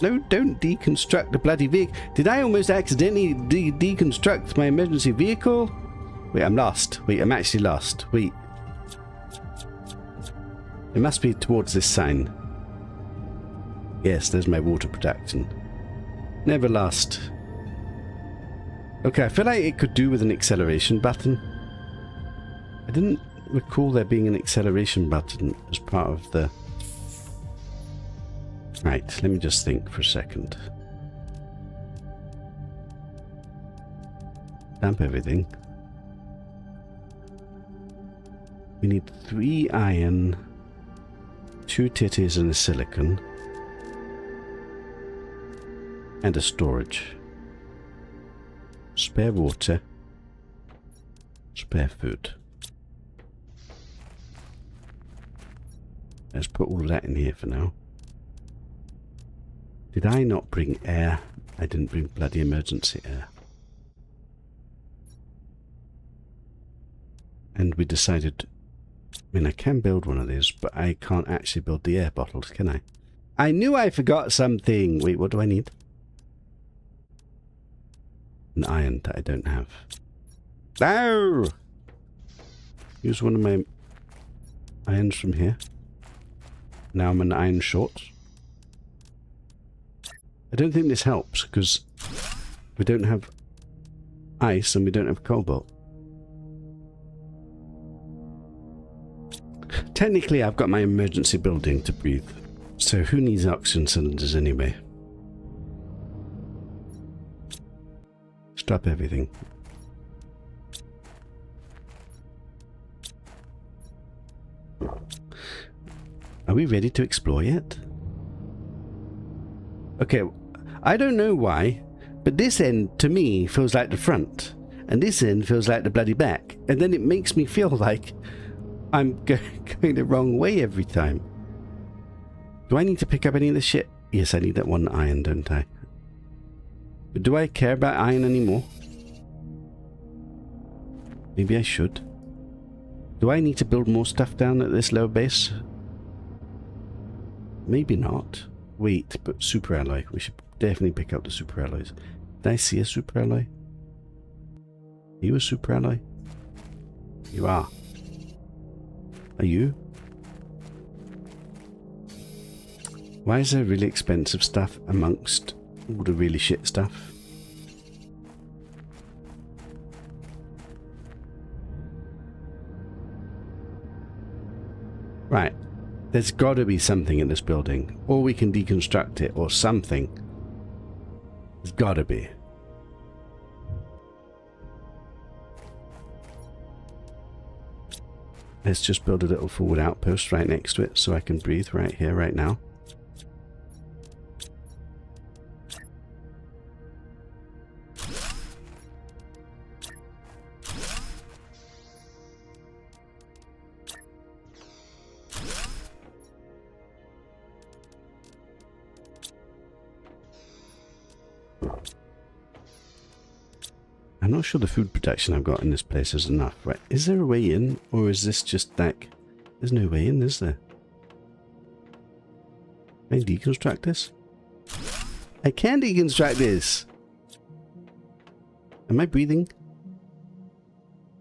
No, don't deconstruct the bloody vehicle. Did I almost accidentally deconstruct my emergency vehicle? Wait, I'm lost. Wait, I'm actually lost. Wait. It must be towards this sign. Yes, there's my water production. Never lost. Okay, I feel like it could do with an acceleration button. I didn't recall there being an acceleration button as part of the... Right, let me just think for a second. Dump everything. We need 3 iron, 2 titties and a silicon. And a storage. Spare water. Spare food. Let's put all of that in here for now. Did I not bring air? I didn't bring bloody emergency air. And we decided... I mean, I can build one of these, but I can't actually build the air bottles, can I? I knew I forgot something! Wait, what do I need? An iron that I don't have. No! Use one of my irons from here. Now I'm an iron short. I don't think this helps because we don't have ice and we don't have cobalt. Technically, I've got my emergency building to breathe. So who needs oxygen cylinders anyway? Stop everything. Are we ready to explore yet? Okay, I don't know why, but this end to me feels like the front, and this end feels like the bloody back, and then it makes me feel like I'm going the wrong way every time. Do I need to pick up any of this shit? Yes, I need that 1 iron, don't I? But do I care about iron anymore? Maybe I should. Do I need to build more stuff down at this lower base? Maybe not. Wait, but super alloy. We should definitely pick up the super alloys. Did I see a super alloy? Are you a super alloy? You are. Are you? Why is there really expensive stuff amongst all the really shit stuff? Right. There's got to be something in this building. Or we can deconstruct it, or something. There's got to be. Let's just build a little forward outpost right next to it so I can breathe right here, right now. I'm not sure the food production I've got in this place is enough, right? Is there a way in, or is this just like... There's no way in, is there? Can I deconstruct this? I can deconstruct this! Am I breathing?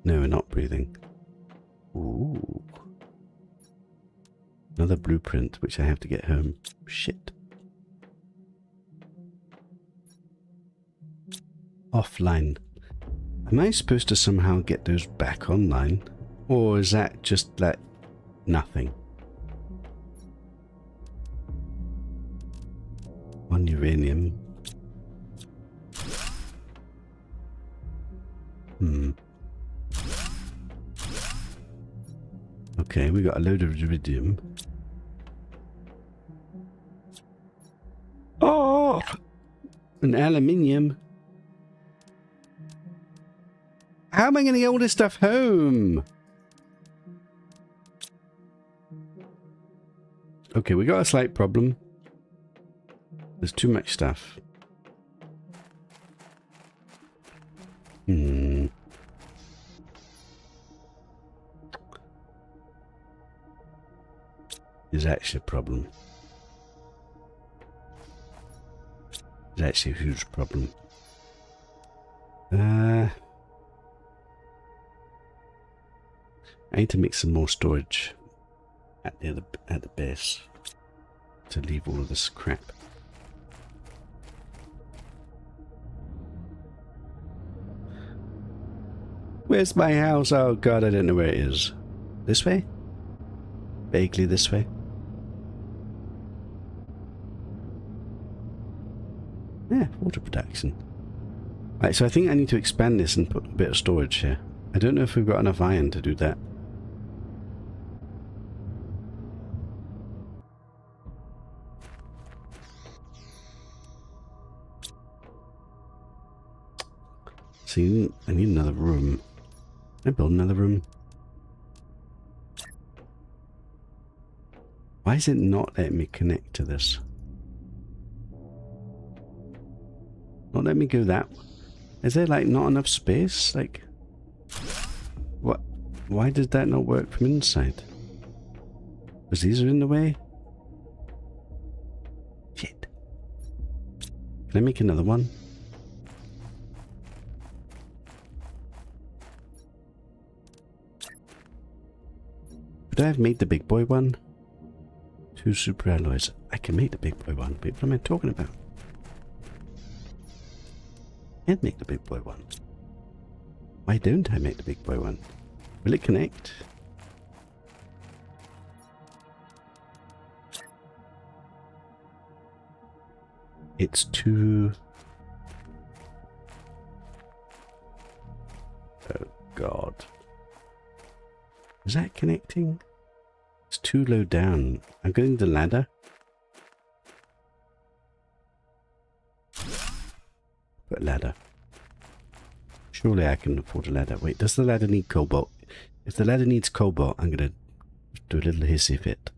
No, we're not breathing. Ooh. Another blueprint, which I have to get home. Shit. Offline. Am I supposed to somehow get those back online? Or is that just like nothing? 1 uranium. Okay, we got a load of iridium. Oh! An aluminium. How am I going to get all this stuff home? Okay, we got a slight problem. There's too much stuff. Is actually a problem. It's actually a huge problem. I need to make some more storage at the base to leave all of this crap. Where's my house? Oh god, I don't know where it is. This way? Vaguely this way. Yeah, water production. Right, so I think I need to expand this and put a bit of storage here. I don't know if we've got enough iron to do that. See, I need another room. Can I build another room? Why is it not letting me connect to this? Not letting me go that way. Is there like not enough space? Like, what? Why did that not work from inside? Because these are in the way? Shit. Can I make another one? Could I have made the big boy one? 2 super alloys. I can make the big boy one. But what am I talking about? I can't make the big boy one. Why don't I make the big boy one? Will it connect? It's too... Oh god. Is that connecting? It's too low down. I'm getting the ladder. Put a ladder. Surely I can afford a ladder. Wait, does the ladder need cobalt? If the ladder needs cobalt, I'm going to do a little hissy fit.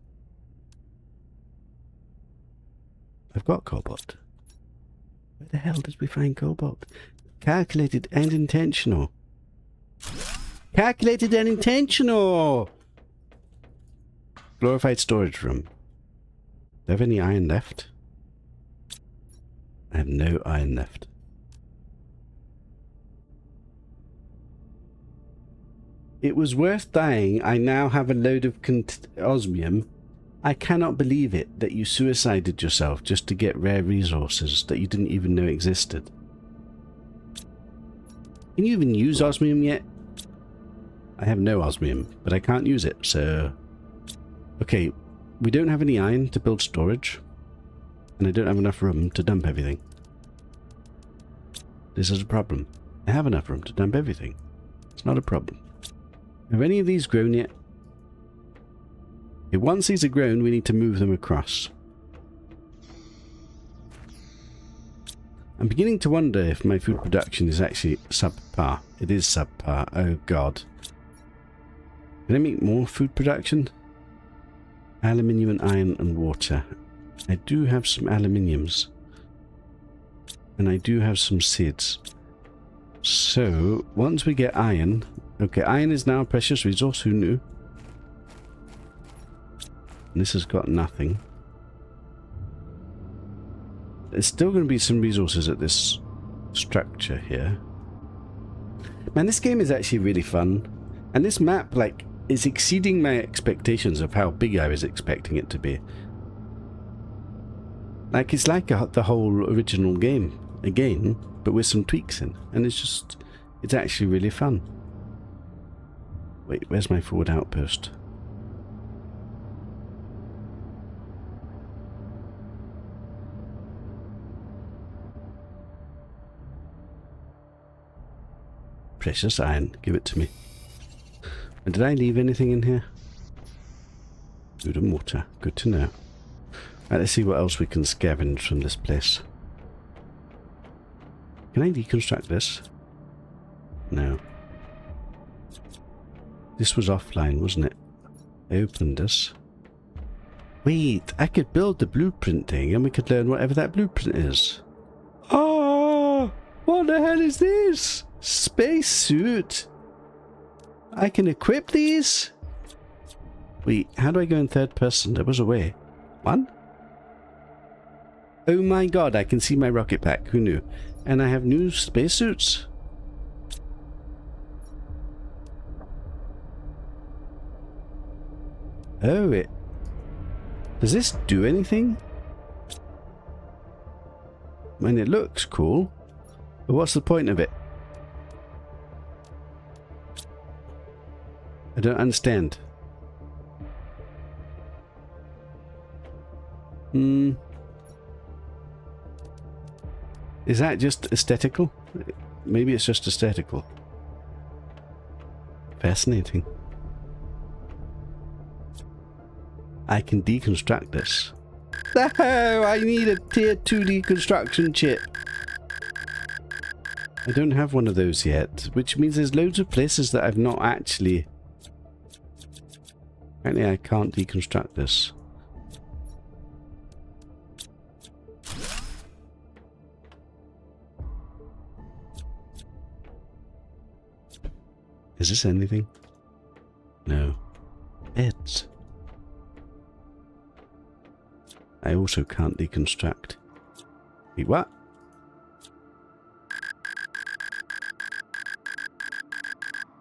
I've got cobalt. Where the hell did we find cobalt? Calculated and intentional. Calculated and intentional! Glorified storage room. Do I have any iron left? I have no iron left. It was worth dying. I now have a load of osmium. I cannot believe it that you suicided yourself just to get rare resources that you didn't even know existed. Can you even use osmium yet? I have no osmium, but I can't use it, so... Okay, we don't have any iron to build storage, and I don't have enough room to dump everything. This is a problem. I have enough room to dump everything. It's not a problem. Have any of these grown yet? Okay, once these are grown, we need to move them across. I'm beginning to wonder if my food production is actually subpar. It is subpar. Oh god. Can I make more food production? Aluminium and iron and water. I do have some aluminiums. And I do have some seeds. So, once we get iron... Okay, iron is now a precious resource, who knew? And this has got nothing. There's still going to be some resources at this structure here. Man, this game is actually really fun. And this map, like, is exceeding my expectations of how big I was expecting it to be. Like, it's like the whole original game again, but with some tweaks in. And it's actually really fun. Wait, where's my forward outpost? Precious iron, give it to me. And did I leave anything in here? Food and water, good to know. Right, let's see what else we can scavenge from this place. Can I deconstruct this? No. This was offline, wasn't it? I opened this. Wait, I could build the blueprint thing and we could learn whatever that blueprint is. Oh, what the hell is this? Spacesuit. I can equip these? Wait, how do I go in third person? There was a way. One? Oh my god, I can see my rocket pack. Who knew? And I have new spacesuits. Oh, it... Does this do anything? I mean, it looks cool. But what's the point of it? I don't understand. Is that just aesthetical? Maybe it's just aesthetical. Fascinating. I can deconstruct this. No, I need a tier 2 deconstruction chip. I don't have one of those yet, which means there's loads of places that I've not actually... Apparently I can't deconstruct this. Is this anything? No. Beds. I also can't deconstruct. Wait, what?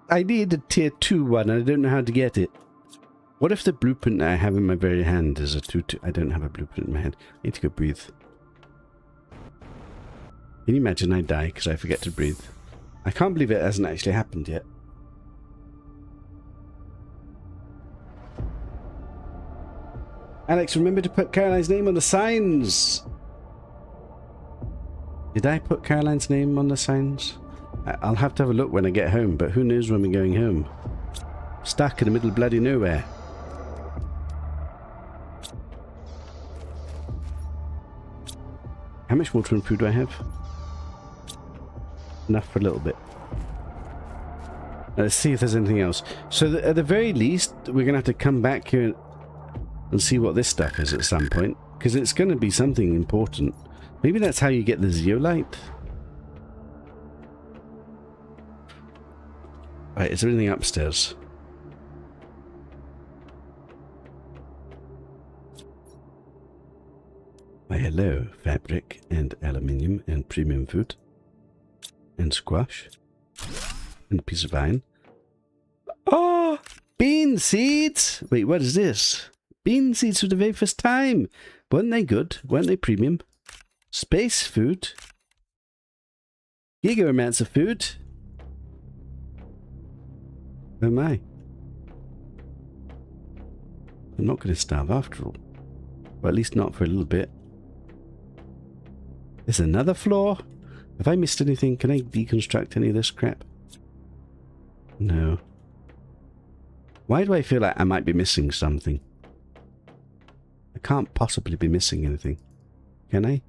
I need a tier 2 one and I don't know how to get it. What if the blueprint that I have in my very hand is a 2-2? I don't have a blueprint in my hand. I need to go breathe. Can you imagine I die because I forget to breathe? I can't believe it hasn't actually happened yet. Alex, remember to put Caroline's name on the signs! Did I put Caroline's name on the signs? I'll have to have a look when I get home, but who knows when we're going home? Stuck in the middle of bloody nowhere. How much water and food do I have? Enough for a little bit. Let's see if there's anything else. So at the very least, we're going to have to come back here and see what this stuff is at some point. Because it's going to be something important. Maybe that's how you get the zeolite. Right, is there anything upstairs? Why, hello, fabric and aluminium and premium food. And squash. And a piece of iron. Oh! Bean seeds! Wait, what is this? Bean seeds for the very first time! Weren't they good? Weren't they premium? Space food? Giga amounts of food? Oh my. I'm not going to starve after all. Or at least not for a little bit. There's another floor? Have I missed anything? Can I deconstruct any of this crap? No. Why do I feel like I might be missing something? I can't possibly be missing anything. Can I?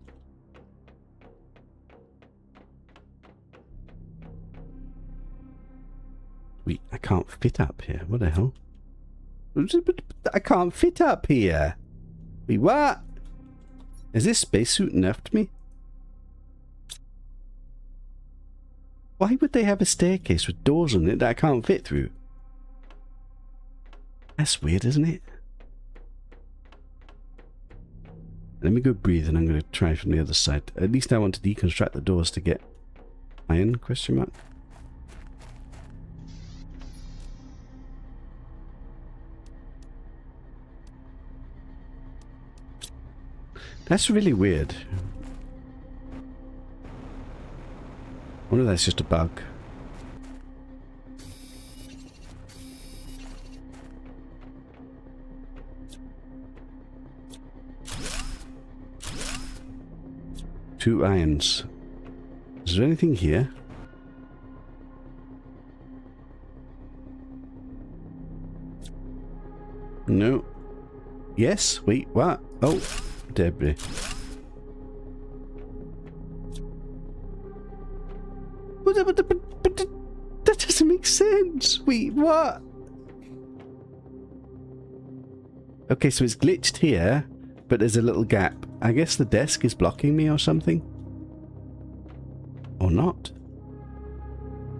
Wait, I can't fit up here. What the hell? I can't fit up here. Wait, what? Is this spacesuit nerfed me? Why would they have a staircase with doors on it that I can't fit through? That's weird, isn't it? Let me go breathe and I'm going to try from the other side. At least I want to deconstruct the doors to get iron, question mark. That's really weird. I wonder if that's just a bug. Two irons. Is there anything here? No. Yes? Wait, what? Oh, debris. But that doesn't make sense. Wait, what? Okay, so it's glitched here, but there's a little gap. I guess the desk is blocking me or something. Or not.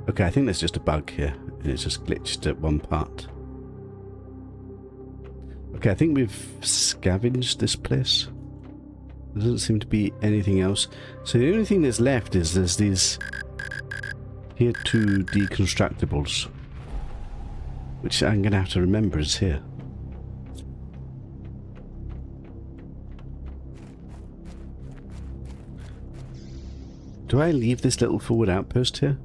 Okay, I think there's just a bug here. And it's just glitched at one part. Okay, I think we've scavenged this place. There doesn't seem to be anything else. So the only thing that's left is there's these here two deconstructibles, which I'm going to have to remember is here. Do I leave this little forward outpost here?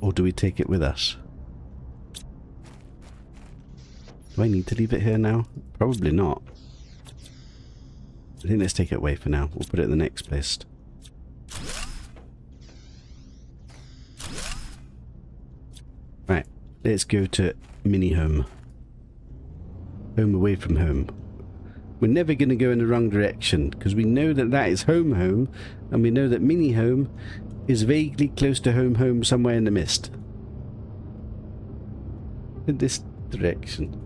Or do we take it with us? Do I need to leave it here now? Probably not. I think let's take it away for now. We'll put it in the next place. Right, let's go to mini home. Home away from home. We're never going to go in the wrong direction because we know that that is home home, and we know that mini home is vaguely close to home home somewhere in the mist. In this direction.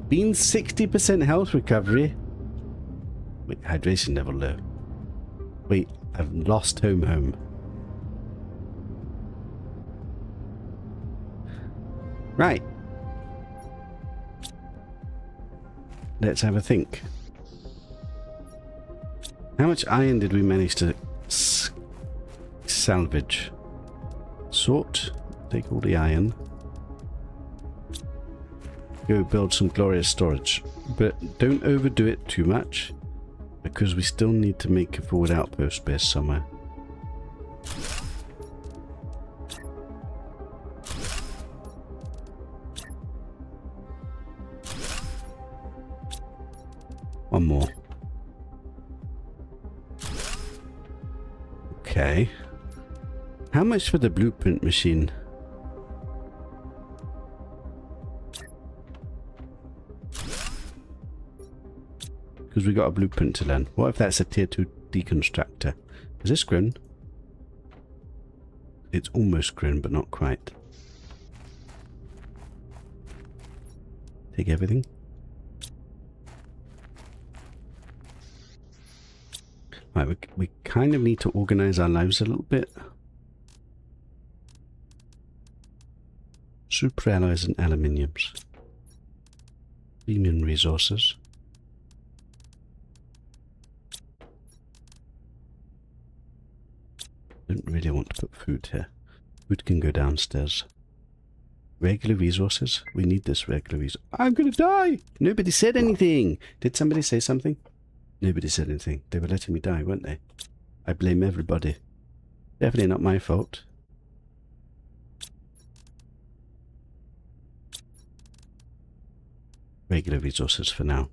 Being 60% health recovery. Wait, hydration level low. Wait, I've lost home home. Right. Let's have a think. How much iron did we manage to salvage? Sort. Take all the iron. Go build some glorious storage. But don't overdo it too much, because we still need to make a forward outpost base somewhere. One more. Okay. How much for the blueprint machine? Because we got a blueprint to learn. What if that's a tier 2 deconstructor? Is this grown? It's almost grown, but not quite. Take everything. Right, we kind of need to organize our lives a little bit. Superalloys and aluminiums. Premium resources. Don't really want to put food here. Food can go downstairs. Regular resources. We need this regular resource. I'm gonna die! Nobody said anything! Did somebody say something? Nobody said anything. They were letting me die, weren't they? I blame everybody. Definitely not my fault. Regular resources for now.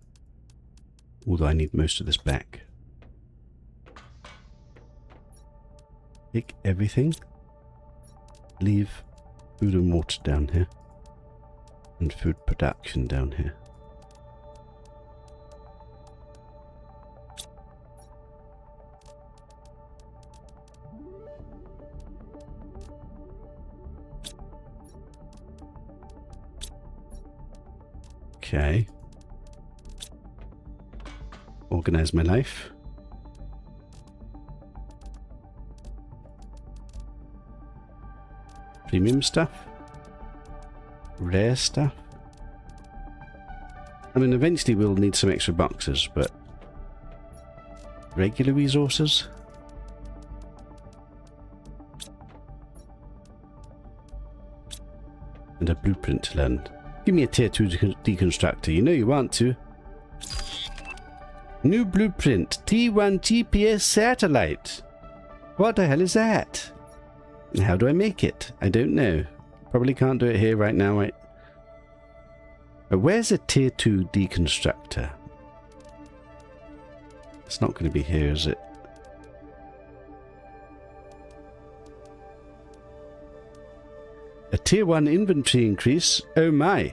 Although I need most of this back. Take everything. Leave food and water down here. And food production down here. Okay. Organize my life. Premium stuff? Rare stuff? I mean, eventually we'll need some extra boxes, but... regular resources? And a blueprint to learn. Give me a tier 2 deconstructor. You know you want to. New blueprint. T1 GPS satellite. What the hell is that? And how do I make it? I don't know. Probably can't do it here right now, right? But where's a tier 2 deconstructor? It's not going to be here, is it? A tier 1 inventory increase? Oh my!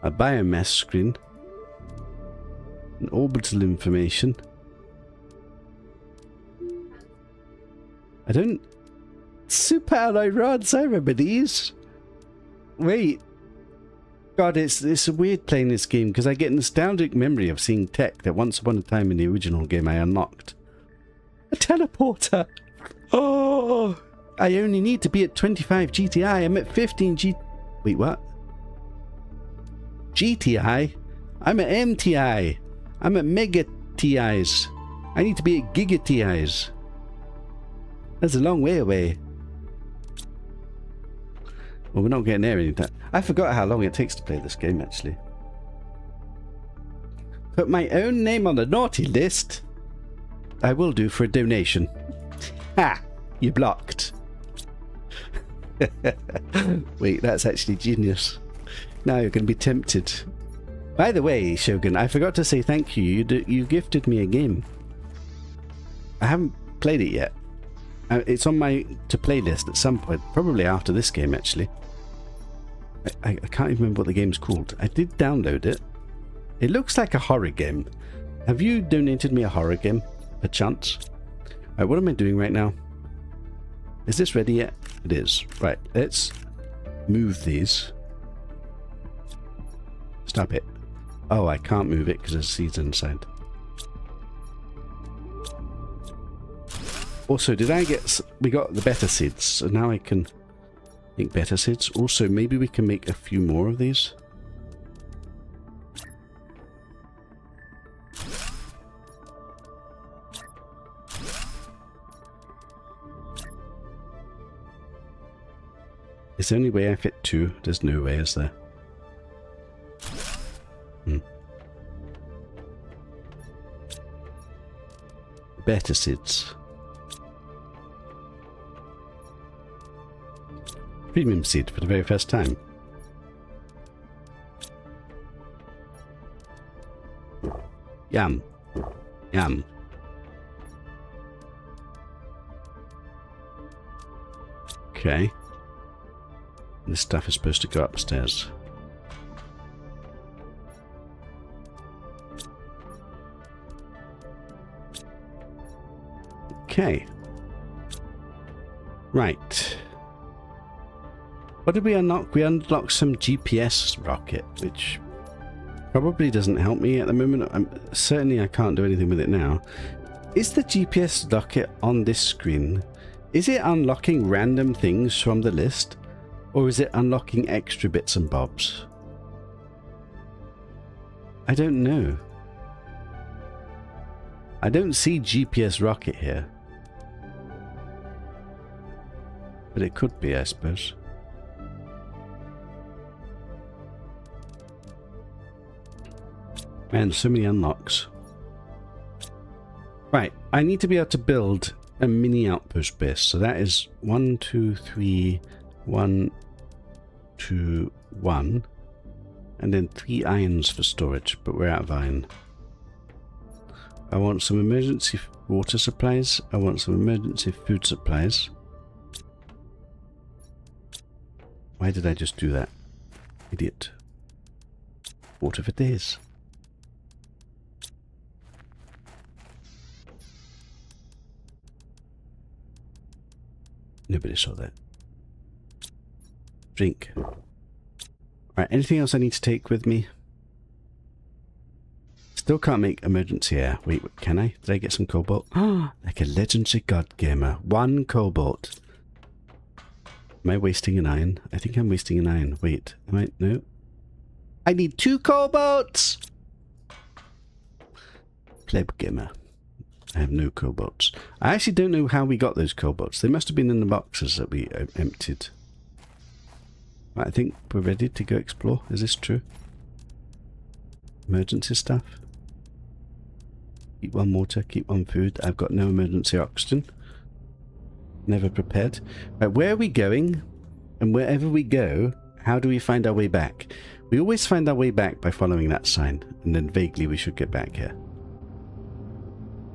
A biomass screen. An orbital information. I don't... Super alloy rods, I remember these. Wait. God, it's weird playing this game because I get nostalgic memory of seeing tech that once upon a time in the original game I unlocked. A teleporter! Oh! I only need to be at 25 GTI. I'm at 15 G... Wait, what? GTI? I'm at MTI. I'm at Mega TIs. I need to be at Giga TIs. That's a long way away. Well, we're not getting there anytime. I forgot how long it takes to play this game, actually. Put my own name on the naughty list. I will do for a donation. Ha! You blocked. Wait, that's actually genius. Now you're going to be tempted. By the way, Shogun, I forgot to say thank you. You gifted me a game. I haven't played it yet. It's on my to-play list at some point. Probably after this game, actually. I can't even remember what the game's called. I did download it. It looks like a horror game. Have you donated me a horror game, perchance? Alright, what am I doing right now? Is this ready yet? It is. Right, let's move these. Stop it. Oh, I can't move it because there's seeds inside. Also, did I get... We got the better seeds, so now I can make better seeds. Also, maybe we can make a few more of these. Is there any way I fit 2? There's no way, is there? Better seeds. Premium seed for the very first time. Yum. Yum. Okay. This stuff is supposed to go upstairs. Okay. Right. What did we unlock? We unlocked some GPS rocket, which probably doesn't help me at the moment. Certainly I can't do anything with it now. Is the GPS rocket on this screen? Is it unlocking random things from the list? Or is it unlocking extra bits and bobs? I don't know. I don't see GPS rocket here. But it could be, I suppose. Man, so many unlocks. Right, I need to be able to build a mini outpost base. So that is 1, 2, 3, 1, 2, 1. And then 3 irons for storage, but we're out of iron. I want some emergency water supplies. I want some emergency food supplies. Why did I just do that? Idiot. Water for days. Nobody saw that. Drink. Right, anything else I need to take with me? Still can't make emergency air. Wait, can I? Did I get some cobalt? Ah, like a legendary god gamer. 1 cobalt. Am I wasting an iron? I think I'm wasting an iron. Wait, am I? No. I need 2 cobalts! Pleb gamer. I have no cobalts. I actually don't know how we got those cobalts. They must have been in the boxes that we emptied. Right, I think we're ready to go explore. Is this true? Emergency stuff. Keep 1 water, keep 1 food. I've got no emergency oxygen. Never prepared. Right, where are we going? And wherever we go, how do we find our way back? We always find our way back by following that sign. And then vaguely we should get back here.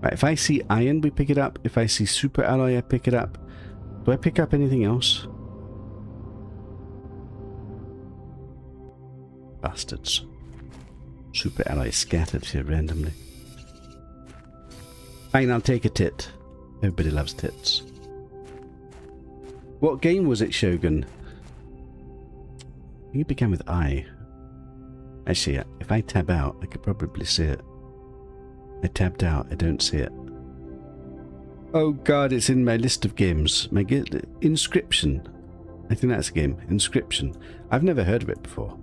Right, if I see iron, we pick it up. If I see super alloy, I pick it up. Do I pick up anything else? Bastards. Super alloy scattered here randomly. Fine, I'll take a tit. Everybody loves tits. What game was it, Shogun? I think it began with I. Actually, if I tab out, I could probably see it. I tabbed out, I don't see it. Oh god, it's in my list of games. My Inscription. I think that's a game. Inscription. I've never heard of it before.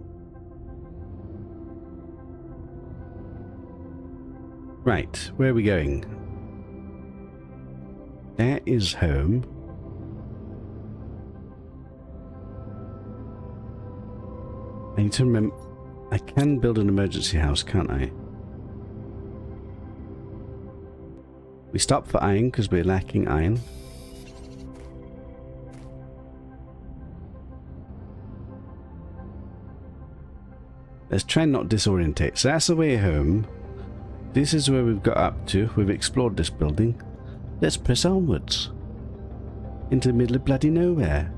Right, where are we going? There is home. I need to remember... I can build an emergency house, can't I? We stopped for iron because we're lacking iron. Let's try and not disorientate. So that's the way home. This is where we've got up to. We've explored this building. Let's press onwards. Into the middle of bloody nowhere.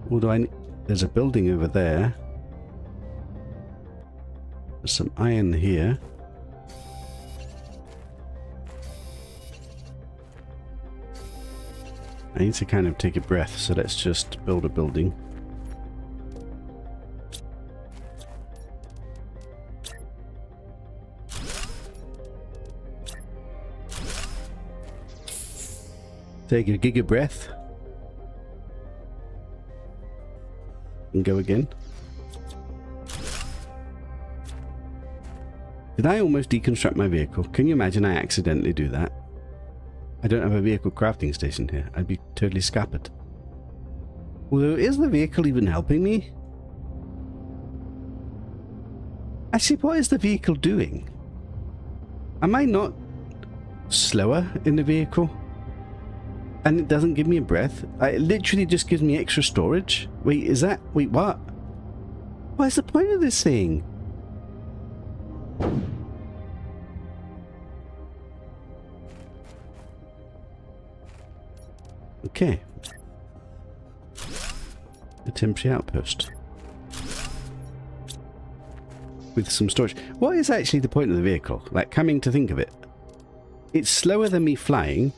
Although there's a building over there. There's some iron here. I need to kind of take a breath, so let's just build a building. Take a giga breath. And go again. Did I almost deconstruct my vehicle? Can you imagine I accidentally do that? I don't have a vehicle crafting station here. I'd be totally scuppered. Although, is the vehicle even helping me? Actually, what is the vehicle doing? Am I not slower in the vehicle? And it doesn't give me a breath? It literally just gives me extra storage? Wait, is that... Wait, what? What is the point of this thing? Okay. A temporary outpost. With some storage. What is actually the point of the vehicle? Like, coming to think of it. It's slower than me flying.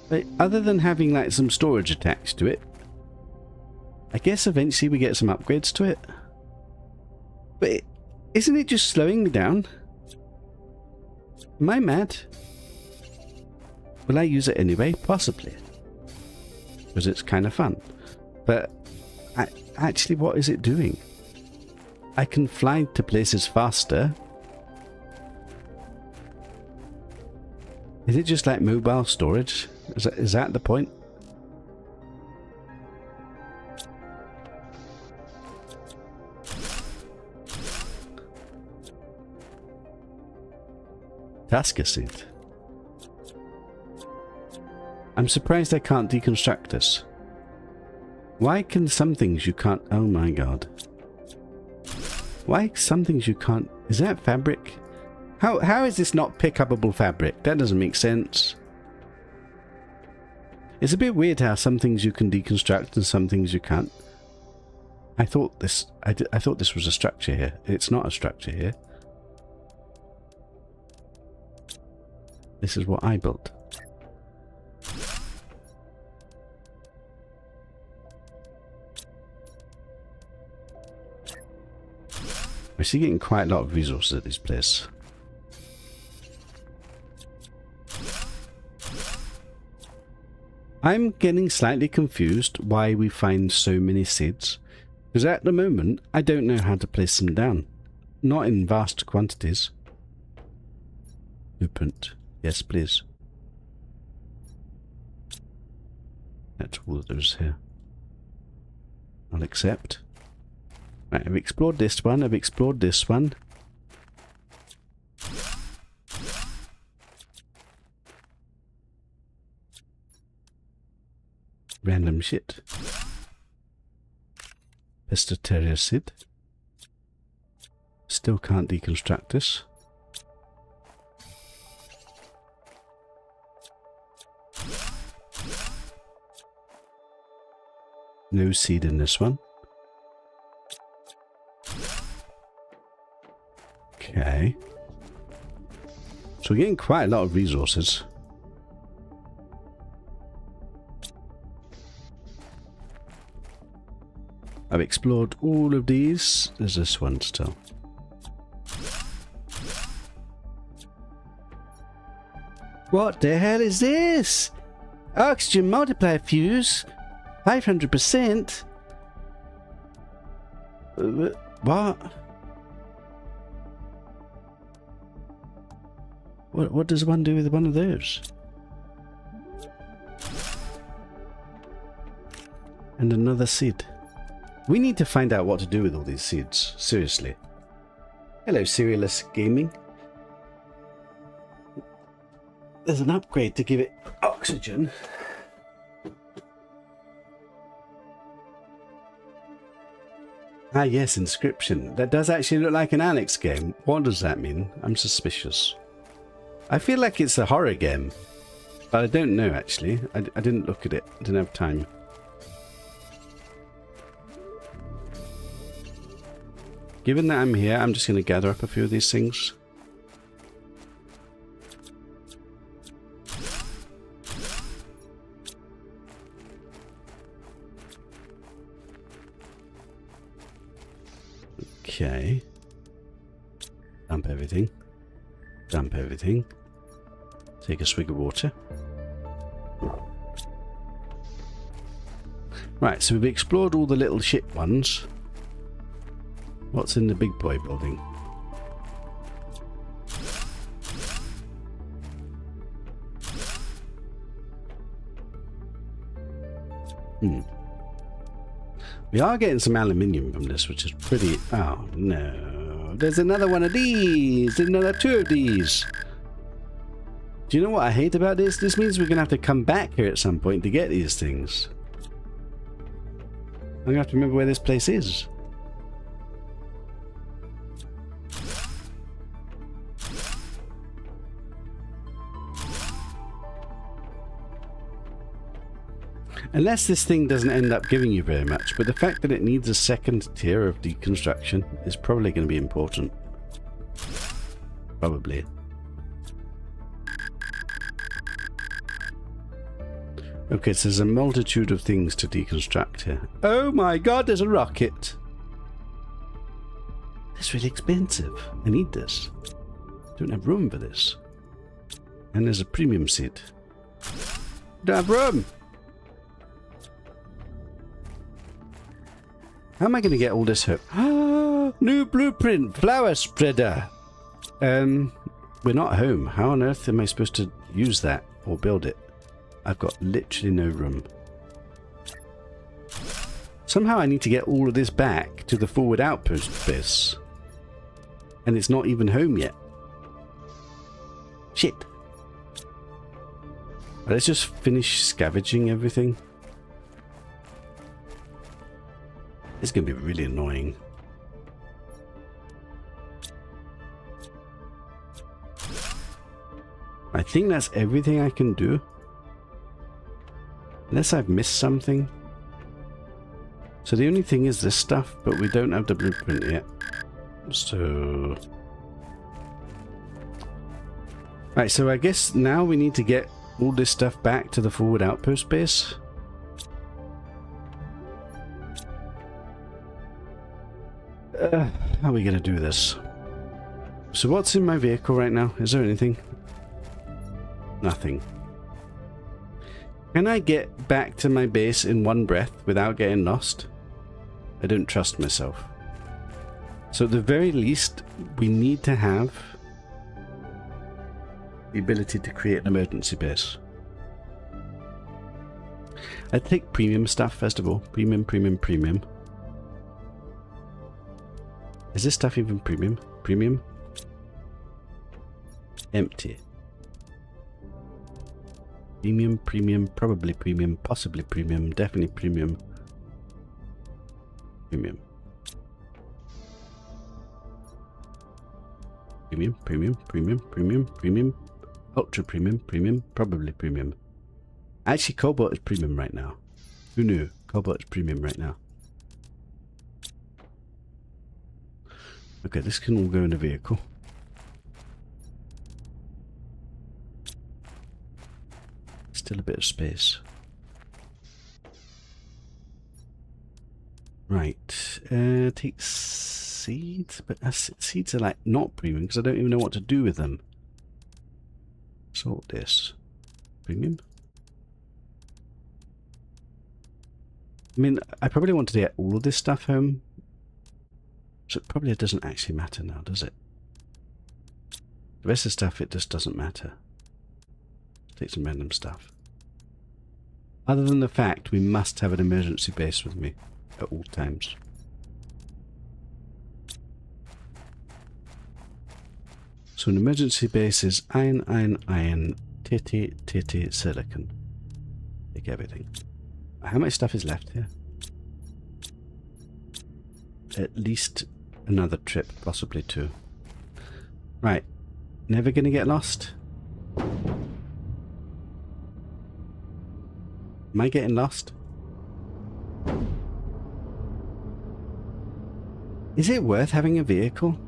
But other than having, like, some storage attached to it, I guess eventually we get some upgrades to it. But isn't it just slowing me down? Am I mad? Will I use it anyway? Possibly. Because it's kind of fun. But actually, what is it doing? I can fly to places faster. Is it just like mobile storage? Is that the point? Tasker suit. I'm surprised I can't deconstruct this. Why can some things you can't... Oh my god. Why some things you can't... Is that fabric? How is this not pick-upable fabric? That doesn't make sense. It's a bit weird how some things you can deconstruct and some things you can't. I thought this was a structure here. It's not a structure here. This is what I built. We're still getting quite a lot of resources at this place. I'm getting slightly confused why we find so many seeds, because at the moment I don't know how to place them down. Not in vast quantities. Blueprint. Yes, please. That's all of those here. I'll accept. Right, I've explored this one, I've explored this one. Random shit. Pestroteria seed. Still can't deconstruct this. No seed in this one. Okay. So we're getting quite a lot of resources. I've explored all of these. There's this one still. What the hell is this? Oxygen multiplier fuse? 500%? What? What does one do with one of those? And another seed. We need to find out what to do with all these seeds. Seriously. Hello, Serialist Gaming. There's an upgrade to give it oxygen. Ah yes, Inscription. That does actually look like an Alex game. What does that mean? I'm suspicious. I feel like it's a horror game. But I don't know actually. I didn't look at it. I didn't have time. Given that I'm here, I'm just going to gather up a few of these things. Okay. Dump everything. Dump everything. Take a swig of water. Right, so we've explored all the little shit ones. What's in the big boy building? We are getting some aluminium from this, which is pretty... Oh, no. There's another one of these! There's another two of these! Do you know what I hate about this? This means we're going to have to come back here at some point to get these things. I'm going to have to remember where this place is. Unless this thing doesn't end up giving you very much, but the fact that it needs a second tier of deconstruction is probably going to be important. Probably. Okay, so there's a multitude of things to deconstruct here. Oh my god, there's a rocket! That's really expensive. I need this. Don't have room for this. And there's a premium seat. Don't have room! How am I going to get all this hope? New blueprint, flower spreader. We're not home. How on earth am I supposed to use that or build it? I've got literally no room. Somehow I need to get all of this back to the forward outpost base. And it's not even home yet. Shit. Let's just finish scavenging everything. It's going to be really annoying. I think that's everything I can do. Unless I've missed something. So the only thing is this stuff, but we don't have the blueprint yet. So... Right, so I guess now we need to get all this stuff back to the forward outpost base. How are we going to do this? So what's in my vehicle right now? Is there anything? Nothing. Can I get back to my base in one breath without getting lost? I don't trust myself. So at the very least, we need to have the ability to create an emergency base. I'd take premium stuff first of all. Premium, premium, premium. Is this stuff even premium? Premium? Empty. Premium, premium, probably premium, possibly premium, definitely premium. Premium. Premium, premium, premium, premium, premium, ultra premium, premium, probably premium. Actually, Cobalt is premium right now. Who knew? Cobalt is premium right now. Okay, this can all go in a vehicle. Still a bit of space. Right, take seeds, but seeds are like not premium because I don't even know what to do with them. Sort this. Premium? I mean, I probably wanted to get all of this stuff home. So it probably doesn't actually matter now, does it? The rest of the stuff, it just doesn't matter. Take some random stuff. Other than the fact we must have an emergency base with me at all times. So an emergency base is iron, iron, iron, titty, titty, silicon. Take everything. How much stuff is left here? At least another trip, possibly two. Right. Never gonna get lost? Am I getting lost? Is it worth having a vehicle?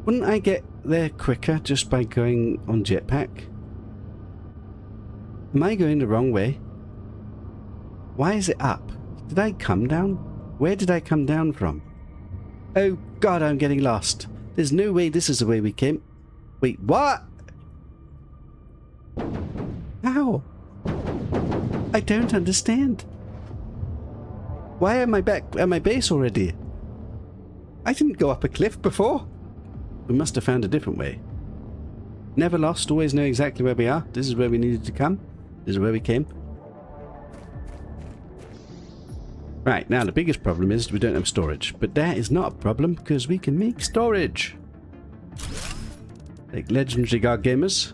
Wouldn't I get there quicker just by going on jetpack? Am I going the wrong way? Why is it up? Did I come down? Where did I come down from? Oh god, I'm getting lost. There's no way this is the way we came. Wait, what? How? I don't understand. Why am I back at my base already? I didn't go up a cliff before. We must have found a different way. Never lost, always know exactly where we are. This is where we needed to come. This is where we came. Right, now the biggest problem is we don't have storage. But that is not a problem because we can make storage. Like legendary guard gamers.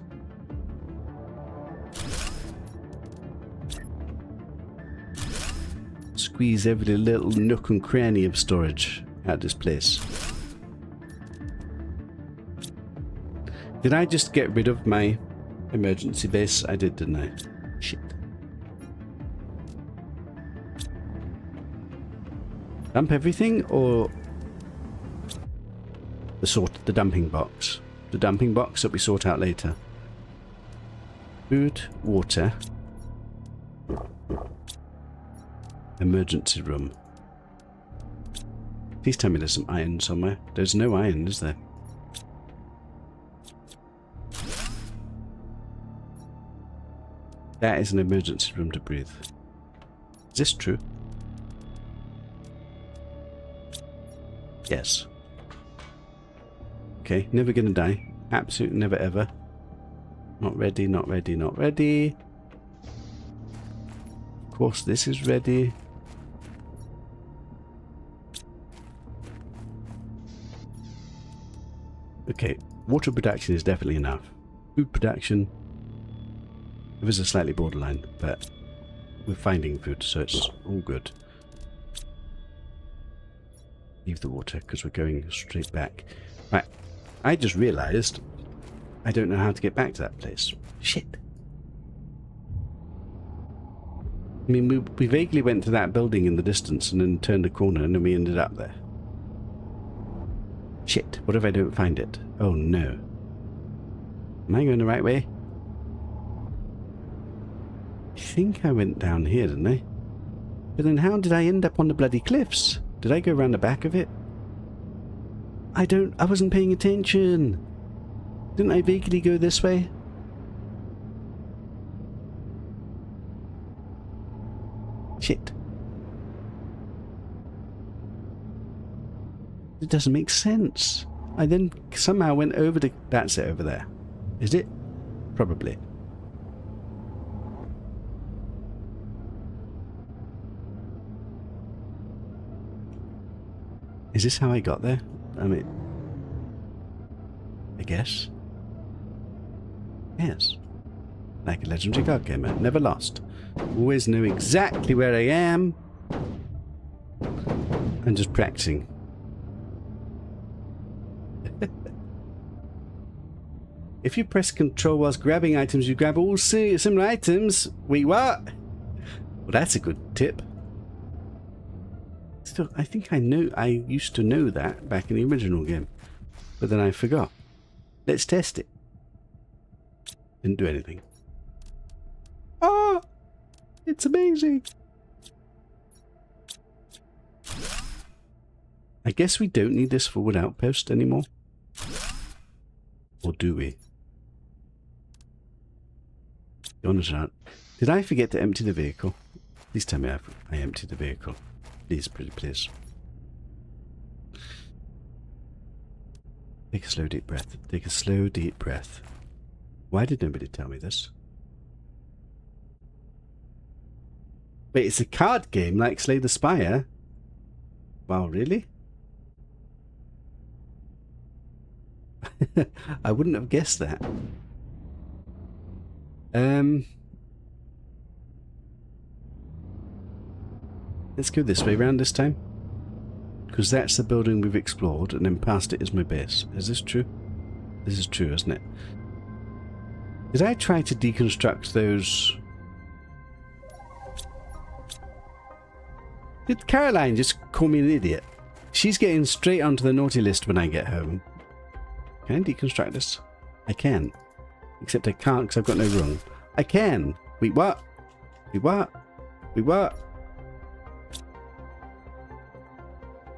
Squeeze every little nook and cranny of storage out of this place. Did I just get rid of my emergency base? I did, didn't I? Shit. Dump everything or the dumping box? The dumping box that we sort out later. Food, water. Emergency room. Please tell me there's some iron somewhere. There's no iron, is there? That is an emergency room to breathe. Is this true? Yes. Okay, never gonna die. Absolutely never ever. Not ready, not ready, not ready. Of course this is ready. Okay, water production is definitely enough. Food production, it was a slightly borderline, but we're finding food, so it's all good. Leave the water, because we're going straight back. Right, I just realised I don't know how to get back to that place. Shit. I mean, we vaguely went to that building in the distance and then turned a corner and then we ended up there. Shit, what if I don't find it? Oh no. Am I going the right way? I think I went down here, didn't I? But then how did I end up on the bloody cliffs? Did I go around the back of it? I wasn't paying attention. Didn't I vaguely go this way? It doesn't make sense. I then somehow went over to... That's it over there. Is it? Probably. Is this how I got there? I mean... I guess. Yes. Like a legendary card gamer. Never lost. Always know exactly where I am. I'm just practicing. If you press control whilst grabbing items, you grab all similar items. Wait, what? Well, that's a good tip. Still, I think I used to know that back in the original game. But then I forgot. Let's test it. Didn't do anything. Oh! It's amazing! I guess we don't need this forward outpost anymore. Or do we? The honest answer. Did I forget to empty the vehicle? Please tell me I emptied the vehicle. Please, pretty please. Take a slow deep breath. Take a slow deep breath. Why did nobody tell me this? Wait, it's a card game like Slay the Spire? Wow, really? I wouldn't have guessed that. Let's go this way round this time. Because that's the building we've explored, and then past it is my base. Is this true? This is true, isn't it? Did I try to deconstruct those... Did Caroline just call me an idiot? She's getting straight onto the naughty list when I get home. Can I deconstruct this? I can. Except I can't because I've got no room. I can! Wait, what? Wait, what? Wait, what?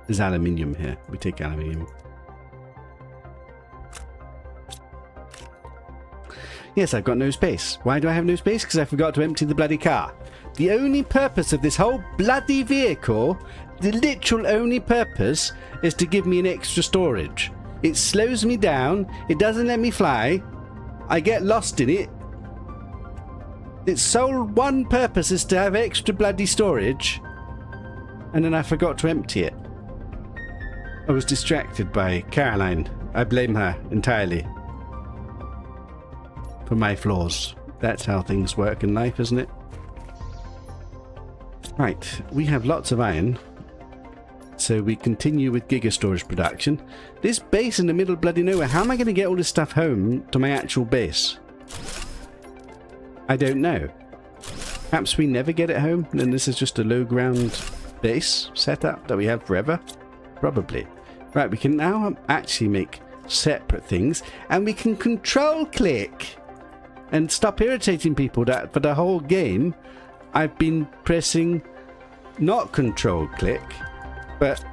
There's aluminium here. We take aluminium. Yes, I've got no space. Why do I have no space? Because I forgot to empty the bloody car. The only purpose of this whole bloody vehicle, the literal only purpose, is to give me an extra storage. It slows me down. It doesn't let me fly. I get lost in it. Its sole one purpose is to have extra bloody storage. And then I forgot to empty it. I was distracted by Caroline. I blame her entirely for my flaws. That's how things work in life, isn't it? Right, we have lots of iron. So we continue with Giga Storage production. This base in the middle of bloody nowhere, how am I going to get all this stuff home to my actual base? I don't know. Perhaps we never get it home, and this is just a low ground base setup that we have forever? Probably. Right, we can now actually make separate things, and we can control click and stop irritating people that for the whole game I've been pressing not control click, but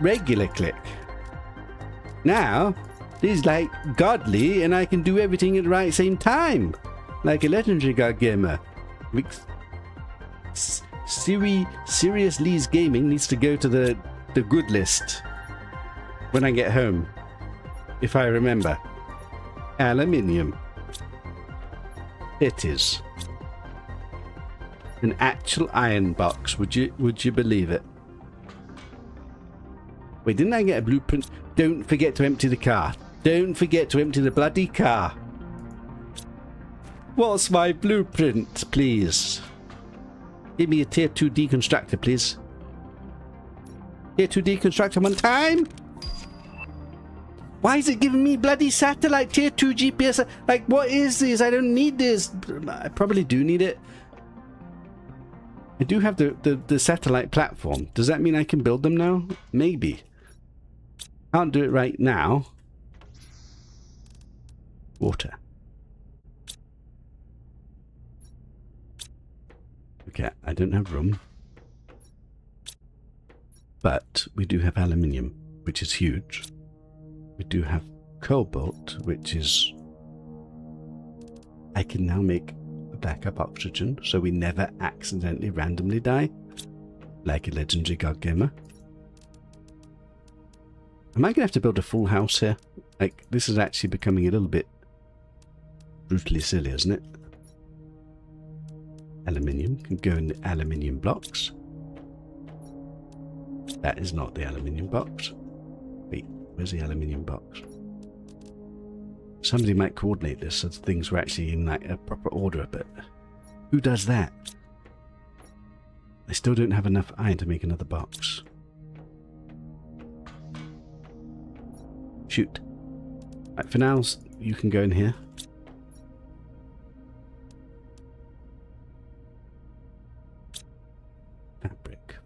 regular click. Now, this is like godly, and I can do everything at the right same time, like a legendary god gamer. Serious Lee's Gaming needs to go to the good list when I get home, if I remember. Aluminium. It is an actual iron box. Would you believe it? Wait, didn't I get a blueprint? Don't forget to empty the car. Don't forget to empty the bloody car. What's my blueprint, please? Give me a tier 2 deconstructor, please. Tier 2 deconstructor one time? Why is it giving me bloody satellite tier 2 GPS? Like, what is this? I don't need this. I probably do need it. I do have the satellite platform. Does that mean I can build them now? Maybe. Can't do it right now. Water. Okay, I don't have room. But we do have aluminium, which is huge. We do have cobalt, which is... I can now make a backup oxygen, so we never accidentally randomly die, like a legendary god gamer. Am I going to have to build a full house here? Like, this is actually becoming a little bit brutally silly, isn't it? Aluminium can go in the aluminium blocks. That is not the aluminium box. Wait, where's the aluminium box? Somebody might coordinate this so things were actually in like a proper order, but who does that? I still don't have enough iron to make another box. Shoot. Right, for now, you can go in here.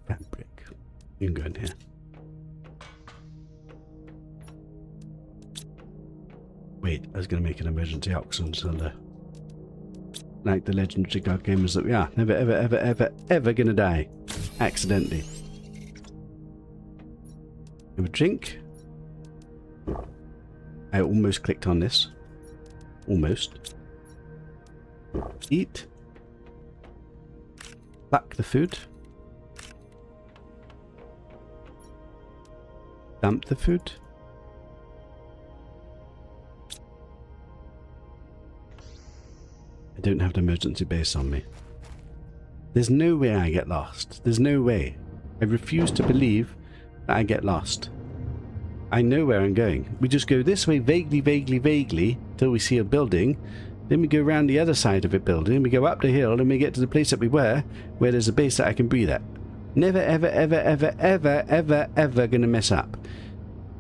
Fabric. You can go in here. Wait, I was going to make an emergency oxygen cylinder. Like the legendary god gamers that we are. Never, ever going to die. Accidentally. Have a drink. I almost clicked on this. Almost. Eat. Pluck the food. Dump the food. I don't have an emergency base on me. There's no way I get lost. There's no way. I refuse to believe that I get lost. I know where I'm going. We just go this way vaguely till we see a building. Then we go around the other side of a building. We go up the hill and we get to the place that we were, where there's a base that I can breathe at. Never, ever gonna mess up.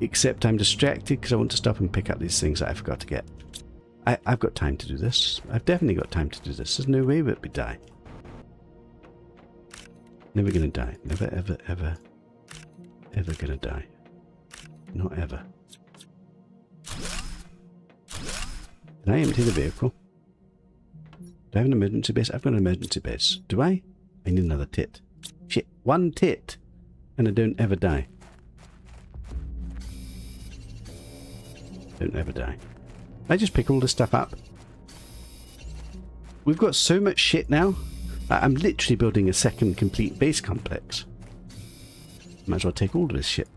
Except I'm distracted because I want to stop and pick up these things that I forgot to get. I've got time to do this. I've definitely got time to do this. There's no way that we die. Never gonna die. Never, ever gonna die. Not ever. Did I empty the vehicle? Do I have an emergency base? I've got an emergency base. Do I? I need another tit. Shit, one tit, and I don't ever die. Don't ever die. I just pick all this stuff up. We've got so much shit now. I'm literally building a second complete base complex. Might as well take all of this shit.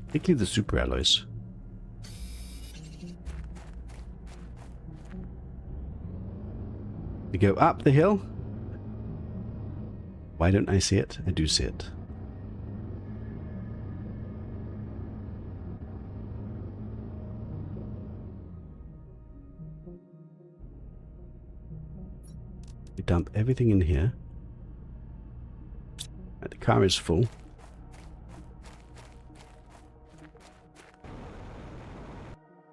Particularly the super alloys. We go up the hill. Why don't I see it? I do see it. We dump everything in here. Right, the car is full.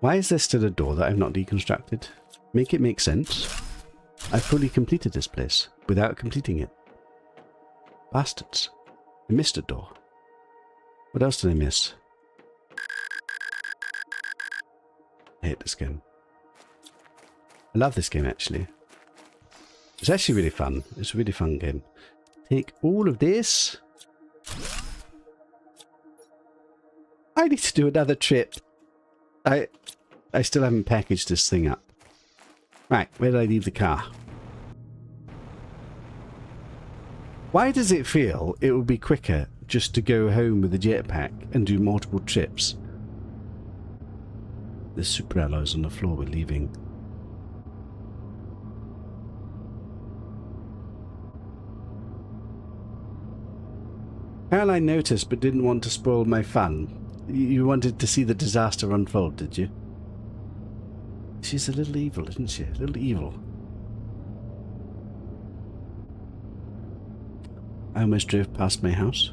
Why is there still a door that I've not deconstructed? Make it make sense. I fully completed this place without completing it. Bastards. I missed a door. What else did I miss? I hate this game. I love this game actually. It's actually really fun. It's a really fun game. Take all of this. I need to do another trip. I still haven't packaged this thing up. Right, where did I leave the car? Why does it feel it would be quicker just to go home with a jetpack and do multiple trips? There's super alloys on the floor we're leaving. Caroline noticed but didn't want to spoil my fun. You wanted to see the disaster unfold, did you? She's a little evil, isn't she? A little evil. I almost drove past my house.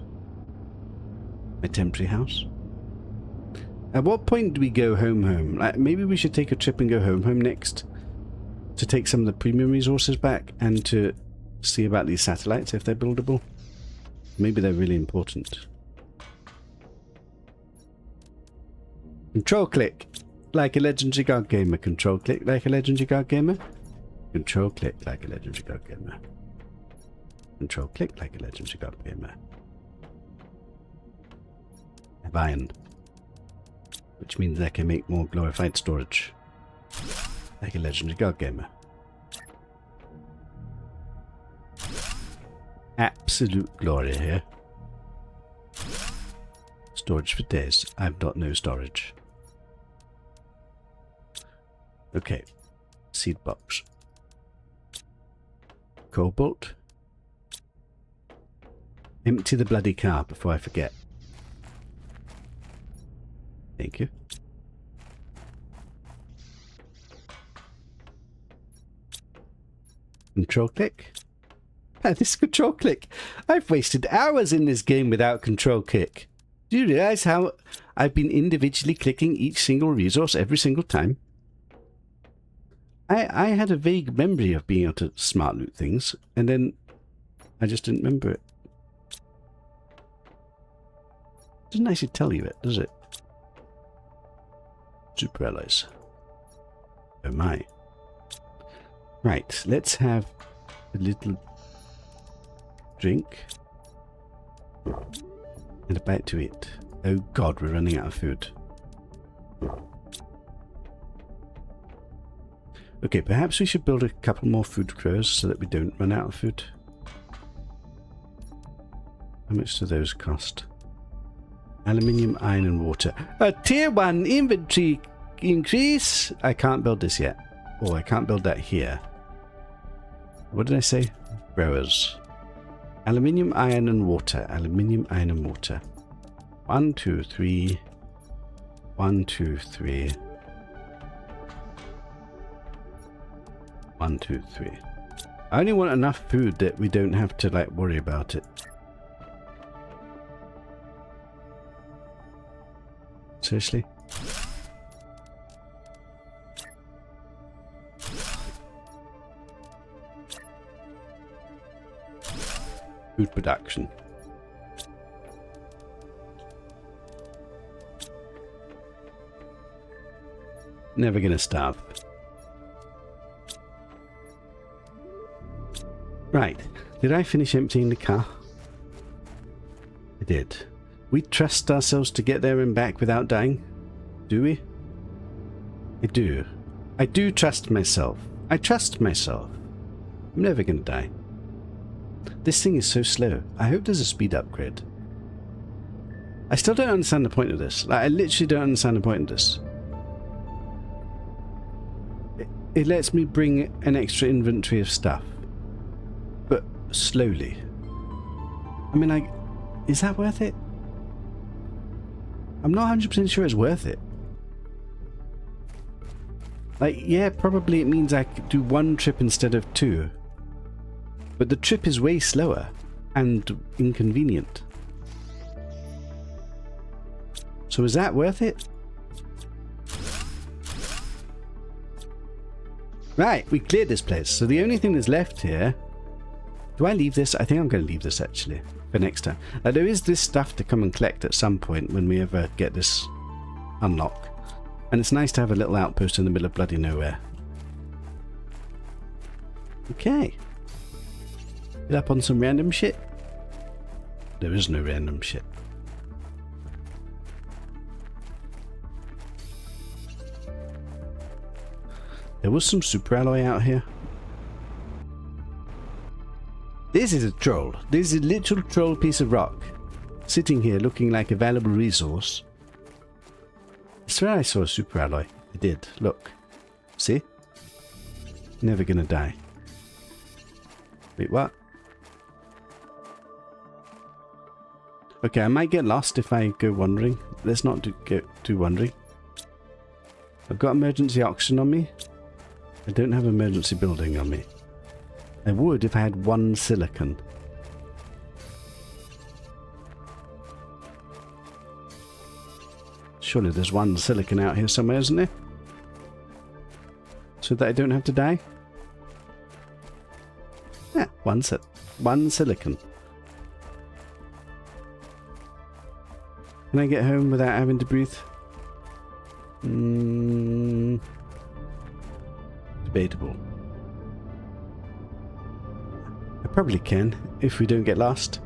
My temporary house. At what point do we go home? Like, maybe we should take a trip and go home next. To take some of the premium resources back and to see about these satellites if they're buildable. Maybe they're really important. Control click. Like a legendary god gamer. Control click like a legendary god gamer. Control click like a legendary god gamer. Control click like a legendary god gamer. I have iron. Which means I can make more glorified storage. Like a legendary god gamer. Absolute glory here. Storage for days. I've got no storage. Okay. Seed box. Cobalt. Empty the bloody car before I forget. Thank you. Control click. This control click. I've wasted hours in this game without control click. Do you realize how I've been individually clicking each single resource every single time? I had a vague memory of being able to smart loot things, and then I just didn't remember it. Doesn't actually tell you it, does it? Super alloys. Oh my. Right, let's have a little drink and a bite to eat. Oh god, we're running out of food. Okay, perhaps we should build a couple more food crows so that we don't run out of food. How much do those cost? Aluminium, iron and water. A tier 1 inventory increase! I can't build this yet. Oh, I can't build that here. What did I say? Growers. Aluminium, iron and water. Aluminium, iron and water. 1, 2, 3. 1, 2, 3. 1, 2, 3. I only want enough food that we don't have to like worry about it. Seriously? Food production. Never gonna starve. Right. Did I finish emptying the car? I did. We trust ourselves to get there and back without dying? Do we? I do. I do trust myself. I trust myself. I'm never gonna die. This thing is so slow. I hope there's a speed upgrade. I still don't understand the point of this. Like, I literally don't understand the point of this. It lets me bring an extra inventory of stuff. But slowly. I mean, like, is that worth it? I'm not 100% sure it's worth it. Like, yeah, probably it means I could do 1 trip instead of 2. But the trip is way slower and inconvenient. So is that worth it? Right, we cleared this place. So the only thing that's left here... Do I leave this? I think I'm going to leave this actually for next time. There is this stuff to come and collect at some point when we ever get this unlocked. And it's nice to have a little outpost in the middle of bloody nowhere. Okay. Get up on some random shit. There is no random shit. There was some super alloy out here. This is a troll. This is a literal troll piece of rock. Sitting here looking like a valuable resource. I swear I saw a super alloy. I did. Look. See? Never gonna die. Wait, what? Okay, I might get lost if I go wandering. Let's not do wandering. I've got emergency oxygen on me. I don't have emergency building on me. I would if I had 1 silicon. Surely there's 1 silicon out here somewhere, isn't there? So that I don't have to die? Yeah, 1 silicon. Can I get home without having to breathe? Debatable. I probably can, if we don't get lost.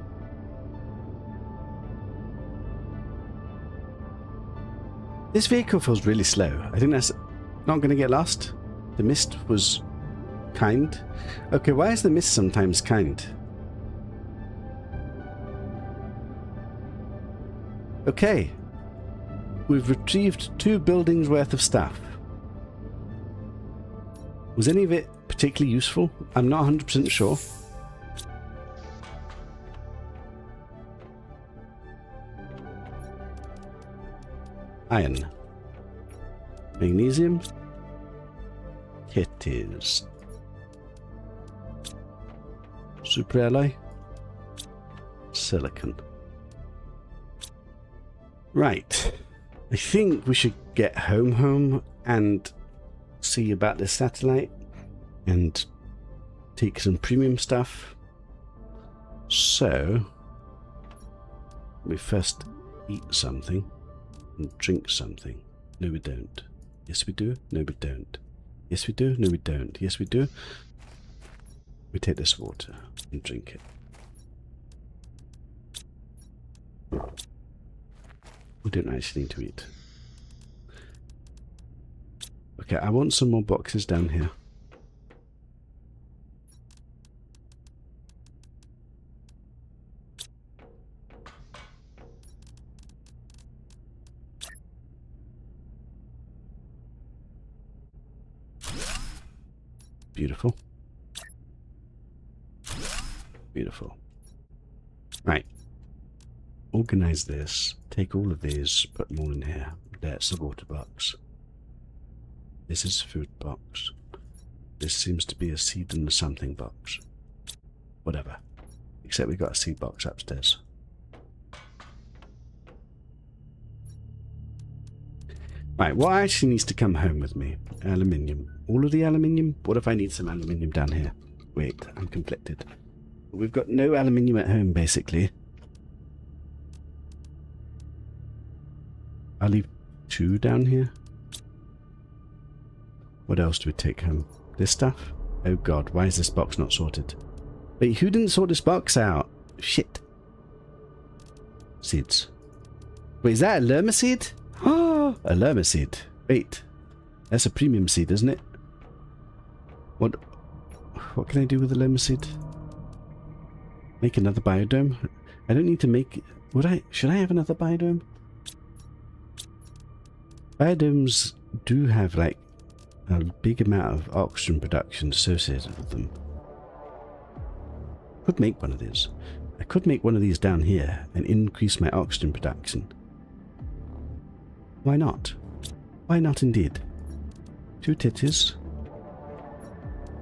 This vehicle feels really slow. I think that's not going to get lost. The mist was kind. Okay, why is the mist sometimes kind? Okay. We've retrieved 2 buildings worth of stuff. Was any of it particularly useful? I'm not 100% sure. Iron. Magnesium. Kitties. Super alloy. Silicon. Right. I think we should get home and see about this satellite and take some premium stuff. So we first eat something and drink something. No, we don't. Yes, we do. No, we don't. Yes, we do. No, we don't. Yes, we do. We take this water and drink it. We don't actually need to eat. Okay, I want some more boxes down here. Beautiful. Beautiful. Right. Organize this. Take all of these, put them all in here. That's the water box. This is a food box. This seems to be a seed and a something box. Whatever. Except we've got a seed box upstairs. Right, what actually needs to come home with me? Aluminium. All of the aluminium? What if I need some aluminium down here? Wait, I'm conflicted. We've got no aluminium at home, basically. I'll leave 2 down here. What else do we take home? This stuff? Oh god, why is this box not sorted? Wait, who didn't sort this box out? Shit. Seeds. Wait, is that a lerma seed? Oh, a lerma seed. Wait, that's a premium seed, isn't it? What can I do with a lerma seed? Make another biodome? I don't need to make... Should I have another biodome? Biodomes do have like a big amount of oxygen production associated with them. Could make one of these. I could make one of these down here and increase my oxygen production. Why not? Why not indeed? 2 titties.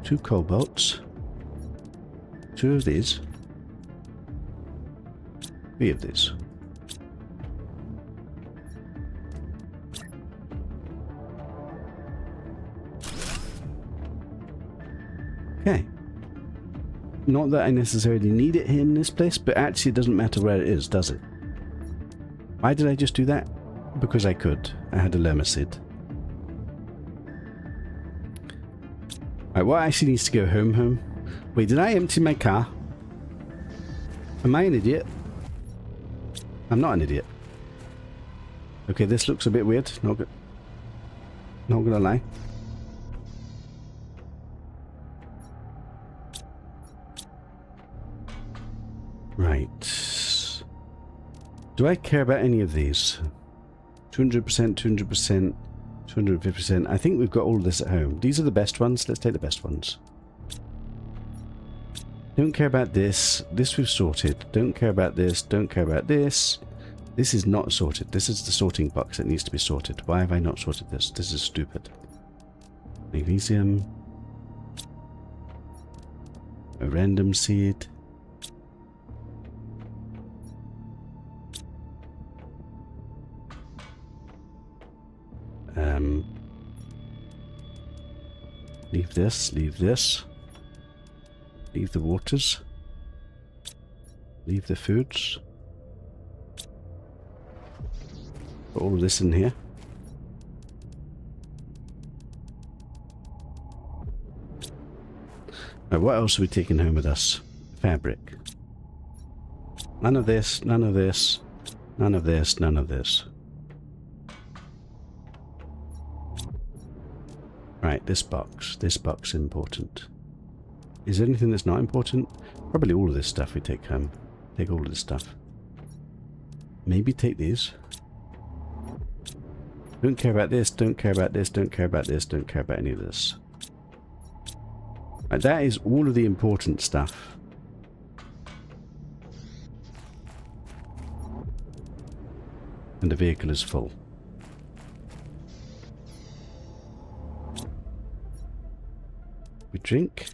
2 cobalts. 2 of these. 3 of these. Okay. Not that I necessarily need it here in this place, but actually it doesn't matter where it is, does it? Why did I just do that? Because I could. I had a lerma seed. Right, what actually needs to go home? Wait, did I empty my car? Am I an idiot? I'm not an idiot. Okay, this looks a bit weird. Not gonna lie. Right. Do I care about any of these? 200%, 200%, 250%. I think we've got all of this at home. These are the best ones. Let's take the best ones. Don't care about this. This we've sorted. Don't care about this. Don't care about this. This is not sorted. This is the sorting box that needs to be sorted. Why have I not sorted this? This is stupid. Magnesium. A random seed. Leave this, leave this. Leave the waters. Leave the foods. Put all of this in here. Now, what else are we taking home with us? Fabric. None of this, none of this, none of this, none of this. Right, this box is important. Is there anything that's not important? Probably all of this stuff we take home. Take all of this stuff. maybe take these. Don't care about this, don't care about this, don't care about this, don't care about any of this. Right, that is all of the important stuff. And the vehicle is full. We drink.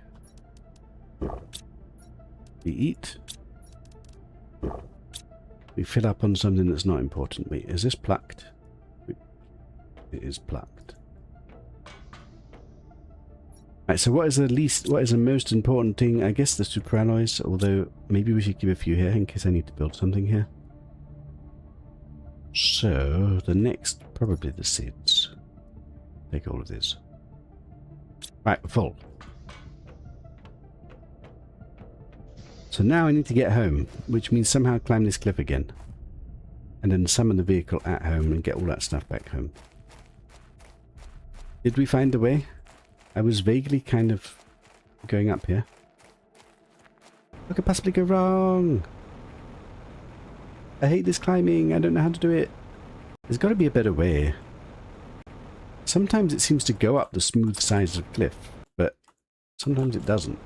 We eat. We fill up on something that's not important. Wait, is this plucked? It is plucked. Right, so what is the most important thing? I guess the superalloys, although maybe we should keep a few here in case I need to build something here. So, the next, probably the seeds. Take all of this. Right, full. So now I need to get home, which means somehow climb this cliff again. And then summon the vehicle at home and get all that stuff back home. Did we find the way? I was vaguely kind of going up here. What could possibly go wrong? I hate this climbing. I don't know how to do it. There's got to be a better way. Sometimes it seems to go up the smooth sides of the cliff, but sometimes it doesn't.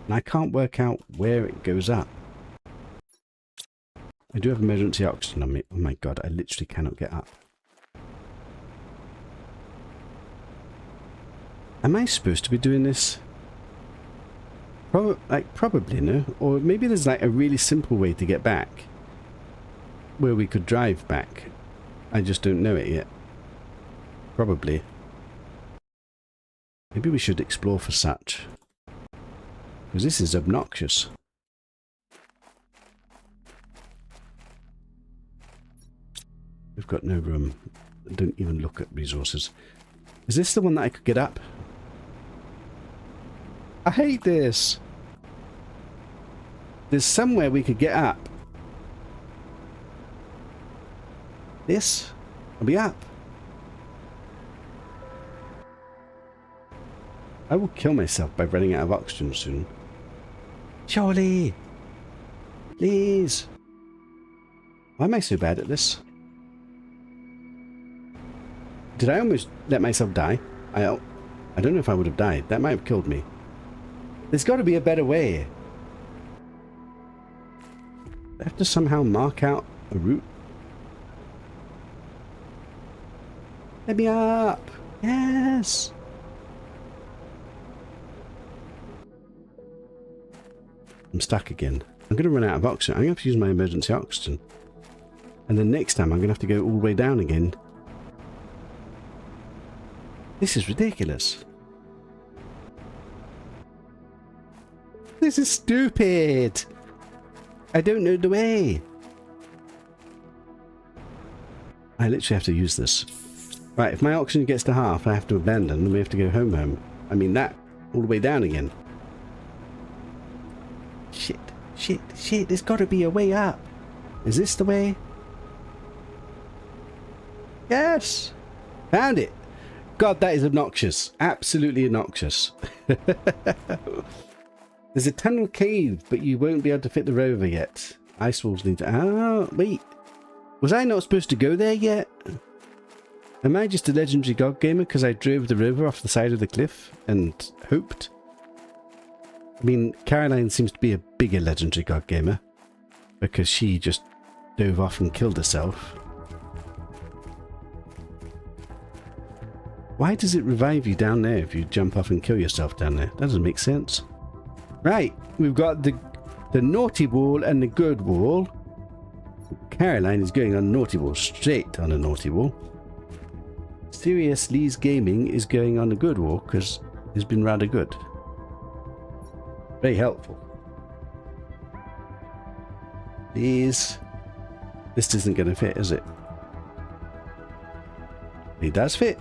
And I can't work out where it goes up. I do have emergency oxygen on me. Oh my god, I literally cannot get up. Am I supposed to be doing this? Probably no. Or maybe there's like a really simple way to get back. Where we could drive back. I just don't know it yet. Probably. Maybe we should explore for such. Because this is obnoxious. We've got no room. Don't even look at resources. Is this the one that I could get up? I hate this. There's somewhere we could get up. This? I'll be up. I will kill myself by running out of oxygen soon. Surely! Please! Why am I so bad at this? Did I almost let myself die? I don't know if I would have died. That might have killed me. There's got to be a better way. I have to somehow mark out a route. Let me up! Yes! I'm stuck again. I'm going to run out of oxygen. I'm going to have to use my emergency oxygen. And then next time I'm going to have to go all the way down again. This is ridiculous. This is stupid. I don't know the way. I literally have to use this. Right, if my oxygen gets to half, I have to abandon and we have to go home. I mean that all the way down again. Shit, shit, shit. There's got to be a way up. Is this the way? Yes. Found it. God, that is obnoxious. Absolutely obnoxious. There's a tunnel cave, but you won't be able to fit the rover yet. Ice walls need to... Oh, wait. Was I not supposed to go there yet? Am I just a legendary god gamer because I drove the rover off the side of the cliff and hoped? I mean, Caroline seems to be a bigger legendary god gamer because she just dove off and killed herself. Why does it revive you down there if you jump off and kill yourself down there? That doesn't make sense. Right, we've got the naughty wall and the good wall. Caroline is going on naughty wall, straight on a naughty wall. Serious Lee's Gaming is going on a good wall because it's been rather good. Very helpful. Please. This isn't going to fit, is it? It does fit.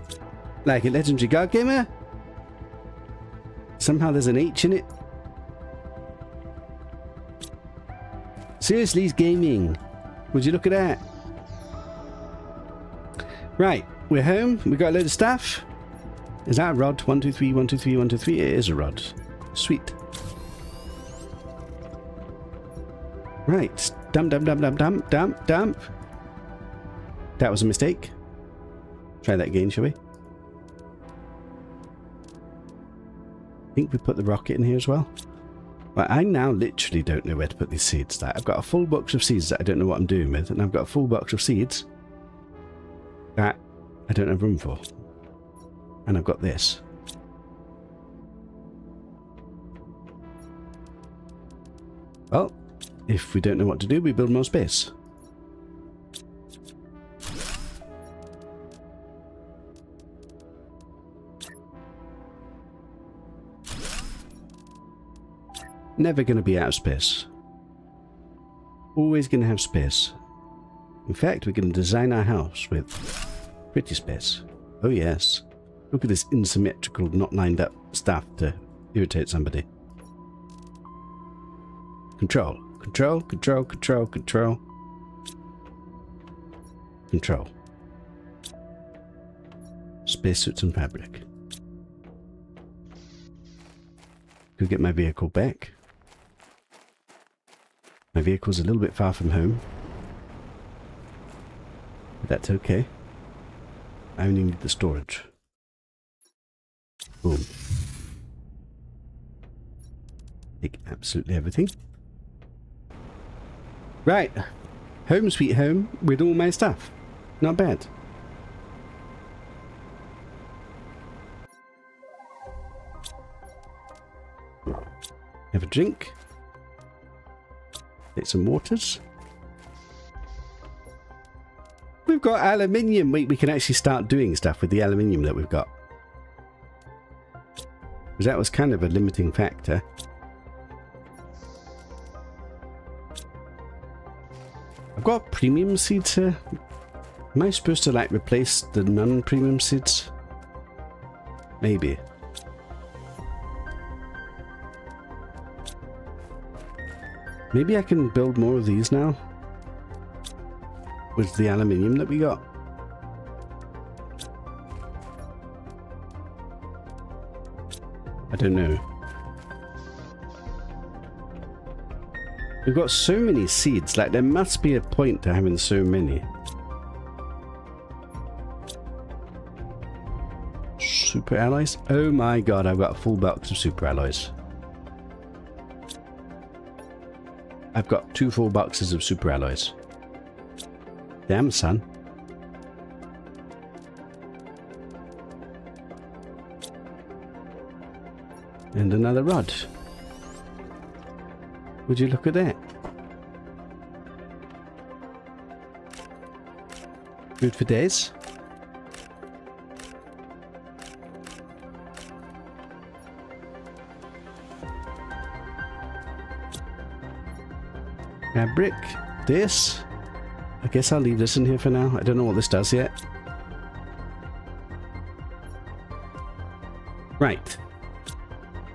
Like a legendary god gamer. Somehow there's an H in it. Seriously, he's gaming. Would you look at that? Right, we're home. We got a load of stuff. Is that a rod? 1, 2, 3, 1, 2, 3, 1, 2, 3. It is a rod. Sweet. Right, Dump, dump, dump, dump, dump, dump, dump. That was a mistake. Try that again, shall we? I think we put the rocket in here as well. Right, I now literally don't know where to put these seeds. Like, I've got a full box of seeds that I don't know what I'm doing with, and I've got a full box of seeds that I don't have room for. And I've got this. Well, if we don't know what to do, we build more space. Never going to be out of space. Always going to have space. In fact, we're going to design our house with pretty space. Oh yes. Look at this asymmetrical, not lined up stuff to irritate somebody. Control. Control, control, control, control. Control. Spacesuits and fabric. Could get my vehicle back. My vehicle's a little bit far from home. But that's okay. I only need the storage. Boom. Take absolutely everything. Right. Home sweet home with all my stuff. Not bad. Have a drink. Get some waters. We've got aluminium. We can actually start doing stuff with the aluminium that we've got. Because that was kind of a limiting factor. I've got premium seeds here. Am I supposed to like replace the non-premium seeds? Maybe. Maybe I can build more of these now. With the aluminium that we got. I don't know. We've got so many seeds, like there must be a point to having so many. Super alloys? Oh my god, I've got a full box of super alloys. I've got 2 full boxes of super alloys. Damn, son. And another rod. Would you look at that? Good for days. Fabric. This. I guess I'll leave this in here for now. I don't know what this does yet. Right.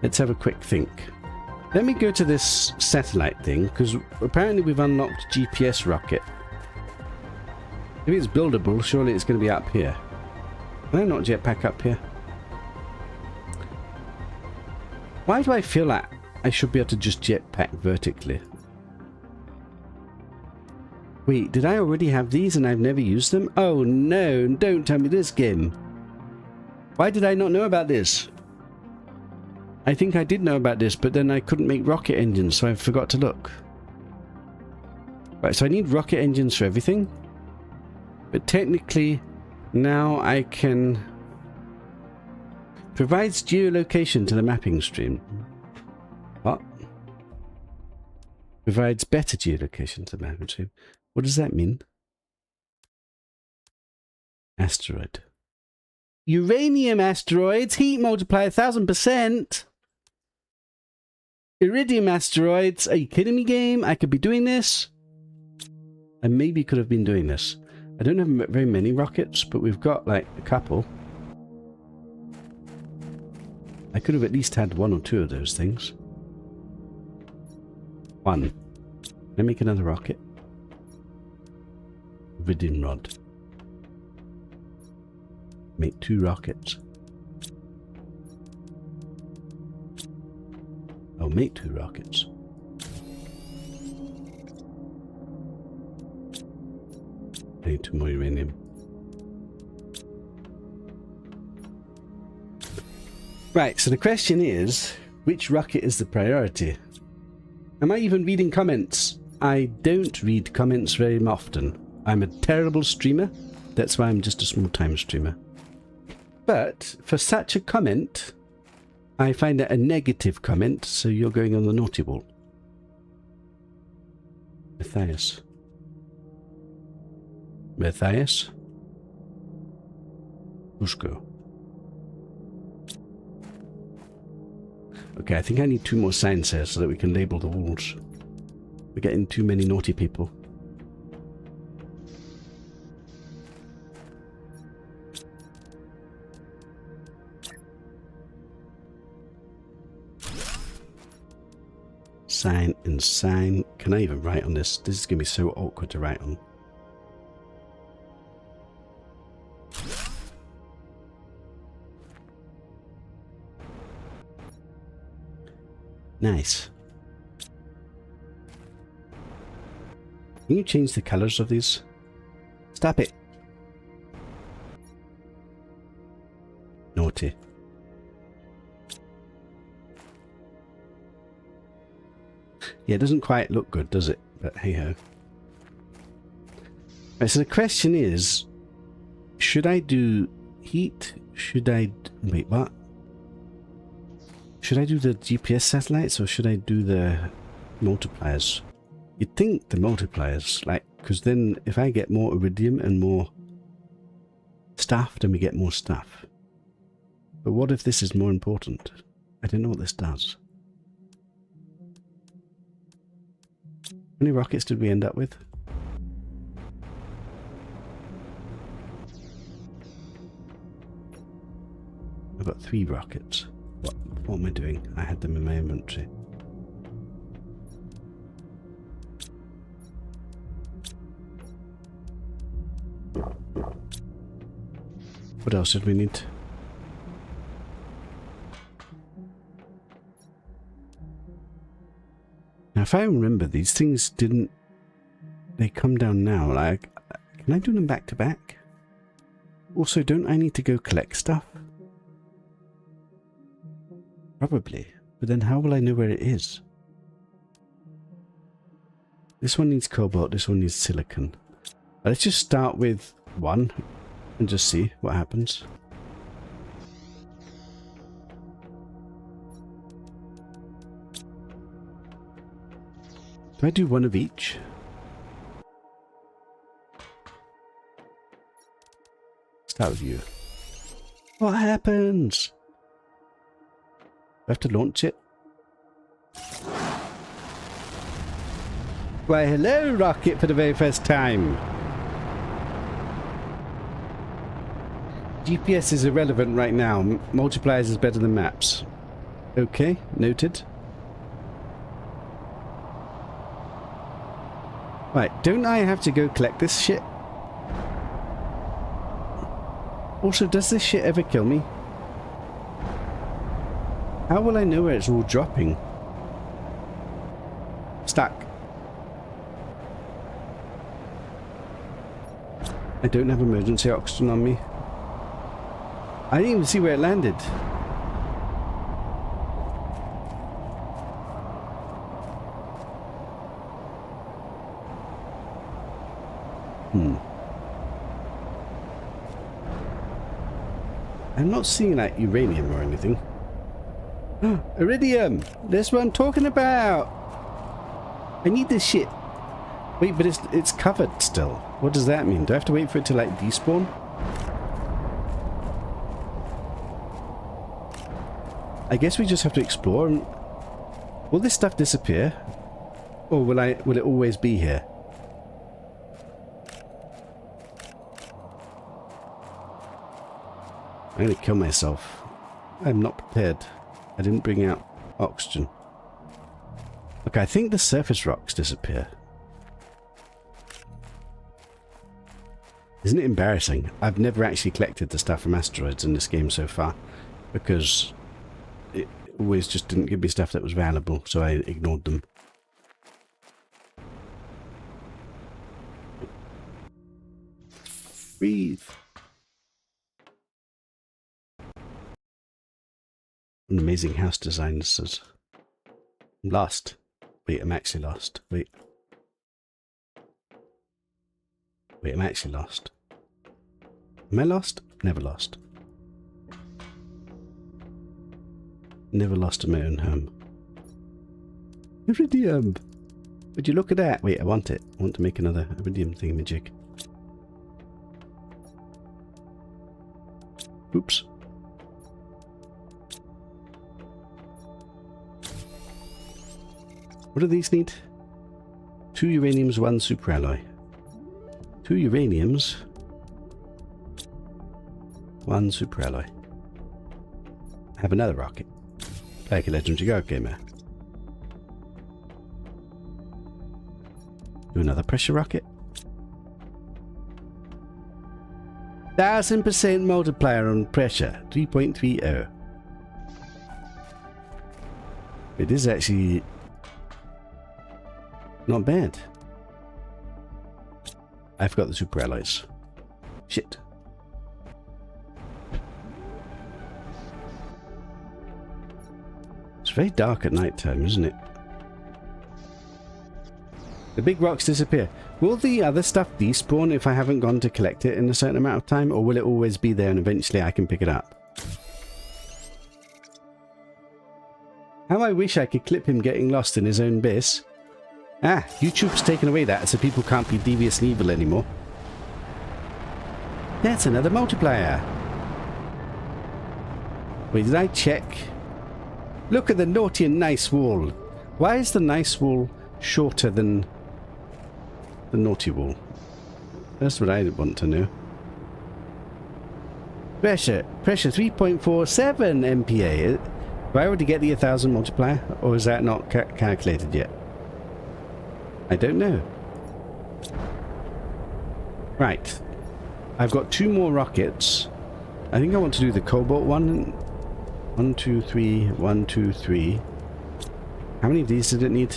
Let's have a quick think. Let me go to this satellite thing, because apparently we've unlocked GPS rocket. If it's buildable, surely it's going to be up here. Can I not jetpack up here? Why do I feel like I should be able to just jetpack vertically? Wait, did I already have these and I've never used them? Oh no, don't tell me this game. Why did I not know about this? I think I did know about this, but then I couldn't make rocket engines, so I forgot to look. Right, so I need rocket engines for everything. But technically, now I can... Provides geolocation to the mapping stream. What? Provides better geolocation to the mapping stream. What does that mean? Asteroid. Uranium asteroids, heat multiply 1000%. Iridium asteroids. Are you kidding me, game? I could be doing this. I maybe could have been doing this. I don't have very many rockets, but we've got like a couple. I could have at least had 1 or 2 of those things. 1. Let me make another rocket. Iridium rod. Make 2 rockets. I'll make 2 rockets. I need 2 more uranium. Right, so the question is, which rocket is the priority? Am I even reading comments? I don't read comments very often. I'm a terrible streamer. That's why I'm just a small-time streamer. But for such a comment, I find it a negative comment, so you're going on the naughty wall. Matthias. Matthias? Usko. Okay, I think I need 2 more signs here so that we can label the walls. We're getting too many naughty people. Sign and sign. Can I even write on this? This is going to be so awkward to write on. Nice. Can you change the colors of these? Stop it. Naughty. Yeah, it doesn't quite look good, does it? But hey ho. Right, so the question is, should I do heat? Should I... Wait, what? Should I do the GPS satellites or should I do the multipliers? You'd think the multipliers, like, because then if I get more iridium and more stuff, then we get more stuff. But what if this is more important? I don't know what this does. How many rockets did we end up with? I've got 3 rockets. What am I doing? I had them in my inventory. What else did we need? Now, if I remember, these things didn't... They come down now. Like, can I do them back to back? Also, don't I need to go collect stuff? Probably. But then how will I know where it is? This one needs cobalt, this one needs silicon. Let's just start with 1 and just see what happens. Do I do 1 of each? Start with you. What happens? I have to launch it. Why, hello, rocket, for the very first time. GPS is irrelevant right now. Multipliers is better than maps. Okay, noted. Right, don't I have to go collect this shit? Also, does this shit ever kill me? How will I know where it's all dropping? Stuck. I don't have emergency oxygen on me. I didn't even see where it landed. I'm not seeing like uranium or anything. Iridium! That's what I'm talking about! I need this shit. Wait, but it's covered still. What does that mean? Do I have to wait for it to like despawn? I guess we just have to explore and... Will this stuff disappear? Or will it always be here? I'm gonna kill myself. I'm not prepared. I didn't bring out oxygen. Okay, I think the surface rocks disappear. Isn't it embarrassing? I've never actually collected the stuff from asteroids in this game so far, because it always just didn't give me stuff that was valuable, so I ignored them. Breathe. An amazing house design says. I'm lost. Wait, I'm actually lost. Wait. Wait, I'm actually lost. Am I lost? Never lost. Never lost in my own home. Iridium! Would you look at that? Wait, I want it. I want to make another iridium thingamajig. Oops. What do these need? 2 uraniums, 1 superalloy. 2 uraniums, 1 superalloy. Have another rocket. Like a legendary guard gamer. Do another pressure rocket. 1000% multiplier on pressure. 3.30. It is actually not bad. I forgot the superalloys. Shit. It's very dark at night time, isn't it? The big rocks disappear. Will the other stuff despawn if I haven't gone to collect it in a certain amount of time, or will it always be there and eventually I can pick it up? How I wish I could clip him getting lost in his own base. Ah, YouTube's taken away that, so people can't be devious and evil anymore. That's another multiplier. Wait, did I check? Look at the naughty and nice wall. Why is the nice wall shorter than the naughty wall? That's what I want to know. Pressure 3.47 MPa. Do I already get the 1000 multiplier, or is that not calculated yet? I don't know. Right. I've got 2 more rockets. I think I want to do the cobalt one. 1, 2, 3, 1, 2, 3. How many of these did it need?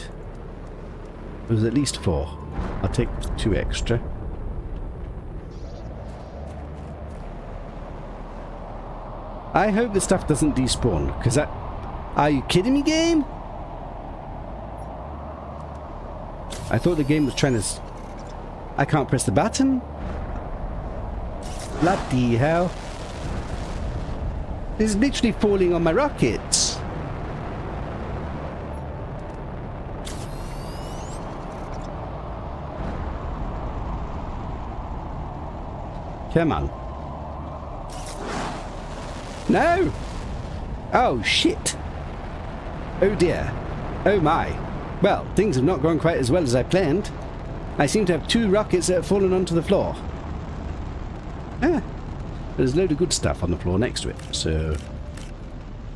It was at least 4. I'll take 2 extra. I hope the stuff doesn't despawn, because that... Are you kidding me, game? I thought the game was trying to... I can't press the button? Bloody hell. This is literally falling on my rockets. Come on. No! Oh, shit. Oh, dear. Oh, my. Well, things have not gone quite as well as I planned. I seem to have 2 rockets that have fallen onto the floor. Ah, there's a load of good stuff on the floor next to it, so...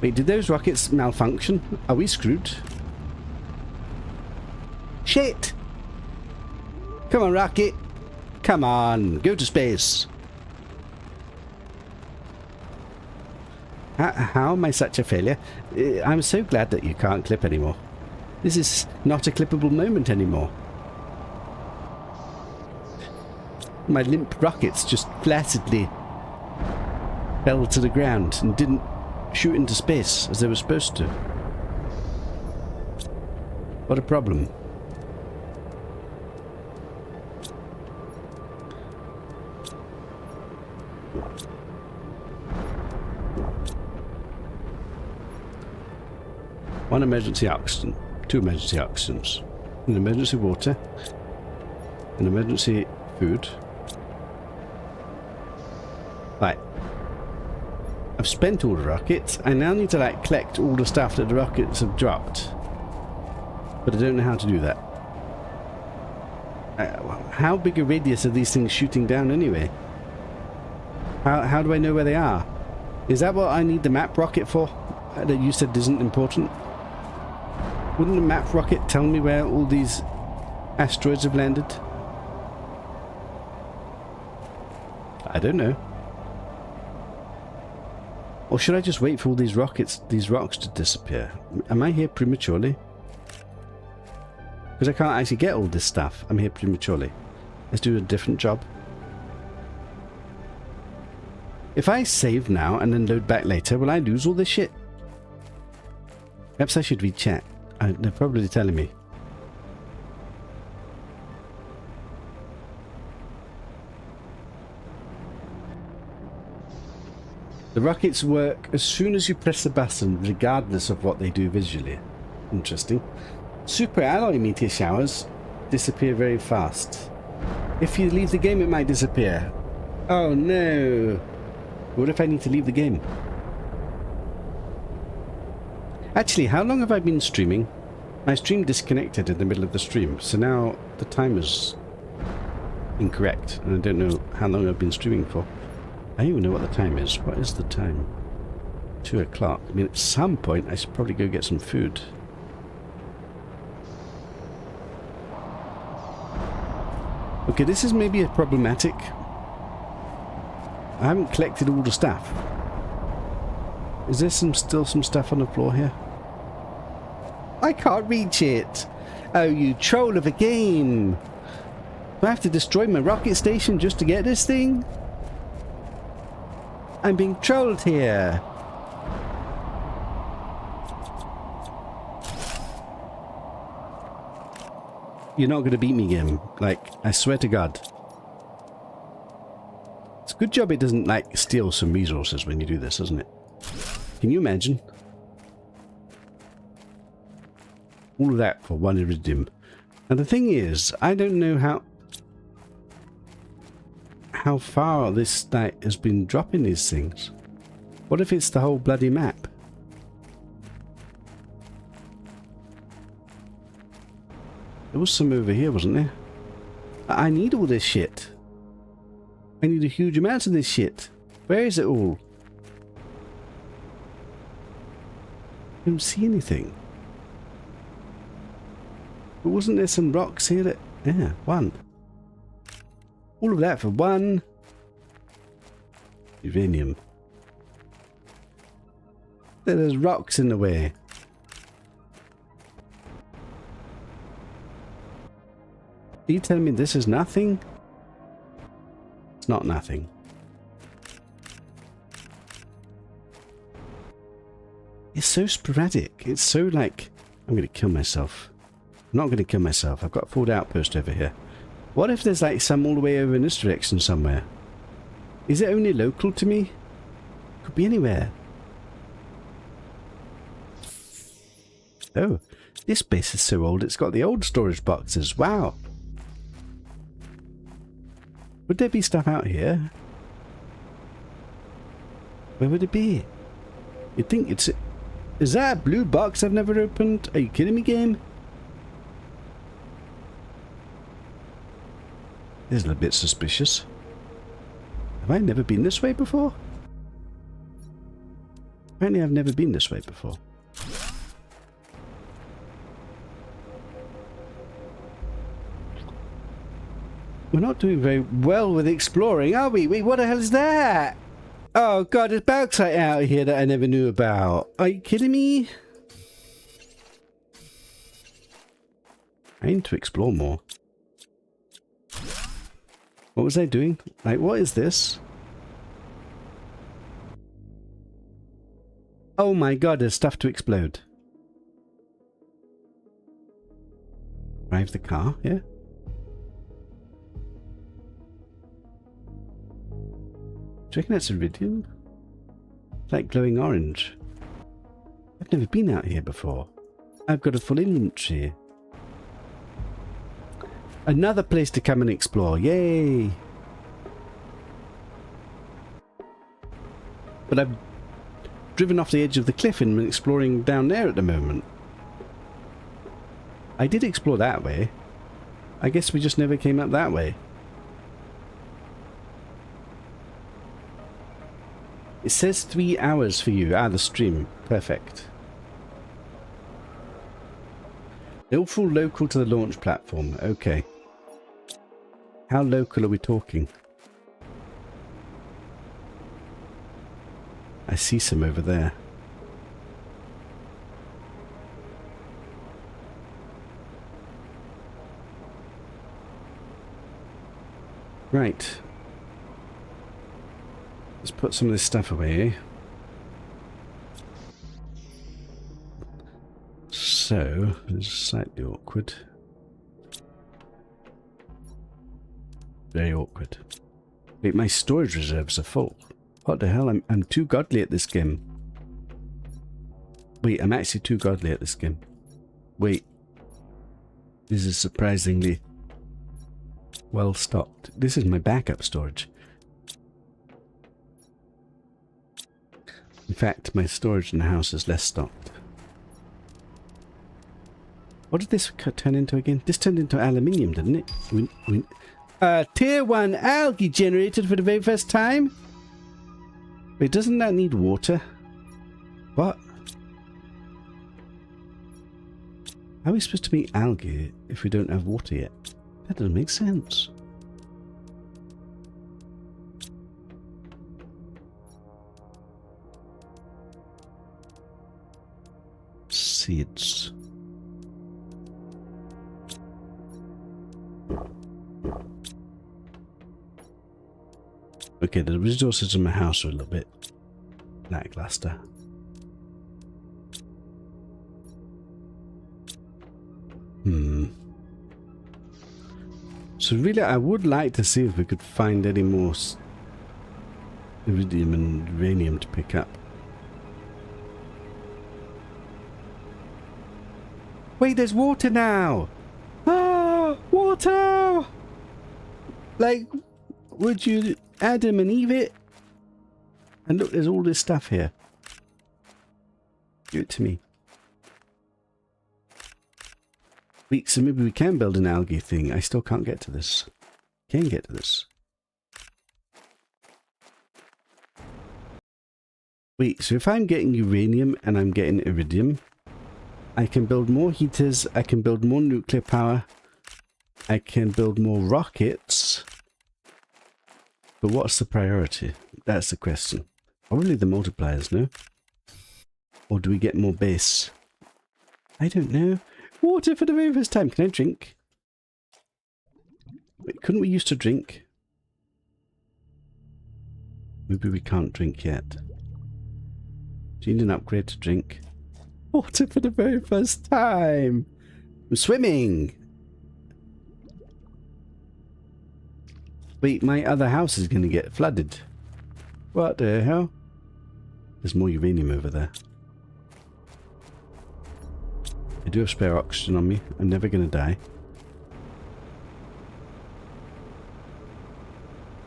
Wait, did those rockets malfunction? Are we screwed? Shit! Come on, rocket. Come on, go to space. How am I such a failure? I'm so glad that you can't clip anymore. This is not a clippable moment anymore. My limp rockets just placidly fell to the ground and didn't shoot into space as they were supposed to. What a problem. One emergency oxygen, 2 emergency oxygens, an emergency water, an emergency food. Right. I've spent all the rockets. I now need to collect all the stuff that the rockets have dropped. But I don't know how to do that. How big a radius are these things shooting down anyway? How do I know where they are? Is that what I need the map rocket for? That you said isn't important? Wouldn't the map rocket tell me where all these asteroids have landed? I don't know. Or should I just wait for all these rocks to disappear? Am I here prematurely? Because I can't actually get all this stuff. I'm here prematurely. Let's do a different job. If I save now and then load back later, will I lose all this shit? Perhaps I should read chat. They're probably telling me. The rockets work as soon as you press the button, regardless of what they do visually. Interesting. Super alloy meteor showers disappear very fast. If you leave the game, it might disappear. Oh no. What if I need to leave the game? Actually, how long have I been streaming? My stream disconnected in the middle of the stream, so now the timer's incorrect, and I don't know how long I've been streaming for. I don't even know what the time is. What is the time? 2 o'clock. I mean, at some point, I should probably go get some food. Okay, this is maybe a problematic. I haven't collected all the stuff. Is there still some stuff on the floor here? I can't reach it. Oh, you troll of a game. Do I have to destroy my rocket station just to get this thing? I'm being trolled here. You're not going to beat me, game. Like, I swear to God. It's a good job it doesn't, like, steal some resources when you do this, isn't it? Can you imagine? All of that for 1 iridium. And the thing is, I don't know how far this night has been dropping these things. What if it's the whole bloody map? There was some over here, wasn't there? I need all this shit. I need a huge amount of this shit. Where is it all? I don't see anything. But wasn't there some rocks here that... Yeah, 1. All of that for 1 uranium. There's rocks in the way. Are you telling me this is nothing? It's not nothing. It's so sporadic. It's so like... I'm going to kill myself. I'm not going to kill myself. I've got a forward outpost over here. What if there's like some all the way over in this direction somewhere? Is it only local to me? Could be anywhere. Oh, this base is so old it's got the old storage boxes. Wow. Would there be stuff out here? Where would it be? You'd think it's... Is that a blue box I've never opened? Are you kidding me, game? This is a bit suspicious. Have I never been this way before? Apparently I've never been this way before. We're not doing very well with exploring, are we? Wait, what the hell is that? Oh god, there's bauxite out here that I never knew about. Are you kidding me? I need to explore more. What was I doing? Like, what is this? Oh my god, there's stuff to explode. Drive the car, yeah? Do you reckon that's iridium? It's like glowing orange. I've never been out here before. I've got a full inventory. Another place to come and explore. Yay! But I've driven off the edge of the cliff and been exploring down there at the moment. I did explore that way. I guess we just never came up that way. It says 3 hours for you. Ah, the stream. Perfect. Ilful local to the launch platform. Okay. How local are we talking? I see some over there. Right. Let's put some of this stuff away. So, it's slightly awkward. Very awkward. Wait, my storage reserves are full. What the hell? I'm too godly at this game. Wait, I'm actually too godly at this game. Wait. This is surprisingly well stocked. This is my backup storage. In fact, my storage in the house is less stocked. What did this turn into again? This turned into aluminium, didn't it? Tier 1 algae generated for the very first time? Wait, doesn't that need water? What? How are we supposed to make algae if we don't have water yet? That doesn't make sense. Seeds. Okay, the resources in my house are a little bit lackluster. So really, I would like to see if we could find any more iridium and uranium to pick up. Wait, there's water now! Ah, water! Like, would you Adam and Eve it? And look, there's all this stuff here. Give it to me. Wait, so maybe we can build an algae thing. I still can't get to this. Can get to this. Wait, so if I'm getting uranium and I'm getting iridium, I can build more heaters, I can build more nuclear power, I can build more rockets. But what's the priority? That's the question. Probably the multipliers, no? Or do we get more base? I don't know. Water for the very first time. Can I drink? Wait, couldn't we used to drink? Maybe we can't drink yet. Do you need an upgrade to drink? Water for the very first time. I'm swimming. Wait, my other house is going to get flooded. What the hell? There's more uranium over there. I do have spare oxygen on me. I'm never going to die.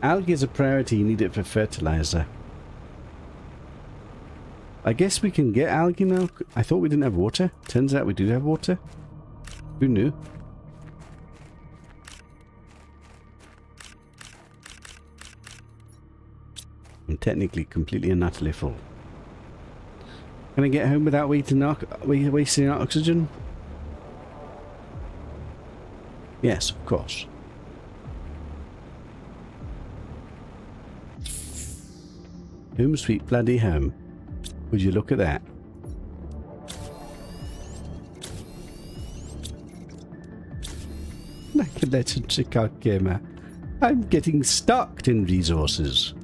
Algae is a priority. You need it for fertilizer. I guess we can get algae now. I thought we didn't have water. Turns out we do have water. Who knew? I'm technically completely and utterly full. Can I get home without wasting oxygen? Yes, of course. Home sweet bloody home. Would you look at that? Like a legendary card gamer. I'm getting stocked in resources.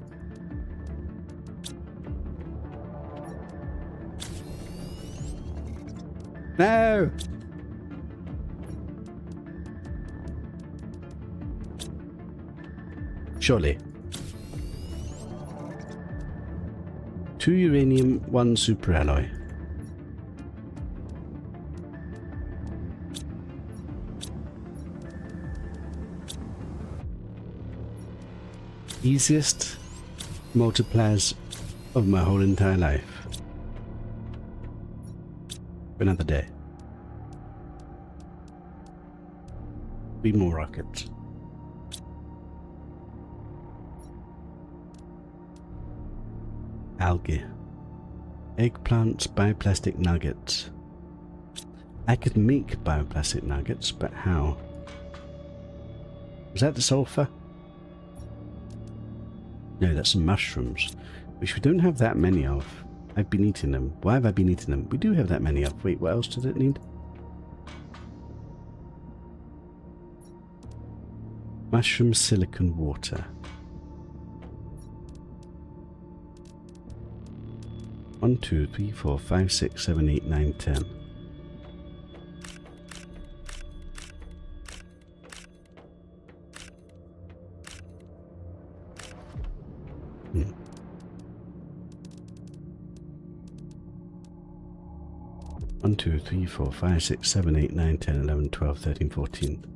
No! Surely. 2 uranium, 1 superalloy. Easiest multipliers of my whole entire life. Another day. Be more rockets. Algae. Eggplants, bioplastic nuggets. I could make bioplastic nuggets, but how? Was that the sulfur? No, that's some mushrooms, which we don't have that many of. I've been eating them. Why have I been eating them? We do have that many of. Wait, what else does it need? Mushroom silicon water. 1, 2, 3, 4, 5, 6, 7, 8, 9, 10. Hmm. One, 2, 3, 4, 5, 6, 7, 8, 9, 10, 11, 12, 13, 14.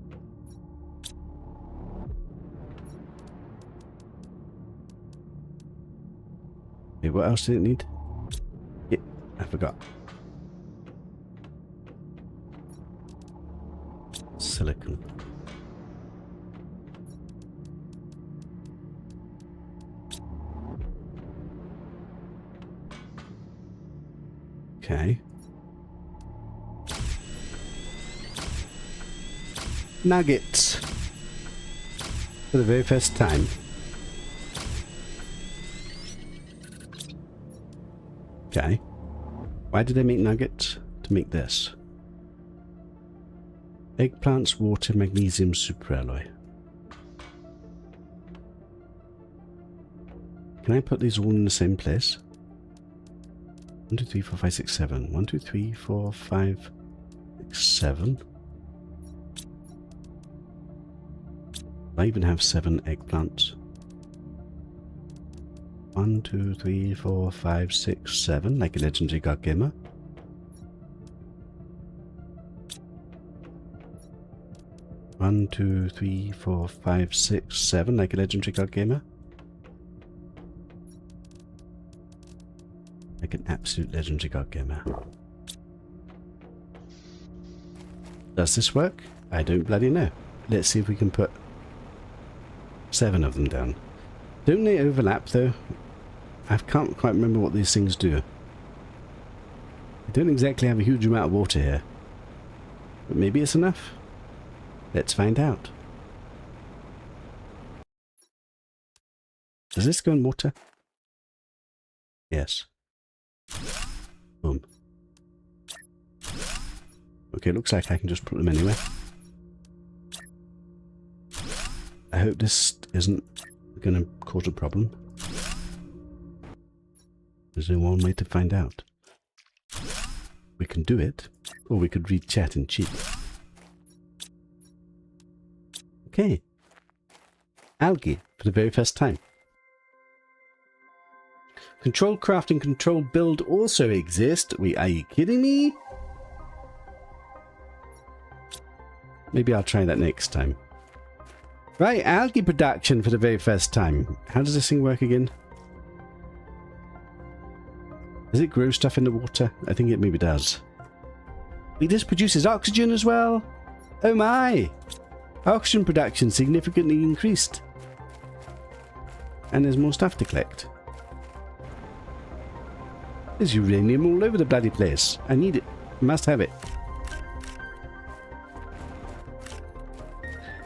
Okay, what else did it need? Yeah, I forgot. Silicon. Okay. Nuggets. For the very first time. Okay. Why did they make nuggets? To make this. Eggplants, water, magnesium, superalloy. Can I put these all in the same place? 1, 2, 3, 4, 5, 6, 7. 1, 2, 3, 4, 5, 6, 7. I even have 7 eggplants. 1, 2, 3, 4, 5, 6, 7, like a legendary god gamer. One, 2, 3, 4, 5, 6, 7, like a legendary god gamer. Like an absolute legendary god gamer. Does this work? I don't bloody know. Let's see if we can put 7 of them down. Don't they overlap though? I can't quite remember what these things do. I don't exactly have a huge amount of water here. But maybe it's enough. Let's find out. Does this go in water? Yes. Boom. Okay, looks like I can just put them anywhere. I hope this isn't going to cause a problem. There's only one way to find out. We can do it, or we could read chat and cheat. Okay. Algae for the very first time. Control craft and control build also exist. Are you kidding me? Maybe I'll try that next time. Right, algae production for the very first time. How does this thing work again? Does it grow stuff in the water? I think it maybe does. Wait, this produces oxygen as well? Oh my! Oxygen production significantly increased. And there's more stuff to collect. There's uranium all over the bloody place. I need it. Must have it.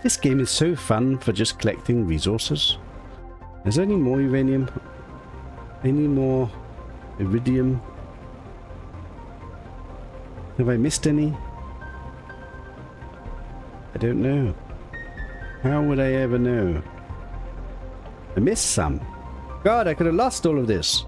This game is so fun for just collecting resources. Is there any more uranium? Any more iridium? Have I missed any? I don't know. How would I ever know? I missed some. God, I could have lost all of this.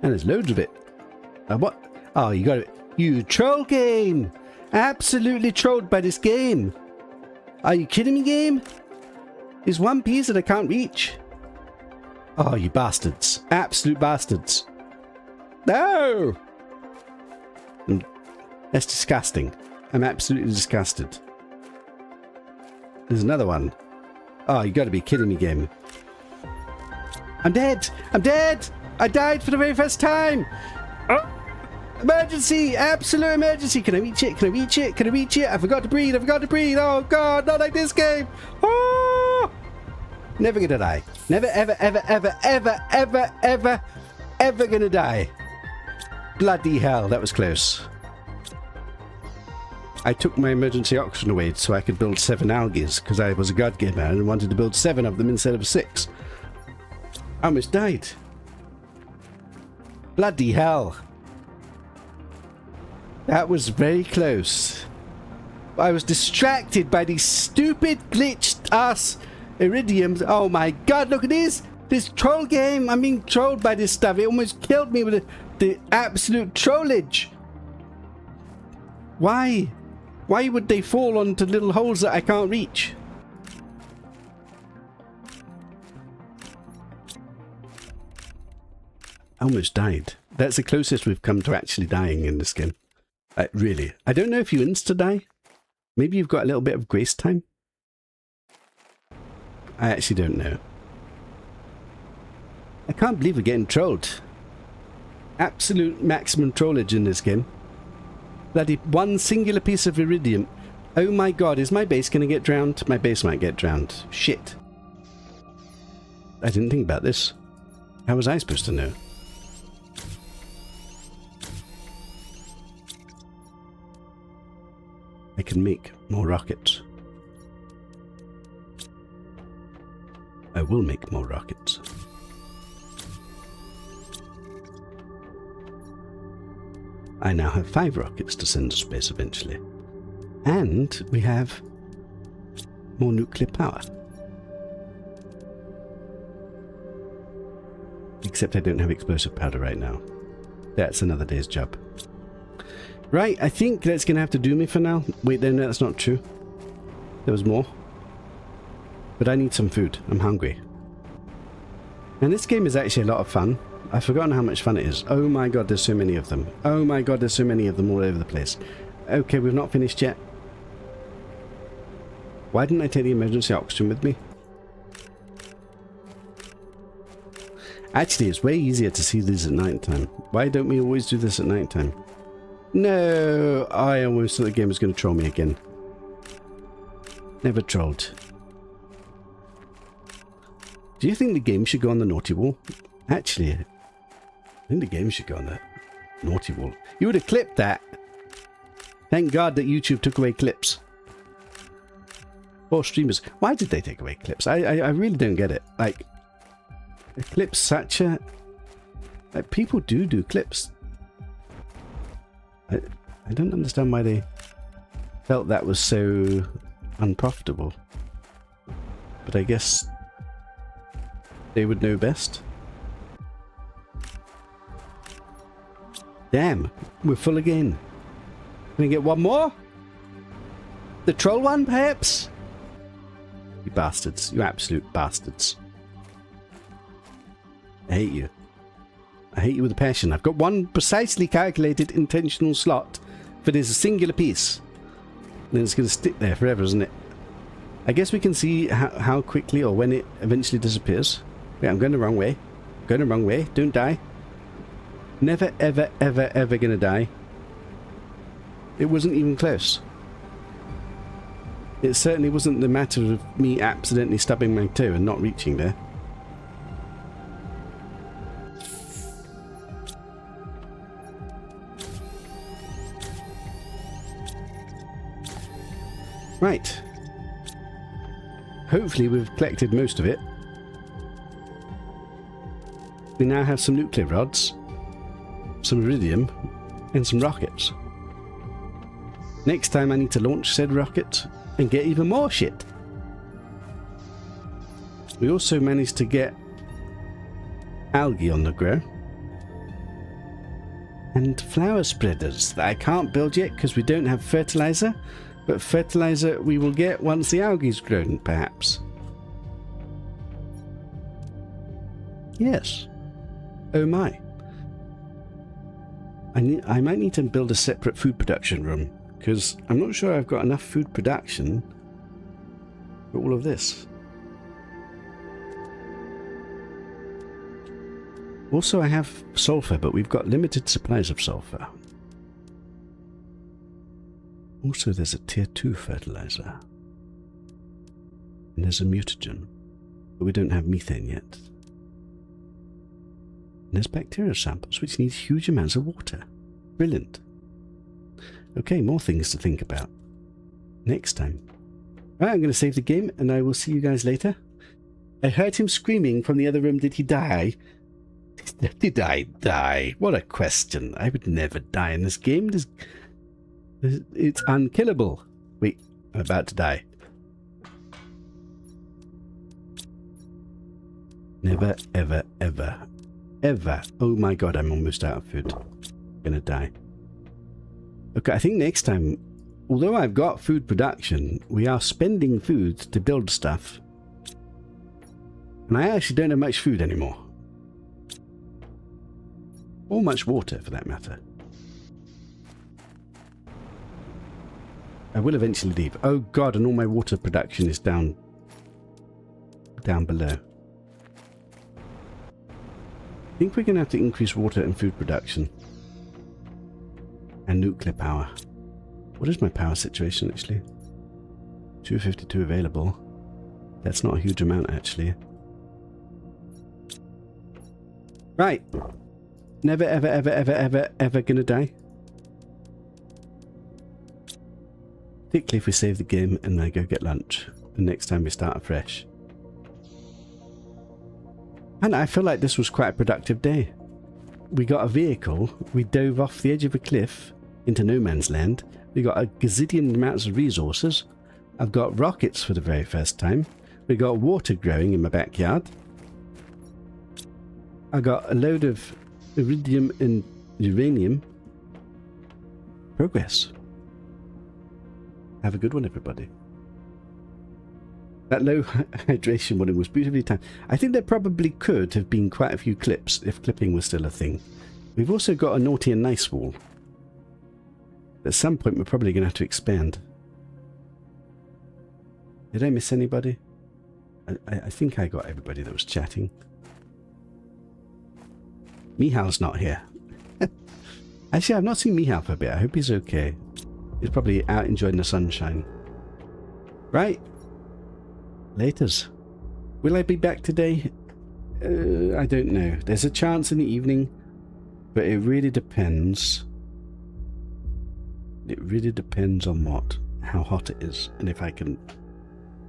And there's loads of it. What? Oh, you got it. You troll game! Absolutely trolled by this game. Are you kidding me, game? There's one piece that I can't reach. Oh, you bastards. Absolute bastards. No! That's disgusting. I'm absolutely disgusted. There's another one. Oh, you gotta be kidding me, game. I'm dead! I'm dead! I died for the very first time! Oh. Emergency! Absolute emergency! Can I reach it? Can I reach it? Can I reach it? I forgot to breathe! I forgot to breathe! Oh god, not like this game! Oh! Never gonna die. Never, ever, ever, ever, ever, ever, ever, ever gonna die. Bloody hell, that was close. I took my emergency oxygen away so I could build 7 algae because I was a god gamer and wanted to build 7 of them instead of 6. I almost died. Bloody hell. That was very close. I was distracted by these stupid glitched ass iridiums. Oh my god, look at this! This troll game! I'm being trolled by this stuff. It almost killed me with the absolute trollage. Why? Why would they fall onto little holes that I can't reach? I almost died. That's the closest we've come to actually dying in this game. Really. I don't know if you insta-die. Maybe you've got a little bit of grace time. I actually don't know. I can't believe we're getting trolled. Absolute maximum trollage in this game. Bloody one singular piece of iridium. Oh my god, is my base going to get drowned? My base might get drowned. Shit. I didn't think about this. How was I supposed to know? I can make more rockets. I will make more rockets. I now have 5 rockets to send to space eventually. And we have more nuclear power. Except I don't have explosive powder right now. That's another day's job. Right, I think that's going to have to do me for now. Wait, no, that's not true. There was more. But I need some food. I'm hungry. And this game is actually a lot of fun. I've forgotten how much fun it is. Oh my god, there's so many of them. Oh my god, there's so many of them all over the place. Okay, we've not finished yet. Why didn't I take the emergency oxygen with me? Actually, it's way easier to see these at night time. Why don't we always do this at night time? No, I almost thought the game was going to troll me again. Never trolled. Do you think the game should go on the naughty wall? Actually, I think the game should go on the naughty wall. You would have clipped that. Thank God that YouTube took away clips. Or streamers. Why did they take away clips? I really don't get it. Like, a clip's such a... Like, people do clips. I don't understand why they felt that was so unprofitable. But I guess they would know best. Damn, we're full again. Can I get one more? The troll one, perhaps? You bastards. You absolute bastards. I hate you. I hate you with a passion. I've got one precisely calculated intentional slot for this singular piece. And then it's going to stick there forever, isn't it? I guess we can see how quickly or when it eventually disappears. Wait, I'm going the wrong way. Going the wrong way. Don't die. Never, ever, ever, ever going to die. It wasn't even close. It certainly wasn't the matter of me accidentally stubbing my toe and not reaching there. Right. Hopefully we've collected most of it. We now have some nuclear rods, some iridium, and some rockets. Next time I need to launch said rocket and get even more shit. We also managed to get algae on the grow. And flower spreaders that I can't build yet because we don't have fertilizer. But fertilizer we will get once the algae's grown, perhaps. Yes. Oh my. I might need to build a separate food production room, because I'm not sure I've got enough food production for all of this. Also, I have sulfur, but we've got limited supplies of sulfur. Also, there's a tier 2 fertilizer. And there's a mutagen, but we don't have methane yet. And there's bacterial samples, which need huge amounts of water. Brilliant. Okay, more things to think about. Next time. Right, I'm going to save the game, and I will see you guys later. I heard him screaming from the other room. Did he die? Did I die? What a question. I would never die in this game. It's unkillable. Wait, I'm about to die. Never, ever, ever, ever. Oh my god, I'm almost out of food. I'm gonna die. Okay, I think next time, although I've got food production, we are spending food to build stuff. And I actually don't have much food anymore. Or much water, for that matter. I will eventually leave. Oh god, and all my water production is down below. I think we're going to have to increase water and food production. And nuclear power. What is my power situation, actually? 252 available. That's not a huge amount, actually. Right. Never, ever, ever, ever, ever, ever gonna die. Particularly if we save the game and then go get lunch. And next time we start afresh. And I feel like this was quite a productive day. We got a vehicle, we dove off the edge of a cliff into no man's land, we got a gazillion amounts of resources, I've got rockets for the very first time, we got water growing in my backyard, I got a load of iridium and uranium. Progress. Have a good one, everybody. That low hydration warning was beautifully timed. I think there probably could have been quite a few clips if clipping was still a thing. We've also got a naughty and nice wall. At some point we're probably going to have to expand. Did I miss anybody? I think I got everybody that was chatting. Mihal's not here. Actually, I've not seen Mihal for a bit. I hope he's okay. He's probably out enjoying the sunshine. Right. Laters. Will I be back today? I don't know. There's a chance in the evening, but it really depends. It really depends on what, how hot it is, and if I can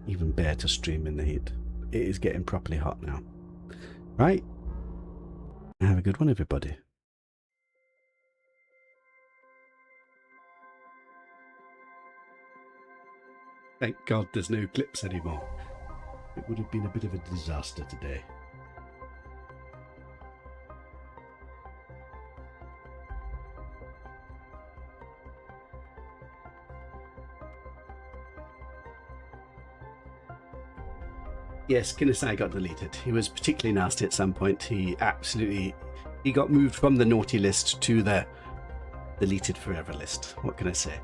even bear to stream in the heat. It is getting properly hot now. Right. Have a good one, everybody. Thank God there's no clips anymore. It would have been a bit of a disaster today. Yes, Kinesai got deleted. He was particularly nasty at some point. He got moved from the naughty list to the deleted forever list. What can I say?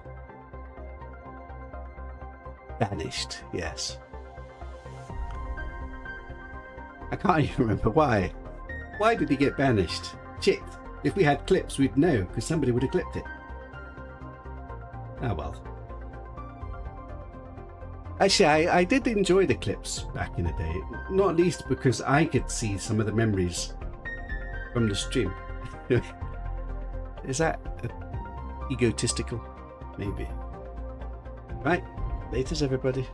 Banished, yes. I can't even remember why. Why did he get banished? Shit. If we had clips, we'd know, because somebody would have clipped it. Oh well. Actually, I did enjoy the clips back in the day. Not least because I could see some of the memories from the stream. Is that egotistical? Maybe. Right. Laters, everybody.